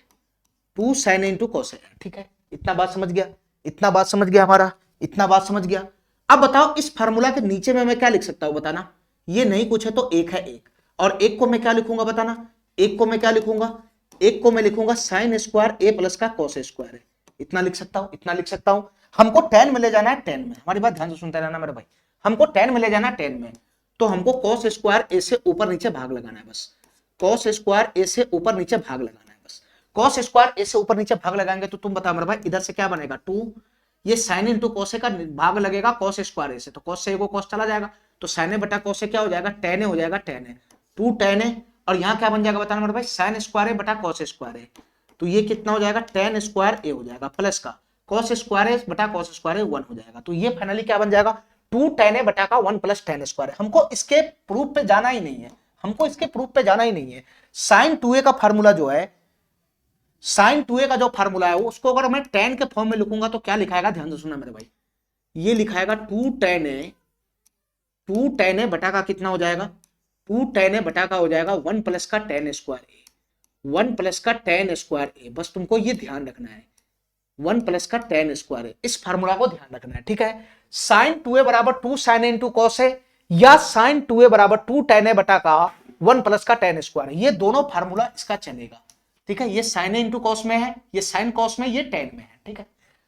2 sin a into cos a। ठीक है, इतना बात समझ गया, इतना बात समझ गया हमारा, इतना बात समझ गया। अब बताओ इस फार्मूला के नीचे में मैं क्या लिख सकता हूं बताना, ये नहीं कुछ है तो एक है एक, और एक को मैं क्या लिखूंगा बताना, एक को मैं क्या लिखूंगा, एक को मैं लिखूंगा साइन स्क्वायर ए प्लस का कॉस स्क्वायर है, इतना लिख सकता हूं, इतना लिख सकता हूं। हमको tan में ले जाना है tan में, हमारी बात ध्यान से सुनते रहना मेरे भाई, हमको tan में ले जाना है tan में, तो हमको cos स्क्वायर ए से ऊपर नीचे भाग लगाना है बस, cos स्क्वायर ए से ऊपर नीचे भाग लगाना है बस। cos स्क्वायर ए से ऊपर नीचे भाग लगाएंगे तो तुम बताओ मेरे भाई इधर से क्या बनेगा 2, ये sin इंटू cos का भाग लगेगा cos स्क्वायर ए से, तो cos से को cos चला जाएगा, तो sin ए बटा cos क्या हो जाएगा, tan ए हो जाएगा, tan ए 2 tan ए, और यहाँ क्या बन जाएगा बताना मेरे भाई, sin स्क्वायर ए बटा cos स्क्वायर ए, तो ये कितना हो जाएगा tan स्क्वायर ए हो जाएगा, प्लस का cos स्क्वायर ए बटा cos स्क्वायर ए 1 हो जाएगा, तो ये फाइनली क्या बन जाएगा 2 tan ए बटा का 1 प्लस tan स्क्वायर। हमको इसके प्रूफ पे जाना ही नहीं है, हमको इसके प्रूफ पे जाना ही नहीं है। sin 2a का फार्मूला जो है, sin 2a का जो फार्मूला है उसको अगर मैं tan के फॉर्म में लिखूंगा तो क्या लिखाएगा, ध्यान से सुनना मेरे भाई, ये लिखाएगा 2 tan a बटा का कितना हो जाएगा, 2 tan a बटा का हो जाएगा 1 प्लस का tan स्क्वायर ए, 1 प्लस का tan स्क्वायर ए, बस तुमको ये ध्यान रखना है, 1 प्लस का tan स्क्वायर ए, इस फार्मूला को ध्यान रखना है। ठीक है, sin 2a बराबर 2 sin a into cos a, या sin 2a बराबर 2 tan a बटा का 1 प्लस का tan स्क्वायर, ये दोनों फार्मूला इसका चलेगा। ठीक है, ये sin a into cos में है, ये sin cos में, ये tan में है। ठीक है,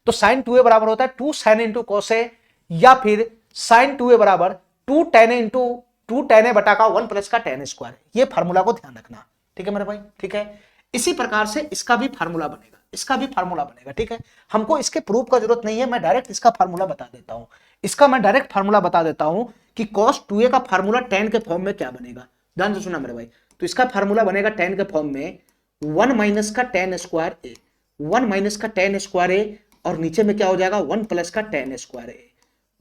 तो sin 2a बराबर होता है 2 sin a into cos a, या फिर sin 2a बराबर 2 tan a into 2 tan a बटा का 1 प्लस का tan स्क्वायर, ये फार्मूला को ध्यान रखना। ठीक है मेरे भाई, ठीक है, इसी प्रकार से इसका भी फार्मूला बनेगा, इसका भी फार्मूला बनेगा। ठीक है, हमको इसके प्रूफ का जरूरत नहीं है, मैं डायरेक्ट इसका फार्मूला बता देता हूं, इसका मैं डायरेक्ट फार्मूला बता देता हूं कि cos 2a का फार्मूला tan के फॉर्म में क्या बनेगा, ध्यान से सुना मेरे भाई। तो इसका फार्मूला बनेगा tan के फॉर्म में 1 माइनस का tan स्क्वायर ए, 1 माइनस का tan स्क्वायर ए, और नीचे में क्या हो जाएगा 1 प्लस का tan स्क्वायर ए,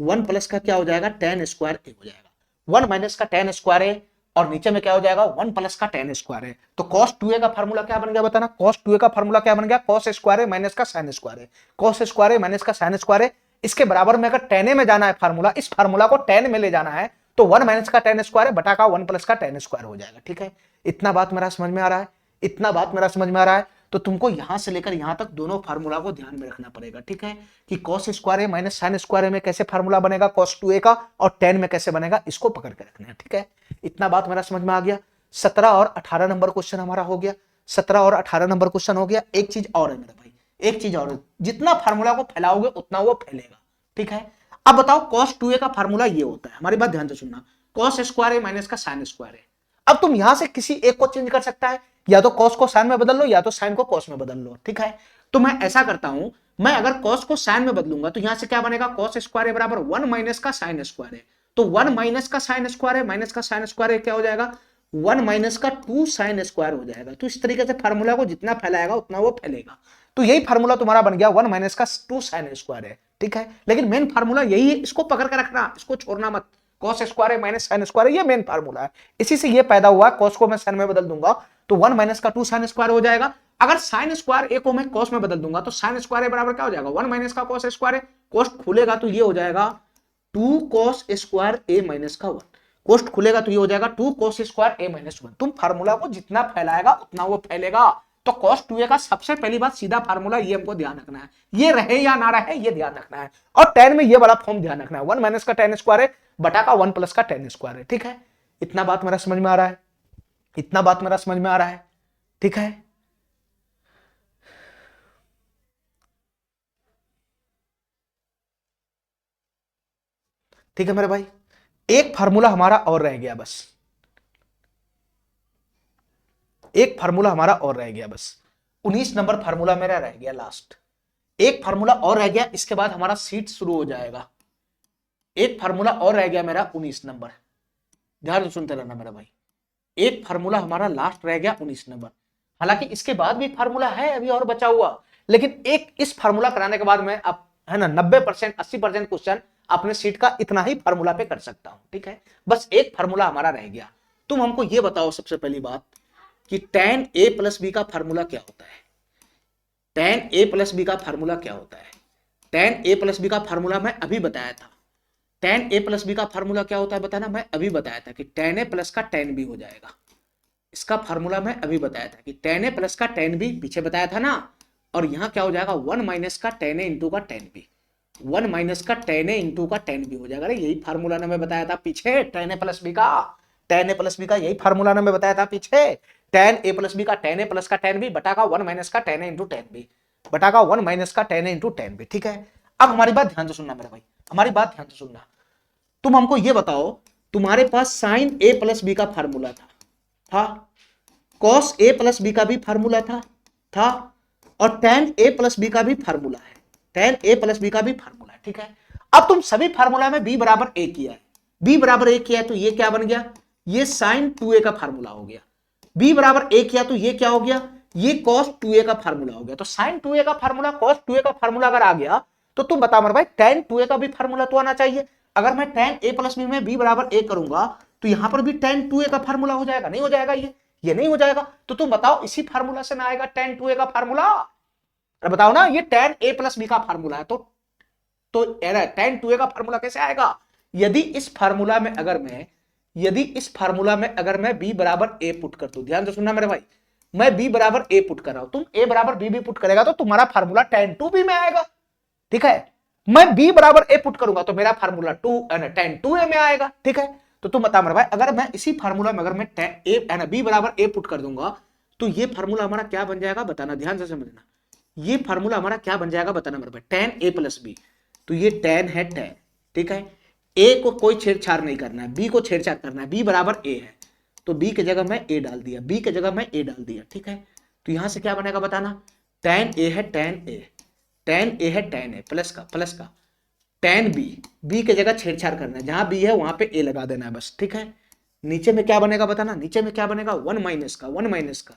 1 प्लस का क्या हो जाएगा tan स्क्वायर ए हो जाएगा, 1 माइनस का tan स्क्वायर ए, और नीचे में क्या हो जाएगा 1 प्लस का tan स्क्वायर है। तो cos 2a का फार्मूला क्या बन गया बताना, cos 2a का फार्मूला क्या बन गया, cos स्क्वायर है माइनस का sin स्क्वायर है, cos स्क्वायर है माइनस का sin स्क्वायर है। इसके बराबर में अगर tan a में जाना है फार्मूला, इस फार्मूला को tan में ले जाना है तो 1 माइनस का tan स्क्वायर है बटा का 1 प्लस का tan स्क्वायर हो जाएगा। ठीक है, इतना बात मेरा समझ में आ रहा है, इतना बात मेरा समझ में आ रहा है। तो तुमको यहां से लेकर यहां तक दोनों फार्मूला को ध्यान में रखना पड़ेगा। ठीक है, कि cos स्क्वायर ए माइनस sin स्क्वायर ए में कैसे फार्मूला बनेगा cos 2a का, और tan में कैसे बनेगा, इसको पकड़ के रखना है। ठीक है, इतना बात मेरा समझ में आ गया। 17 और 18 नंबर क्वेश्चन हमारा हो गया, 17 और 18 नंबर क्वेश्चन हो गया। एक चीज और है मेरे भाई, एक चीज और है, जितना फार्मूला को फैलाओगे उतना वो फैलेगा। ठीक है, अब बताओ cos 2a का फार्मूला ये होता है, हमारी बात ध्यान से सुनना, cos स्क्वायर ए माइनस का sin स्क्वायर ए। अब तुम यहां से किसी एक को चेंज कर सकता है, या तो cos को sin में बदल लो, या तो sin को cos में बदल लो। ठीक है, तो मैं ऐसा करता हूं, मैं अगर cos को sin में बदलूंगा तो यहां से क्या बनेगा, cos स्क्वायर ए बराबर 1 माइनस का sin स्क्वायर ए। तो 1 माइनस का sin स्क्वायर ए माइनस का sin स्क्वायर ए क्या हो जाएगा, 1 माइनस का 2 sin स्क्वायर हो जाएगा। तो इस तरीके से फार्मूला को जितना फैलाएगा उतना वो फैलेगा। तो यही फार्मूला तुम्हारा बन गया 1 माइनस का 2 sin स्क्वायर है। ठीक है, लेकिन मेन फार्मूला यही है, इसको पकड़ के रखना, इसको छोड़ना मत। cos square minus sin square ये मेन फार्मूला है, इसी से ये पैदा हुआ। cos को मैं sin में बदल दूंगा तो 1 माइनस का 2 sin स्क्वायर हो जाएगा। अगर sin स्क्वायर ए को मैं cos में बदल दूंगा तो sin स्क्वायर ए बराबर क्या हो जाएगा, 1 माइनस का cos स्क्वायर ए। कोष्ट खुलेगा तो ये हो जाएगा 2 cos स्क्वायर ए माइनस का 1। कोष्ट खुलेगा तो ये हो जाएगा 2 cos स्क्वायर ए माइनस 1। तुम फार्मूला को जितना फैलाएगा उतना वो फैलेगा। तो cos 2a का सबसे पहली बात सीधा फार्मूला ये हमको ध्यान रखना है, ये रहे या ना रहे ये ध्यान रखना है। और tan में ये वाला फॉर्म ध्यान रखना है, 1 माइनस का tan स्क्वायर है बटा का 1 प्लस का tan स्क्वायर है। ठीक है, इतना बात मेरा समझ में आ रहा है, इतना बात मेरा समझ में आ रहा है। ठीक है, ठीक है मेरे भाई, एक फार्मूला हमारा और रह गया बस, एक फार्मूला हमारा और रह गया बस, 19 नंबर फार्मूला मेरा रह गया लास्ट। एक फार्मूला और रह गया, इसके बाद हमारा सीट शुरू हो जाएगा। एक फार्मूला और रह गया मेरा 19 नंबर, ध्यान से सुनते रहना मेरा भाई। एक फार्मूला हमारा लास्ट रह गया 19 नंबर। हालांकि इसके बाद भी फार्मूला है अभी और बचा हुआ, लेकिन एक इस फार्मूला कराने के बाद मैं अब है ना 90% 80% क्वेश्चन अपने सीट का इतना ही फार्मूला पे कर सकता हूं। ठीक है, बस एक फार्मूला हमारा रह गया। तुम हमको ये बताओ सबसे पहली बात कि tan a प्लस बी का फार्मूला क्या होता है। tan a प्लस बी का फार्मूला क्या होता है, tan a प्लस बी का फार्मूला मैं अभी बताया था। tan a प्लस बी का फार्मूला क्या होता है बताना, मैं अभी बताया था कि tan a प्लस का tan b हो जाएगा। इसका फार्मूला मैं अभी बताया था कि tan a प्लस का tan b पीछे बताया था ना, और यहां क्या हो जाएगा 1 माइनस का tan a इंटू का tan b, 1 माइनस का tan a इंटू का tan b हो जाएगा। अरे यही फार्मूला ना मैं बताया था पीछे, tan a प्लस b का, tan a प्लस b का यही फार्मूला ना मैं बताया था पीछे, tan a प्लस b का tan a प्लस का tan b बटा का 1 माइनस का tan a into tan b बटा का 1 माइनस का tan a into tan b। ठीक है, अब हमारी बात ध्यान से सुनना मेरे भाई, हमारी बात ध्यान से सुनना। तुम हमको ये बताओ, तुम्हारे पास sin a प्लस b का फार्मूला था, cos a प्लस b का भी फार्मूला था, और tan a प्लस b का भी फार्मूला है, tan a प्लस b का भी फार्मूला है। ठीक है, अब तुम सभी फार्मूला में b बराबर a किया है, b बराबर a किया है तो ये क्या बन गया, ये sin 2a का फार्मूला हो गया। b बराबर a किया तो ये क्या हो गया, ये cos 2a का फार्मूला हो गया। तो sin 2a का फार्मूला cos 2a का फार्मूला अगर आ गया तो तुम बता मेरे भाई tan 2a का भी फार्मूला तो आना चाहिए। अगर मैं tan a प्लस b में b बराबर a करूंगा तो यहां पर भी tan 2a का फार्मूला हो जाएगा, नहीं हो जाएगा, ये नहीं हो जाएगा। तो तुम बताओ इसी फार्मूला से ना आएगा tan 2a का फार्मूला, अरे बताओ ना, ये tan a प्लस b का फार्मूला है, तो tan 2a का फार्मूला कैसे आएगा, यदि इस फार्मूला में अगर मैं b बराबर a पुट कर दूं, ध्यान से सुनना मेरे भाई, मैं b बराबर a पुट कर रहा हूं, तुम a बराबर b भी पुट करेगा तो तुम्हारा फार्मूला tan 2b में आएगा। ठीक है, मैं b बराबर a पुट करूंगा तो मेरा फार्मूला tan 2a में आएगा। ठीक है, तो तुम बता मेरे भाई, अगर मैं इसी फार्मूला में अगर मैं b बराबर a पुट कर दूंगा तो ये फार्मूला हमारा क्या बन जाएगा बताना, ध्यान से समझना, ये फार्मूला हमारा क्या बन जाएगा बताना मेरे भाई, tan a प्लस b, तो ये tan है tan। ठीक है, a को कोई छेड़छाड़ नहीं करना है, b को छेड़छाड़ करना है, b बराबर a है तो b की जगह मैं a डाल दिया, b की जगह मैं a डाल दिया। ठीक है, तो यहां से क्या बनेगा बताना, tan a है tan a प्लस का tan b की जगह छेड़छाड़ करना है, जहां b है वहां पे a लगा देना है बस। ठीक है, नीचे में क्या बनेगा बताना, नीचे में क्या बनेगा 1 माइनस का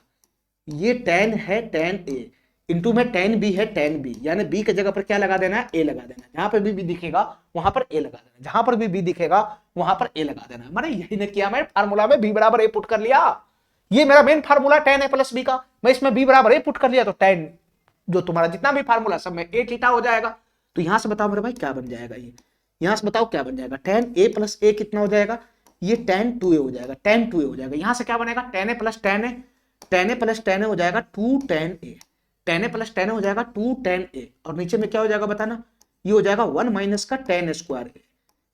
ये tan है tan a इंटू में tan b है tan b, यानी b की जगह पर क्या लगा देना है, a लगा देना है, जहां पर भी b दिखेगा वहां पर a लगा देना, जहां पर भी b दिखेगा वहां पर a लगा देना। मैंने यही ने किया, मैं फार्मूला में b बराबर a पुट कर लिया, ये मेरा main formula tan a plus b का, मैं इसमें b बराबर a पुट कर लिया तो tan जो तुम्हारा जितना भी फार्मूला सब में a थीटा हो जाएगा। तो यहां से बताओ मेरे भाई क्या बन जाएगा, यहां से बताओ क्या बन जाएगा, tan a प्लस ए कितना हो जाएगा, ये tan 2a हो जाएगा, tan 2a हो जाएगा। यहां से क्या बनेगा, tan a plus tan a हो जाएगा 2 tan a, tan a plus tan a हो जाएगा 2 tan a, और नीचे में क्या हो जाएगा बताना, ये हो जाएगा 1 माइनस का tan स्क्वायर a,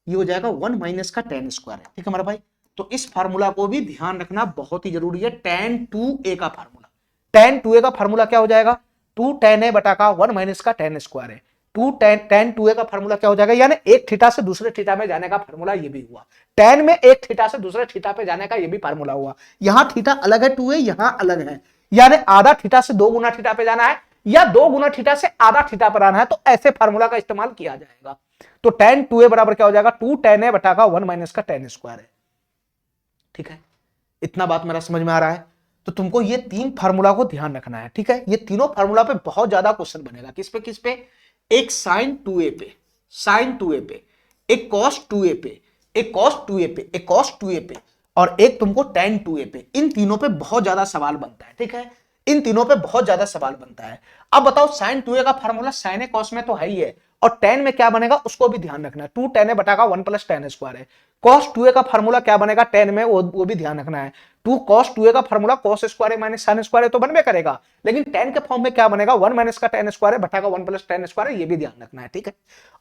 ये हो जाएगा 1 माइनस का tan स्क्वायर है। ठीक है हमारा भाई, तो इस फार्मूला को भी ध्यान रखना बहुत ही जरूरी है, tan 2a का फार्मूला, tan 2a का फार्मूला क्या हो जाएगा, 2 tan a बटा का 1 माइनस का tan स्क्वायर है। 2 tan 2a का फार्मूला क्या हो जाएगा, यानी एक थीटा से दूसरे थीटा में जाने का फार्मूला ये भी हुआ, tan में एक थीटा से दूसरे थीटा पे जाने का ये भी फार्मूला हुआ। यहां थीटा अलग है, 2a यहां अलग है, यानी आधा थीटा से 2 गुना थीटा पे जाना है या 2 गुना थीटा से आधा थीटा पर आना है, तो ऐसे फार्मूला का इस्तेमाल किया जाएगा। तो tan 2a बराबर क्या हो जाएगा, 2 tan a बटा का 1 माइनस का tan स्क्वायर है। ठीक है, इतना बात मेरा समझ में आ रहा है। तो तुमको ये तीन फार्मूला को ध्यान रखना है। ठीक है, ये तीनों फार्मूला पे बहुत ज्यादा क्वेश्चन बनेगा। किस पे, एक sin 2a पे, sin 2a पे, एक cos 2a पे, एक cos 2a पे, एक cos 2a पे, और एक तुमको tan 2a पे। इन तीनों पे बहुत ज्यादा सवाल बनता है। ठीक है, इन तीनों पे बहुत ज्यादा सवाल बनता है। अब बताओ sin 2a का फार्मूला sin a cos में तो है ही है, और tan में क्या बनेगा उसको भी ध्यान रखना है, 2 tan a बटा का 1 प्लस tan स्क्वायर है। cos 2a का फार्मूला क्या बनेगा tan में, वो भी ध्यान रखना है, 2 cos 2a का formula cos square minus sin square तो बनबे करेगा, लेकिन tan के फॉर्म में क्या बनेगा, 1 माइनस का tan स्क्वायर बटा का 1 प्लस tan स्क्वायर, ये भी ध्यान रखना है। ठीक है,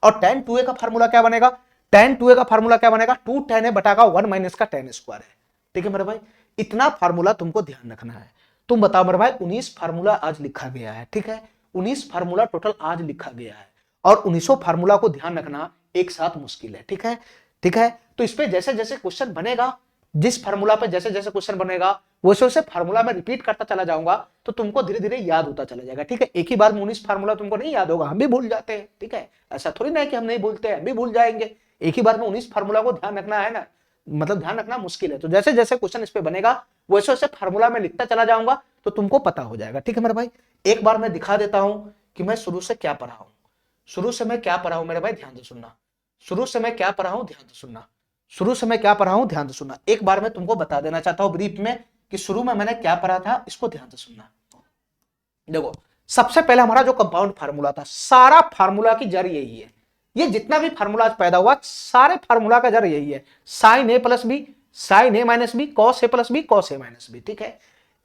और tan 2a का फार्मूला क्या बनेगा, tan 2a का फार्मूला क्या बनेगा, 2 tan a बटा का 1 माइनस का tan स्क्वायर है। ठीक है मेरे भाई, इतना फार्मूला तुमको ध्यान रखना है। तुम बताओ मेरे भाई, 19 फार्मूला आज लिखा गया है। ठीक है, 19 फार्मूला टोटल आज लिखा गया है, और 1900 फार्मूला को ध्यान रखना एक साथ मुश्किल है। ठीक है, ठीक है, तो इस पे जैसे जैसे क्वेश्चन बनेगा, जिस फार्मूला पे जैसे जैसे क्वेश्चन बनेगा, वैसे वैसे फार्मूला में रिपीट करता चला जाऊंगा, तो तुमको धीरे धीरे याद होता चला जाएगा। ठीक है, एक ही बार में 19 फार्मूला तुमको नहीं याद होगा, हम भी भूल जाते हैं। ठीक है, ऐसा थोड़ी ना है कि हम नहीं भूलते हैं, हम भी भूल जाएंगे। एक ही बार में 19 फार्मूला को ध्यान रखना है ना, मतलब ध्यान रखना मुश्किल है। तो जैसे जैसे क्वेश्चन इस पे बनेगा, वैसे वैसे फार्मूला में लिखता चला जाऊंगा, तो तुमको पता हो जाएगा। ठीक है मेरे भाई, एक बार मैं दिखा देता हूं कि मैं शुरू से क्या पढ़ा हूं। शुरू से मैं क्या पढ़ा हूं मेरे भाई, ध्यान से सुनना। शुरू से मैं क्या पढ़ा हूं, ध्यान से सुनना। शुरू से मैं क्या पढ़ा हूं, ध्यान से सुनना। एक बार मैं तुमको बता देना चाहता हूं ब्रीफ में कि शुरू में मैंने क्या पढ़ा था, इसको ध्यान से सुनना। देखो, सबसे पहले हमारा जो कंपाउंड फार्मूला था, सारा फार्मूला की जड़ यही है। ये जितना भी फार्मूला पैदा हुआ, सारे फार्मूला का जड़ यही है, sine A plus B, sine A minus B, cos A plus B, cos A minus B. ठीक है,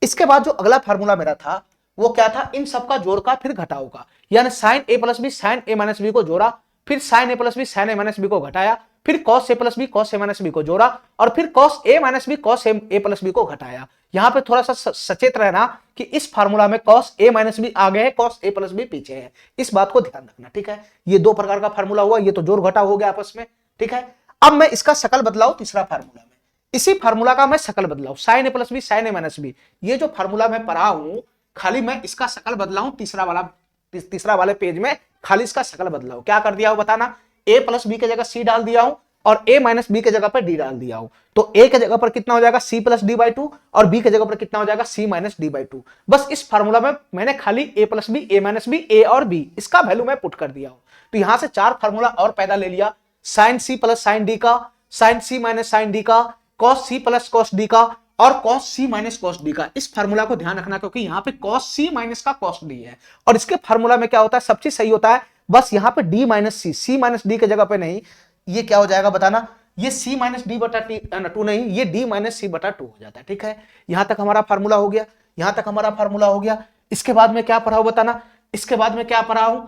इसके बाद जो अगला फार्मूला मेरा था, वो क्या था, इन सबका जोड़ का फिर घटाव का, यानी sign A plus B, sine A minus B को जोड़ा, फिर sign A plus B, sine A minus B को घटाया, फिर cos A plus B, cos A minus B को जोड़ा, और फिर cos A minus B, cos A plus B को घटाया। यहां पे थोड़ा सा सचेत रहना कि इस फार्मूला में कॉस ए माइनस बी आगे है, कॉस ए प्लस बी पीछे है, इस बात को ध्यान रखना। ठीक है, ये दो प्रकार का फार्मूला हुआ, ये तो जोड़ घटाव हो गया आपस में। ठीक है, अब मैं इसका शकल बदलाऊ तीसरा फार्मूला में, इसी फार्मूला का मैं शकल बदलाऊ, sign A plus B, sine A minus B, ये जो फार्मूला मैं पढ़ा हूं, खाली मैं इसका शकल बदलाऊं तीसरा वाले पेज में, खाली इसका शकल बदलाऊं। क्या कर दिया हो बताना, ए प्लस बी की जगह सी डाल दिया हूं, और a माइनस बी की जगह पर डी डाल दिया हूं। तो a की जगह पर कितना हो जाएगा, c plus D by two, और b की जगह पर कितना हो जाएगा, c minus D by two. बस इस फार्मूला में मैंने खाली a plus B, a minus B, a और b, इसका वैल्यू मैं पुट कर दिया हूं। तो यहां से चार फार्मूला और पैदा ले लिया, sine c plus sine D का, sine c minus sine D का, cos c plus cos D का, और cos c minus cos D का। इस फार्मूला को ध्यान रखना, क्योंकि यहाँ पे कॉस c माइनस का कॉस डी है, और इसके फार्मूला में क्या होता है, सब चीज सही होता है, बस यहाँ पे d minus c minus D की जगह पे नहीं, ये क्या हो जाएगा बताना, ये c माइनस डी बटा टू नहीं, ये d माइनस सी बटा टू हो जाता है। ठीक है, यहां तक हमारा फार्मूला हो गया, यहां तक हमारा फार्मूला हो गया। इसके बाद में क्या पढ़ा हूं बताना, इसके बाद में क्या पढ़ा हूं,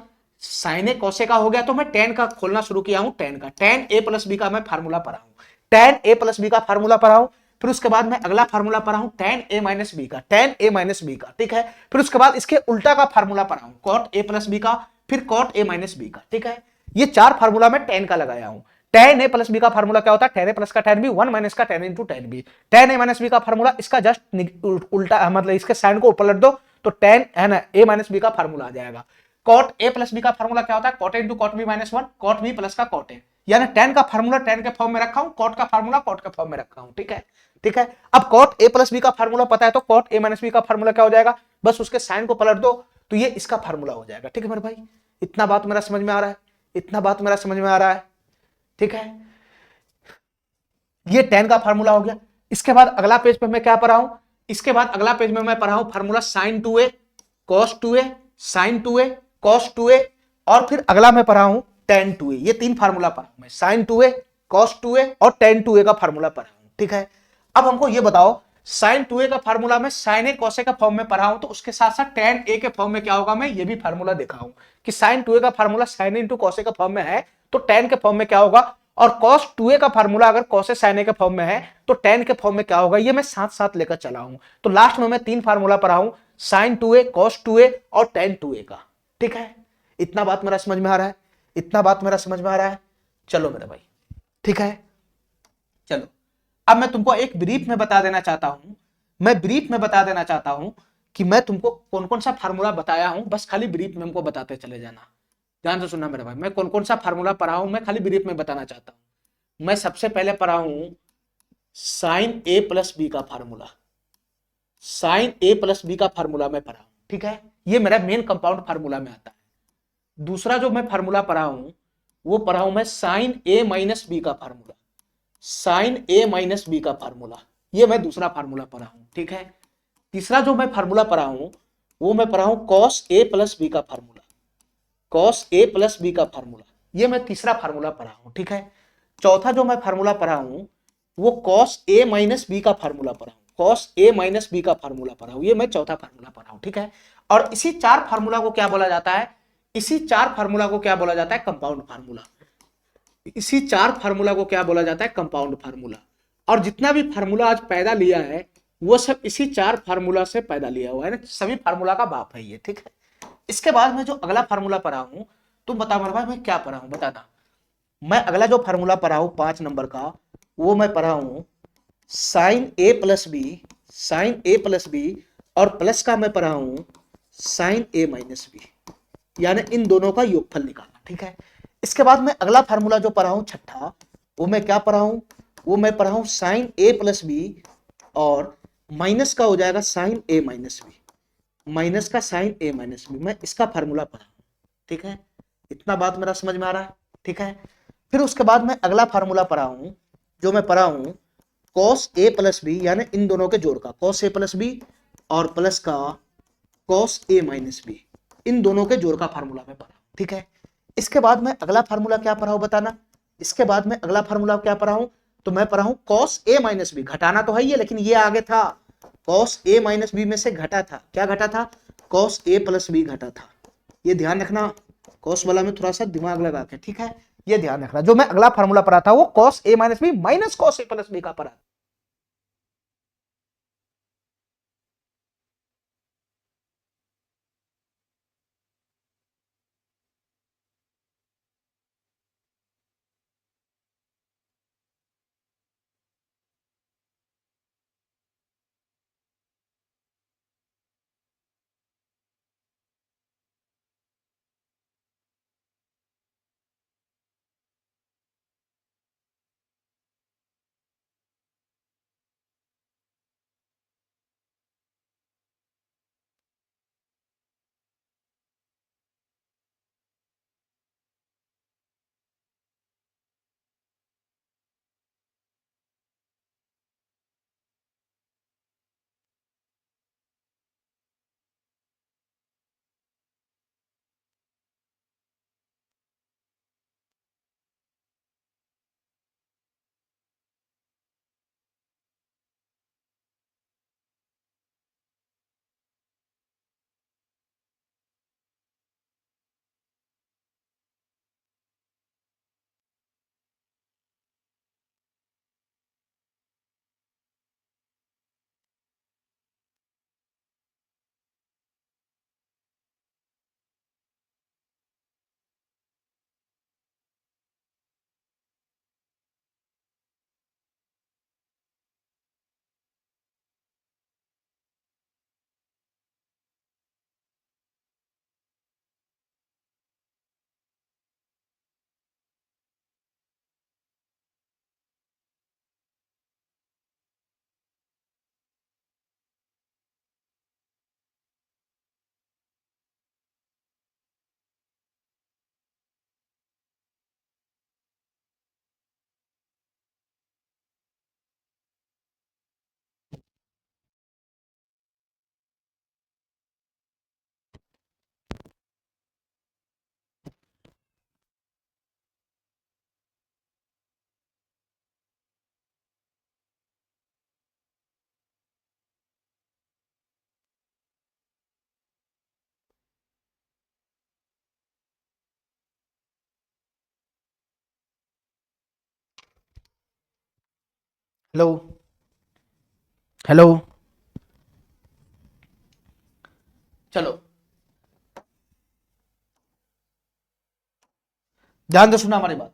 साइन ए कॉस ए का हो गया, तो मैं tan का खोलना शुरू किया हूं, tan का, tan a प्लस बी का मैं फार्मूला पढ़ा हूं, tan a प्लस बी का फार्मूला पढ़ा हूं। फिर उसके बाद मैं अगला फार्मूला पढ़ा हूं tan a माइनस बी का, tan a माइनस बी का। ठीक है, फिर उसके बाद इसके उल्टा का फार्मूला पढ़ा हूं, cot a प्लस बी का, फिर cot a माइनस बी का। ठीक है, ये चार फार्मूला मैं tan का लगाया हूं। tan a प्लस बी का फार्मूला क्या होता है, tan a प्लस का tan b, 1 माइनस का tan into tan b। tan a minus B का फार्मूला, इसका जस्ट उल्टा, मतलब इसके साइन को पलट दो तो tan है ना a माइनस बी का फार्मूला आ जाएगा। cot a प्लस बी का फार्मूला क्या होता है, cot a into cot b minus 1, cot b plus का cot a, यानी tan का फार्मूला tan के फॉर्म में रखा हूं, cot का फार्मूला cot के फॉर्म में रखा हूं। ठीक है, ठीक है, अब cot a प्लस बी का फार्मूला पता है, तो cot a माइनस बी का फार्मूला क्या हो जाएगा, बस उसके साइन को पलट दो तो ये इसका फार्मूला हो जाएगा। ठीक है मेरे भाई, इतना बात मेरा समझ में आ रहा है, इतना बात मेरा समझ में आ रहा है। ठीक है, ये tan का फार्मूला हो गया। इसके बाद अगला पेज पे मैं क्या पढ़ा हूं, इसके बाद अगला पेज में मैं पढ़ा हूं formula sin 2a cos 2a sin 2a cos 2a, और फिर अगला मैं पढ़ा हूं tan 2a, ये तीन फार्मूला पढ़ा हूं मैं, sin 2a, cos 2a और tan 2a का फार्मूला पढ़ा हूं, ठीक है। अब हमको ये बताओ, sin 2a का फार्मूला में sin a cos a का फॉर्म में पढ़ा हूं, तो उसके साथ साथ tan a के फॉर्म में क्या होगा, मैं ये भी फार्मूला देखा हूं कि sin 2a का formula sin a into cos a का फॉर्म में है, तो tan के फॉर्म में क्या होगा, और cos 2a का फार्मूला अगर cos a sin a के फॉर्म में है तो tan के फॉर्म में क्या होगा, ये मैं साथ साथ लेकर चला हूं। तो लास्ट में मैं तीन फार्मूला पढ़ा हूं, sin 2a, cos 2a और tan 2a का, ठीक है। इतना बात मेरा समझ में आ रहा है, इतना बात मेरा समझ में आ रहा है। चलो मेरे भाई, ठीक है। चलो अब मैं तुमको एक ब्रीफ में बता देना चाहता हूं, मैं ब्रीफ में बता देना चाहता हूं कि मैं तुमको कौन कौन सा फार्मूला बताया हूं, बस खाली ब्रीफ में हमको बताते चले जाना। ध्यान से सुनना मेरे भाई, मैं कौन कौन सा फार्मूला पढ़ा हूं मैं खाली ब्रीफ में बताना चाहता हूं। मैं सबसे पहले पढ़ा हूं साइन ए प्लस बी का formula, sine A plus B का फार्मूला मैं पढ़ा हूं, ठीक है। ये मेरा मेन कंपाउंड फार्मूला में आता है। दूसरा जो मैं फार्मूला पढ़ा हूं वो पढ़ा हूं मैं साइन ए माइनस बी का formula, sine A minus B का फार्मूला, ये मैं दूसरा फार्मूला पढ़ा हूं, ठीक है। तीसरा जो मैं फार्मूला पढ़ा हूं वो मैं पढ़ा हूं कॉस ए प्लस बी का formula, cos A plus B का फार्मूला, ये मैं तीसरा फार्मूला पढ़ा हूं, ठीक है। चौथा जो मैं फार्मूला पढ़ा हूं वो कॉस ए माइनस बी का फार्मूला पढ़ा हूं, कॉस ए माइनस बी का फार्मूला पढ़ा हूं, ये मैं चौथा फार्मूला पढ़ा हूं, ठीक है। और इसी चार फार्मूला को क्या बोला जाता है, इसी चार फार्मूला को क्या बोला जाता है, कंपाउंड फार्मूला। इसी चार फार्मूला को क्या बोला जाता है, कंपाउंड फार्मूला। और जितना भी फार्मूला आज पैदा लिया है वो सब इसी चार फार्मूला से पैदा लिया हुआ है ना, सभी फार्मूला का बाप है ये, ठीक है। इसके बाद में जो अगला फार्मूला पढ़ा हूं, तुम बता मेरे भाई मैं क्या पढ़ा हूं, बताना। मैं अगला जो फार्मूला पढ़ा हूं 5 नंबर का, वो मैं पढ़ा हूं sign A plus B, sine A plus B और प्लस का मैं पढ़ा हूं साइन ए माइनस बी, यानी इन दोनों का योगफल निकालना, ठीक है। इसके बाद मैं अगला फार्मूला जो पढ़ा हूं छठा, वो मैं क्या पढ़ा हूं, वो मैं पढ़ा हूं साइन ए प्लस बी और माइनस का हो जाएगा sine A minus B, minus का साइन ए माइनस बी, मैं इसका फार्मूला पढ़ा हूं, ठीक है। इतना बात मेरा समझ में आ रहा है, ठीक है। फिर उसके बाद मैं अगला फार्मूला पढ़ा हूं, जो मैं पढ़ा हूं कॉस ए प्लस बी, यानी इन दोनों के जोड़ का कॉस ए प्लस बी और प्लस का कॉस ए माइनस बी, इन दोनों के जोड़ का फार्मूला मैं पढ़ा हूं, ठीक है। इसके बाद मैं अगला फार्मूला क्या पढ़ा हूं बताना, इसके बाद मैं अगला फार्मूला क्या पढ़ा हूं, तो मैं पढ़ा हूं कॉस ए माइनस बी, घटाना तो है ही है लेकिन ये आगे था, कॉस ए माइनस बी में से घटा था, क्या घटा था, कॉस ए प्लस बी घटा था। ये ध्यान रखना, कॉस वाला में थोड़ा सा दिमाग लगा के, ठीक है। ये ध्यान रखना, जो मैं अगला फार्मूला पढ़ा था वो cos A minus B minus cos A plus B का पढ़ा। हेलो हेलो, चलो ध्यान से सुना हमारी बात।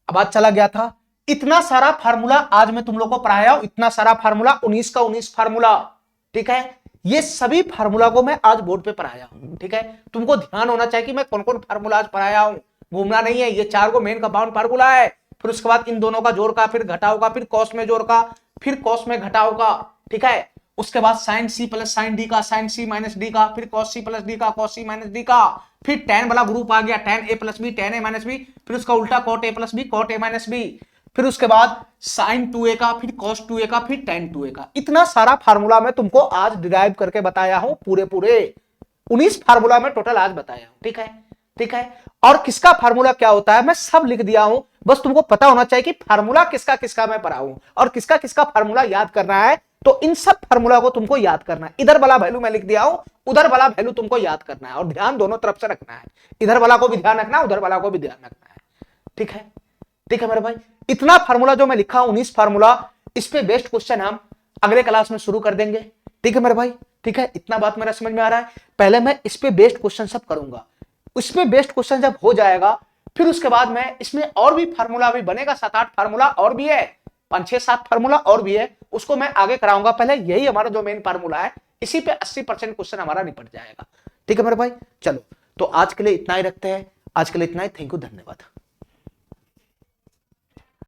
अब आज चला गया था, इतना सारा फार्मूला आज मैं तुम लोग को पढ़ाया हूं, इतना सारा फार्मूला, 19 का 19 फार्मूला, ठीक है। ये सभी फार्मूला को मैं आज बोर्ड पे पढ़ाया हूं, ठीक है। तुमको ध्यान होना चाहिए कि मैं कौन कौन फार्मूला आज पढ़ाया हूं, घूमना नहीं है। ये 4 को मेन कंपाउंड फार्मूला है, फिर उसके बाद इन दोनों का जोड़ का, फिर घटाव का, फिर कॉस में जोड़ का, फिर कॉस में घटाव का, ठीक है। उसके बाद sine C plus sine D का, साइन सी माइनस डी का, फिर कॉस सी प्लस डी का, कॉस सी माइनस डी का, फिर टेन वाला ग्रुप आ गया, tan A plus B, tan A minus B, फिर उसका उल्टा cot A plus B, cot A minus B, फिर उसके बाद साइन 2a का, फिर कॉस 2a का, फिर टेन 2a का। इतना सारा फार्मूला मैं तुमको आज डिराइव करके बताया हूं, पूरे पूरे 19 फार्मूला में टोटल आज बताया हूं, ठीक है, ठीक है। और किसका फार्मूला क्या होता है मैं सब लिख दिया हूं, बस तुमको पता होना चाहिए कि फार्मूला किसका किसका मैं पढ़ाऊं और किसका किसका फार्मूला याद करना है। तो इन सब फार्मूला को तुमको याद करना है। इधर वाला वैल्यू मैं लिख दिया हूं, उधर वाला वैल्यू तुमको याद करना है, और ध्यान दोनों तरफ से रखना है। इधर वाला को भी ध्यान रखना है, उधर वाला को भी ध्यान रखना है, ठीक है, ठीक है मेरे भाई। इतना फार्मूला जो मैं लिखा हूं 19 फार्मूला, इस पे बेस्ड क्वेश्चन हम अगले क्लास में शुरू कर देंगे, ठीक है मेरे भाई, ठीक है। इतना बात मेरा समझ में आ रहा है। पहले मैं इस पे बेस्ड क्वेश्चन सब करूंगा, उस पे बेस्ड क्वेश्चन जब हो जाएगा, फिर उसके बाद मैं इसमें और भी फार्मूला भी बनेगा, 7-8 फार्मूला और भी है, 5-6-7 फार्मूला और भी है, उसको मैं आगे कराऊंगा। पहले यही हमारा जो मेन फार्मूला है, इसी पे 80% क्वेश्चन हमारा निपट जाएगा, ठीक है मेरे भाई। चलो तो आज के लिए इतना ही रखते हैं, आज के लिए इतना ही। थैंक यू, धन्यवाद।